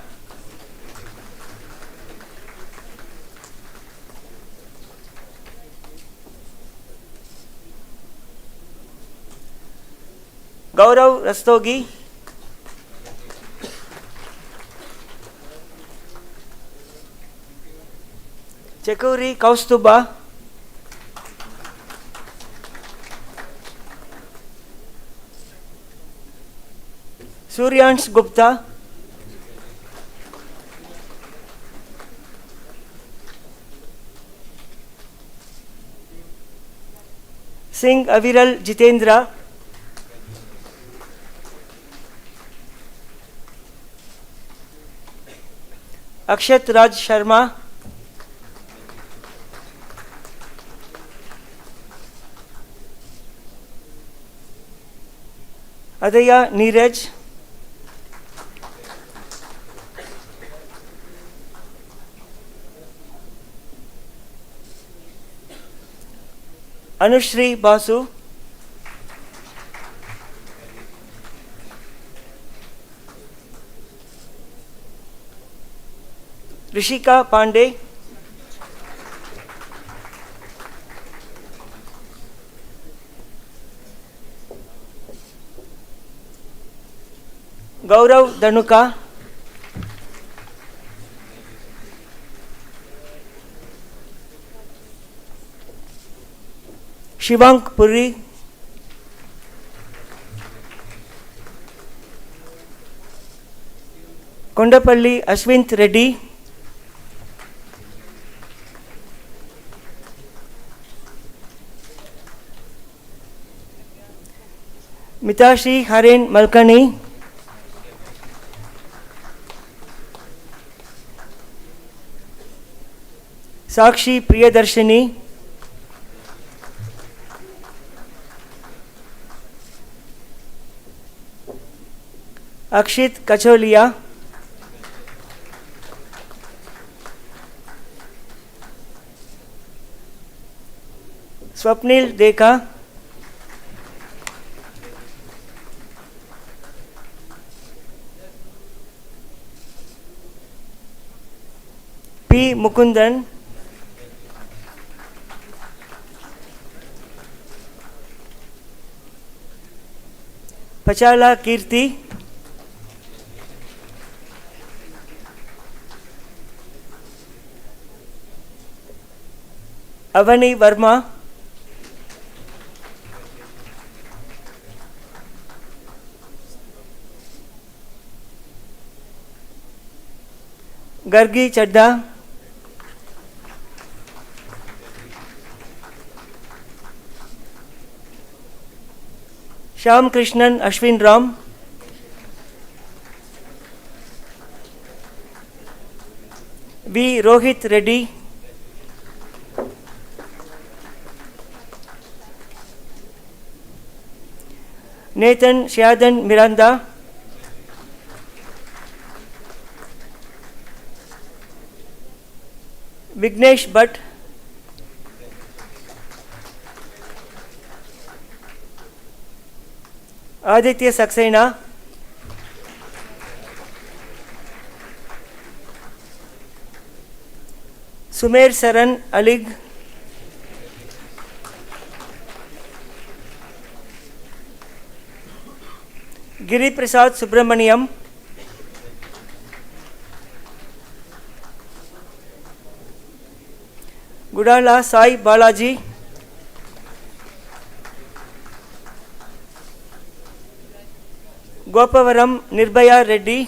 Gaurav Rastogi, Chekuri Kaustuba, Suryansh Gupta, Singh Aviral Jitendra, Akshat Raj Sharma, Adaya Neeraj, Anushri Basu, Rishika Pandey, Gaurav Dhanuka, Shivank Puri, Kondapalli Ashwint Reddy, Mitashi Haren Malkani, Sakshi Priyadarshini, Akshit Kacholia, Swapnil Deka, P. Mukundan, Pachala Kirti, Avani Verma, Gargi Chadda, Shyam Krishnan Ashwin Ram, V. Rohit Reddy, Nathan Shadan Miranda, Vignesh Bhatt, Aditya Saxena, Sumer Saran Alig, Giri Prasad Subramaniam, Gudala Sai Balaji, Gopavaram Nirbhaya Reddy,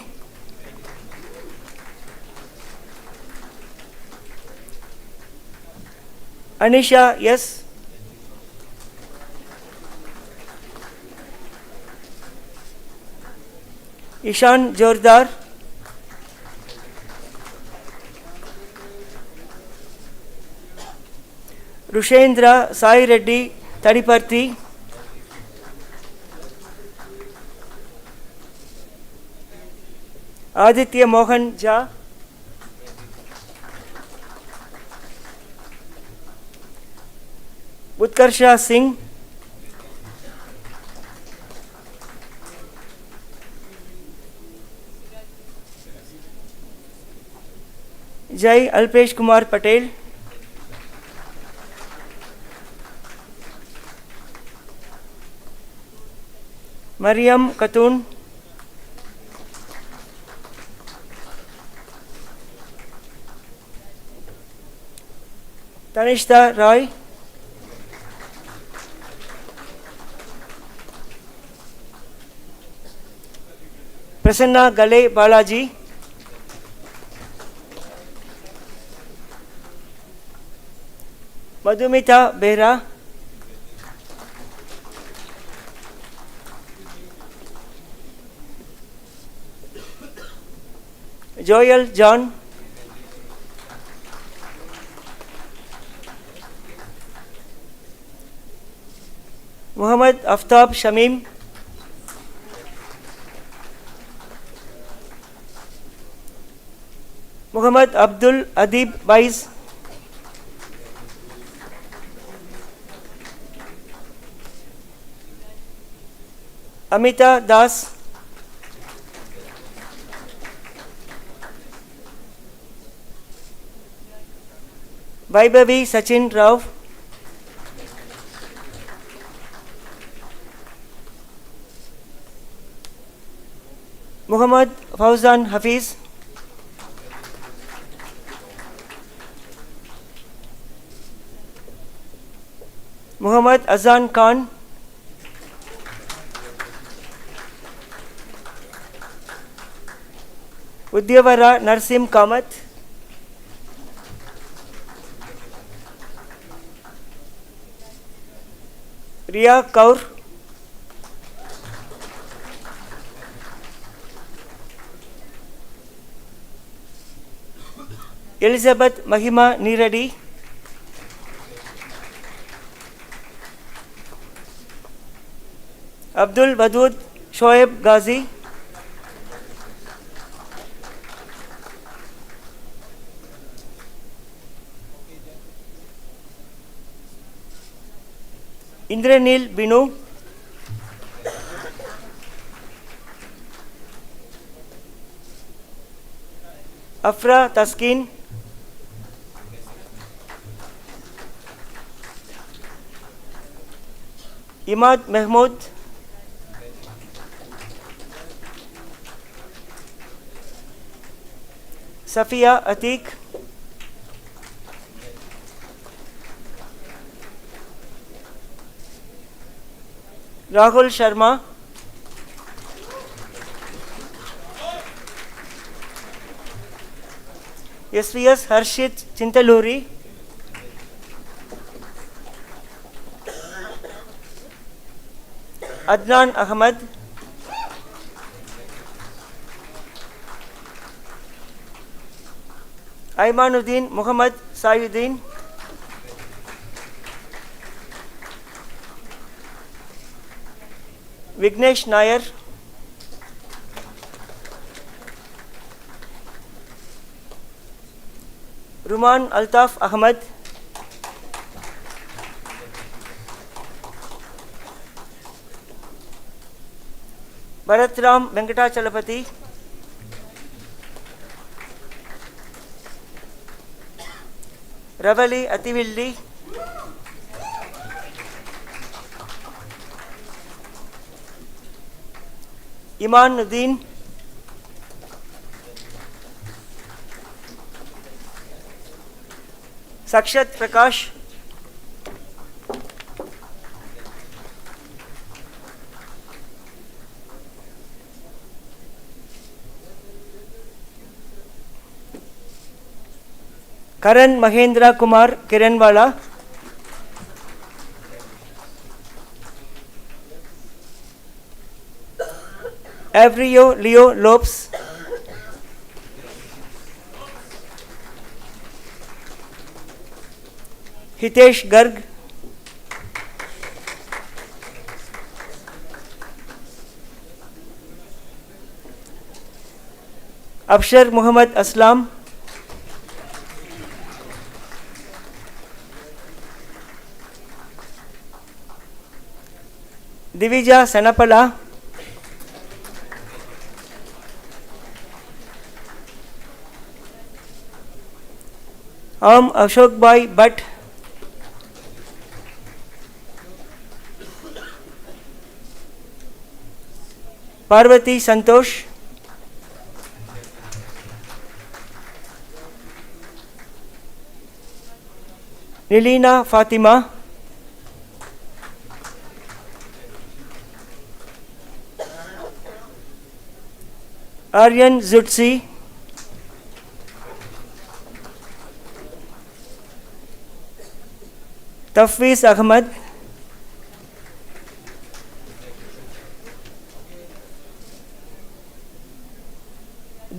Anisha S, Ishan Jordar, Rushendra Sai Reddy Tadiparthi, Aditya Mohan Jha, Utkarsha Singh, Jai Alpesh Kumar Patel, Mariam Khatun, Tanishta Roy, Prasanna Gale Balaji, Madhumita Behra, Joel John, Muhammad Aftab Shamim, Muhammad Abdul Adib Baiz, Amita Das, Vaibhavi Sachin Rao, Muhammad Fauzan Hafiz, Muhammad Azan Khan, Udyavara Narsim Kamat, Riya Kaur, Elizabeth Mahima Niradi, Abdul Wadud Shoaib Ghazi, Indranil Binu, Afra Taskin, Imad Mahmood, Safia Atik, Rahul Sharma, SVS Harshit Chintaluri, Adnan Ahmad, Aymanuddin Muhammad Sayuddin, Vignesh Nair, Ruman Altaf Ahmad, Bharatram Venkatachalapati, Ravali Ativilli, Imanuddin, Sakshat Prakash, Karan Mahendra Kumar Kiranwala, Avrio Leo Lopes, Hitesh Garg, Afshar Muhammad Aslam, Divija Sanapala, Ashok Bhai Bhatt, Parvati Santosh, Nilina Fatima, Aryan Zutsi, Tafwiz Ahmad,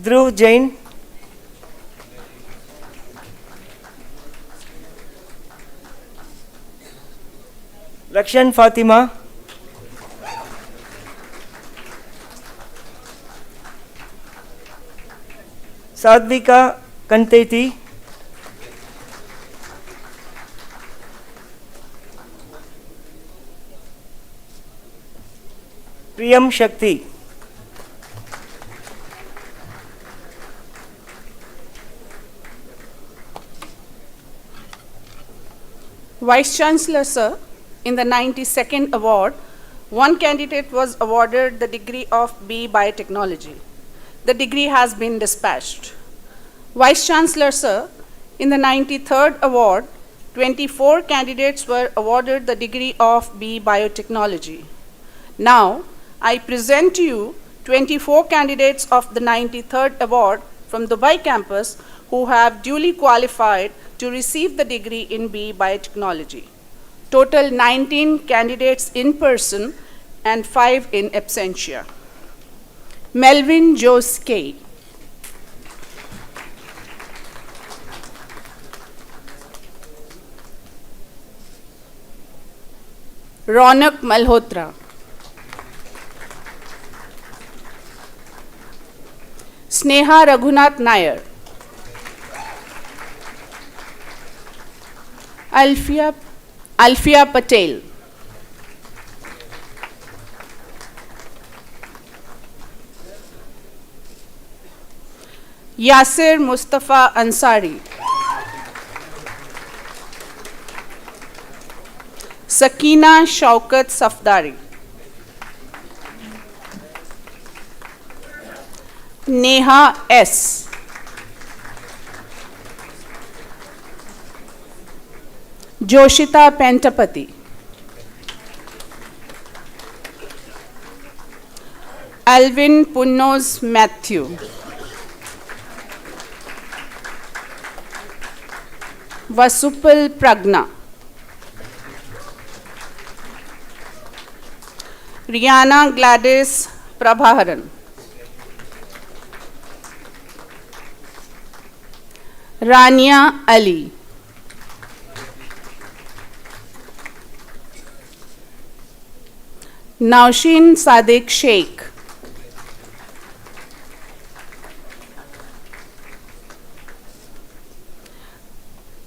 Dhruv Jain, Lakshan Fatima, Sadvika Kanteti, Priyam Shakti. Vice Chancellor, sir, in the 92nd award, one candidate was awarded the degree of B Biotechnology. The degree has been dispatched. Vice Chancellor, sir, in the 93rd award, 24 candidates were awarded the degree of B Biotechnology. Now, I present to you 24 candidates of the 93rd award from Dubai campus who have duly qualified to receive the degree in B Biotechnology. Total 19 candidates in person and 5 in absentia. Melvin Jose K. Ronak Malhotra. Sneha Raghunath Nair. Alfia Patel. Yasir Mustafa Ansari. Sakina Shaukat Safdari. Neha S. Joshita Pentapati. Alvin Punnos Matthew. Vasupal Pragna. Rihanna Gladys Prabhaharan. Rania Ali. Naushin Sadiq Sheikh.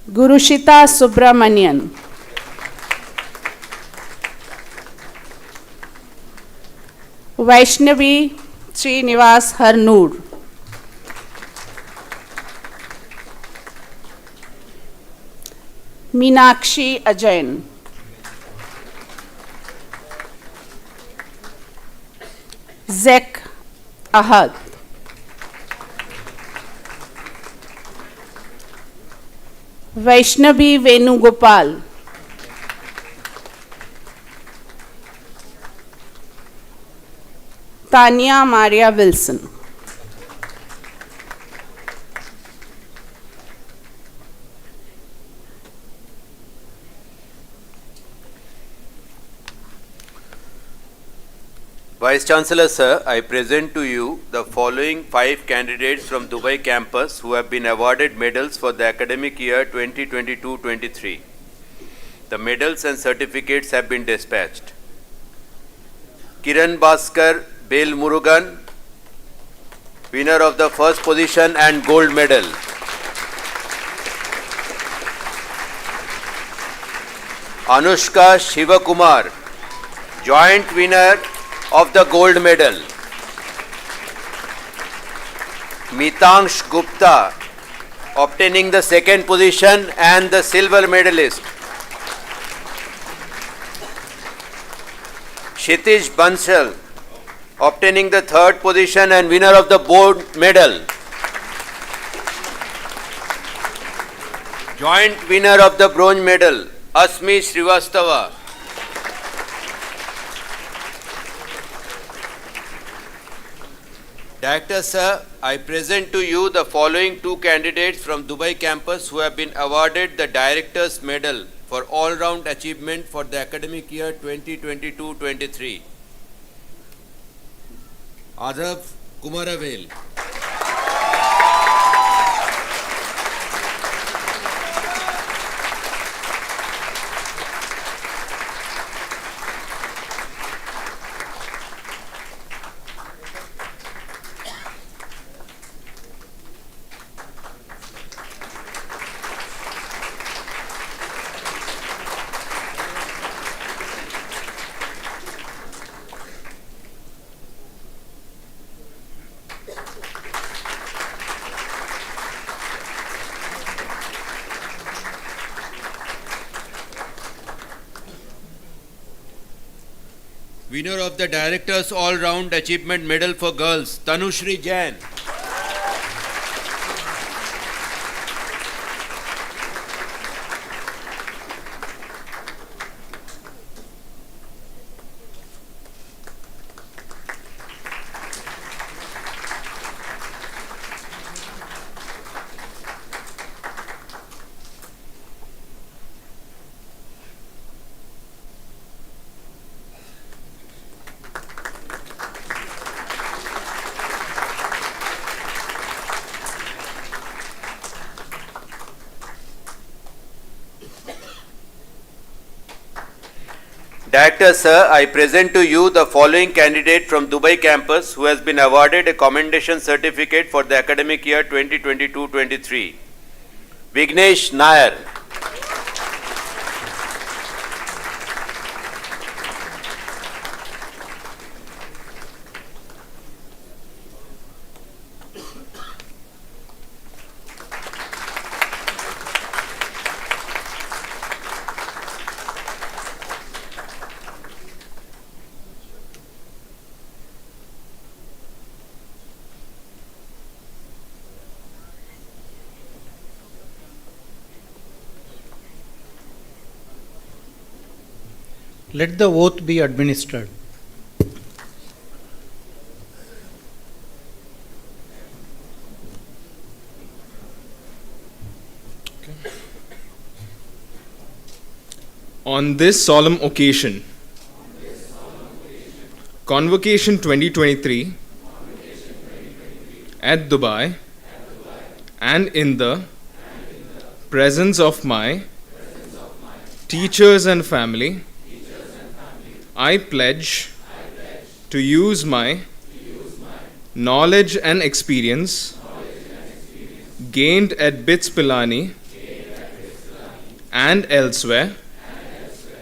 Gurushita Subramanian. Vaishnavi Srinivas Harnoor. Meenakshi Ajayan. Zek Ahad. Vaishnavi Venugopal. Tanya Maria Wilson. Vice Chancellor, sir, I present to you the following 5 candidates from Dubai campus who have been awarded medals for the academic year 2022-23. The medals and certificates have been dispatched. Kiran Bhaskar Bel Murugan, winner of the first position and gold medal. Anushka Shivakumar, joint winner of the gold medal. Mitangsh Gupta, obtaining the second position and the silver medalist. Kshitij Bansal, obtaining the third position and winner of the board medal. Joint winner of the bronze medal, Asmi Srivastava. Director Sir, I present to you the following two candidates from Dubai campus who have been awarded the Director's Medal for all-round achievement for the academic year 2022-23. Adhav Kumaravel. Winner of the Director's All-Round Achievement Medal for Girls, Tanushri Jain. Director Sir, I present to you the following candidate from Dubai campus who has been awarded a commendation certificate for the academic year 2022-23. Vignesh Nair. Let the oath be administered. On this solemn occasion, Convocation 2023 at Dubai, and in the presence of my teachers and family, I pledge to use my knowledge and experience gained at BITS Pilani and elsewhere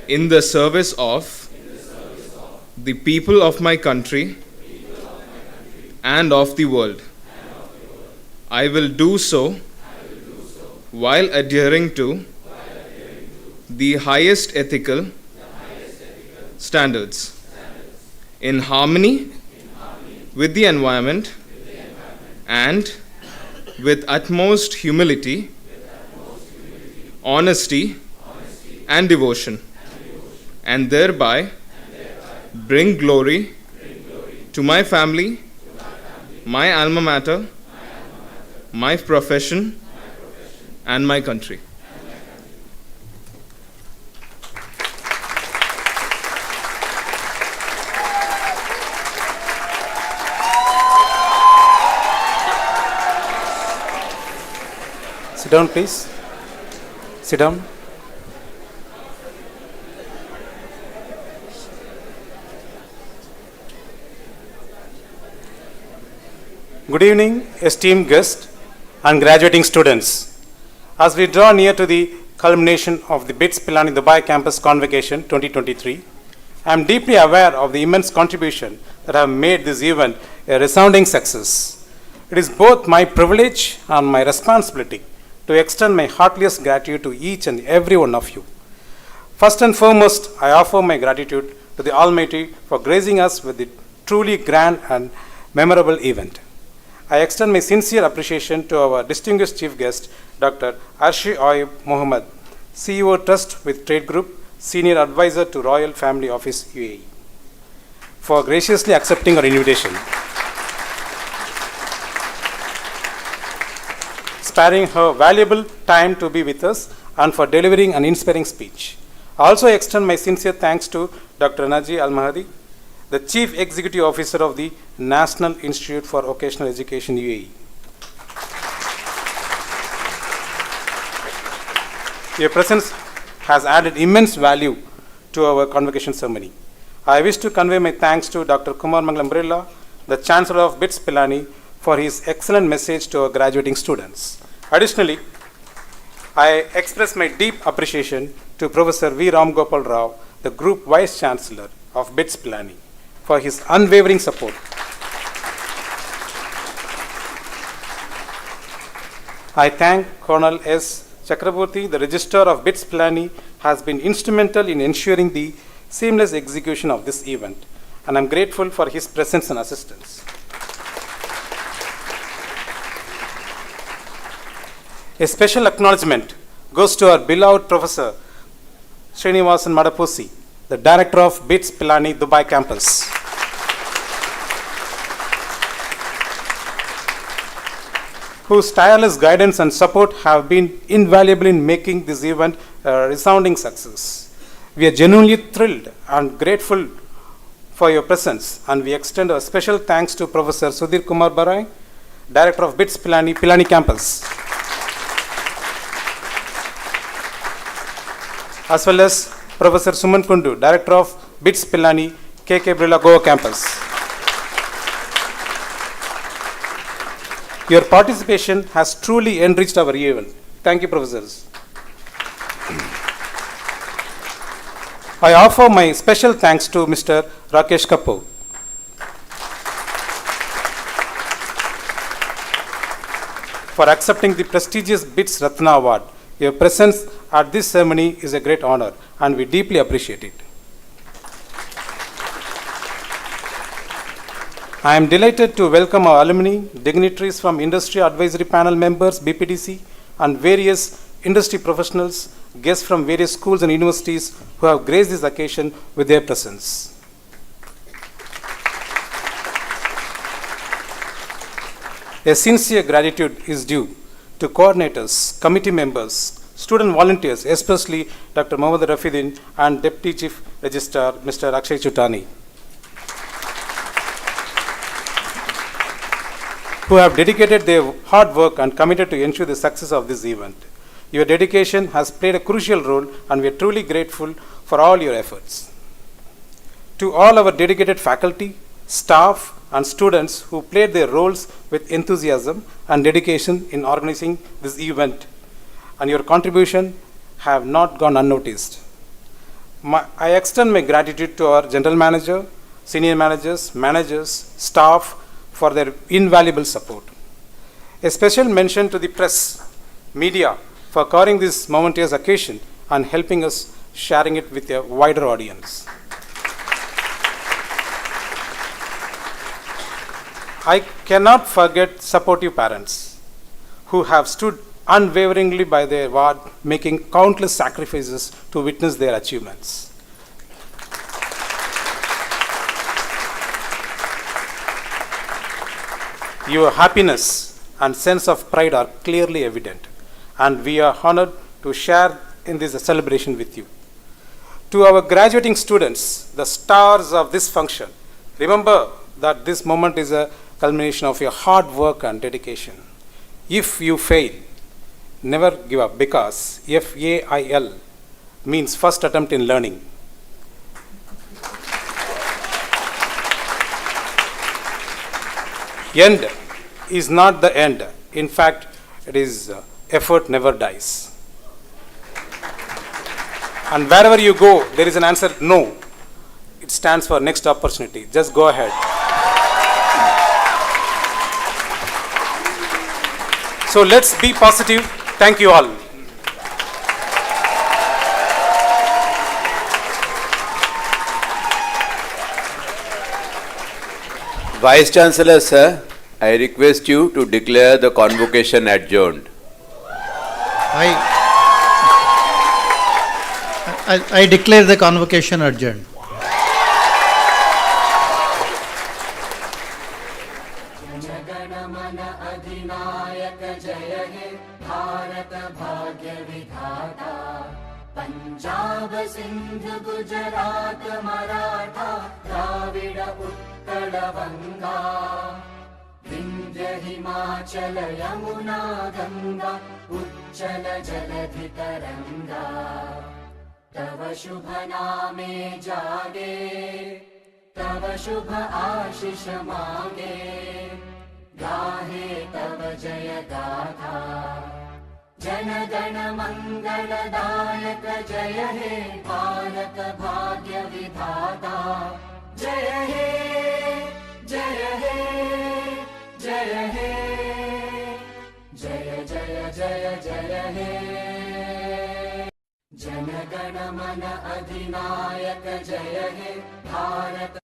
in the service of the people of my country and of the world. I will do so while adhering to the highest ethical standards, in harmony with the environment and with utmost humility, honesty, and devotion, and thereby bring glory to my family, my alma mater, my profession, and my country. Sit down, please. Sit down. Good evening, esteemed guests and graduating students. As we draw near to the culmination of the BITS Pilani Dubai Campus Convocation 2023, I am deeply aware of the immense contribution that have made this event a resounding success. It is both my privilege and my responsibility to extend my heartiest gratitude to each and every one of you. First and foremost, I offer my gratitude to the Almighty for gracing us with the true truly grand and memorable event. I extend my sincere appreciation to our distinguished chief guest, Dr. Arshi Ayub Mohammed, CEO Trust with Trade Group, Senior Advisor to Royal Family Office UAE, for graciously accepting our invitation, sparing her valuable time to be with us, and for delivering an inspiring speech. I also extend my sincere thanks to Dr. Naji Al-Mahdi, the Chief Executive Officer of the National Institute for Vocational Education UAE. Your presence has added immense value to our convocation ceremony. I wish to convey my thanks to Dr. Kumar Mangalam Birla, the Chancellor of BITS Pilani, for his excellent message to our graduating students. Additionally, I express my deep appreciation to Professor V. Ram Gopal Rao, the Group Vice Chancellor of BITS Pilani, for his unwavering support. I thank Colonel S. Chakraborty, the Registrar of BITS Pilani, has been instrumental in ensuring the seamless execution of this event, and I am grateful for his presence and assistance. A special acknowledgement goes to our beloved Professor Srinivasan Madaposi, the Director of BITS Pilani Dubai Campus, whose tireless guidance and support have been invaluable in making this event a resounding success. We are genuinely thrilled and grateful for your presence, and we extend our special thanks to Professor Sudhir Kumar Barai, Director of BITS Pilani, Pilani Campus, as well as Professor Suman Kundu, Director of BITS Pilani, KK Birla Goa Campus. Your participation has truly enriched our event. Thank you, professors. I offer my special thanks to Mr. Rakesh Kapoor, for accepting the prestigious BITS Ratna Award. Your presence at this ceremony is a great honor, and we deeply appreciate it. I am delighted to welcome our alumni, dignitaries from Industry Advisory Panel members, BPDC, and various industry professionals, guests from various schools and universities who have graced this occasion with their presence. A sincere gratitude is due to coordinators, committee members, student volunteers, especially Dr. Mohammad Rafidin and Deputy Chief Registrar, Mr. Akshay Chutani, who have dedicated their hard work and committed to ensure the success of this event. Your dedication has played a crucial role, and we are truly grateful for all your efforts. To all our dedicated faculty, staff, and students who played their roles with enthusiasm and dedication in organizing this event, and your contribution have not gone unnoticed. I extend my gratitude to our general manager, senior managers, staff, for their invaluable support. A special mention to the press, media, for covering this momentous occasion and helping us sharing it with a wider audience. I cannot forget supportive parents who have stood unwaveringly by their ward, making countless sacrifices to witness their achievements. Your happiness and sense of pride are clearly evident, and we are honored to share in this celebration with you. To our graduating students, the stars of this function, remember that this moment is a culmination of your hard work and dedication. If you fail, never give up, because FAIL means first attempt in learning. End is not the end. In fact, it is effort never dies. And wherever you go, there is an answer no. It stands for next opportunity. Just go ahead. So let's be positive. Thank you all. Vice Chancellor, sir, I request you to declare the convocation adjourned. I declare the convocation adjourned. Punjab Sindh Gujarat Maratha Dravid Utkal बंगा विंध्य हिमाचल यमुना गंगा उच्चल जलधि तरंगा तव शुभ नामे जागे तव शुभ आशीष मांगे गाहे तव जय गाथा जन गण मंगलदायक जय हे भारत भाग्य विधाता जय हे जय हे जय हे जय जय जय जय हे जन गण मन अधिनायक जय हे भारत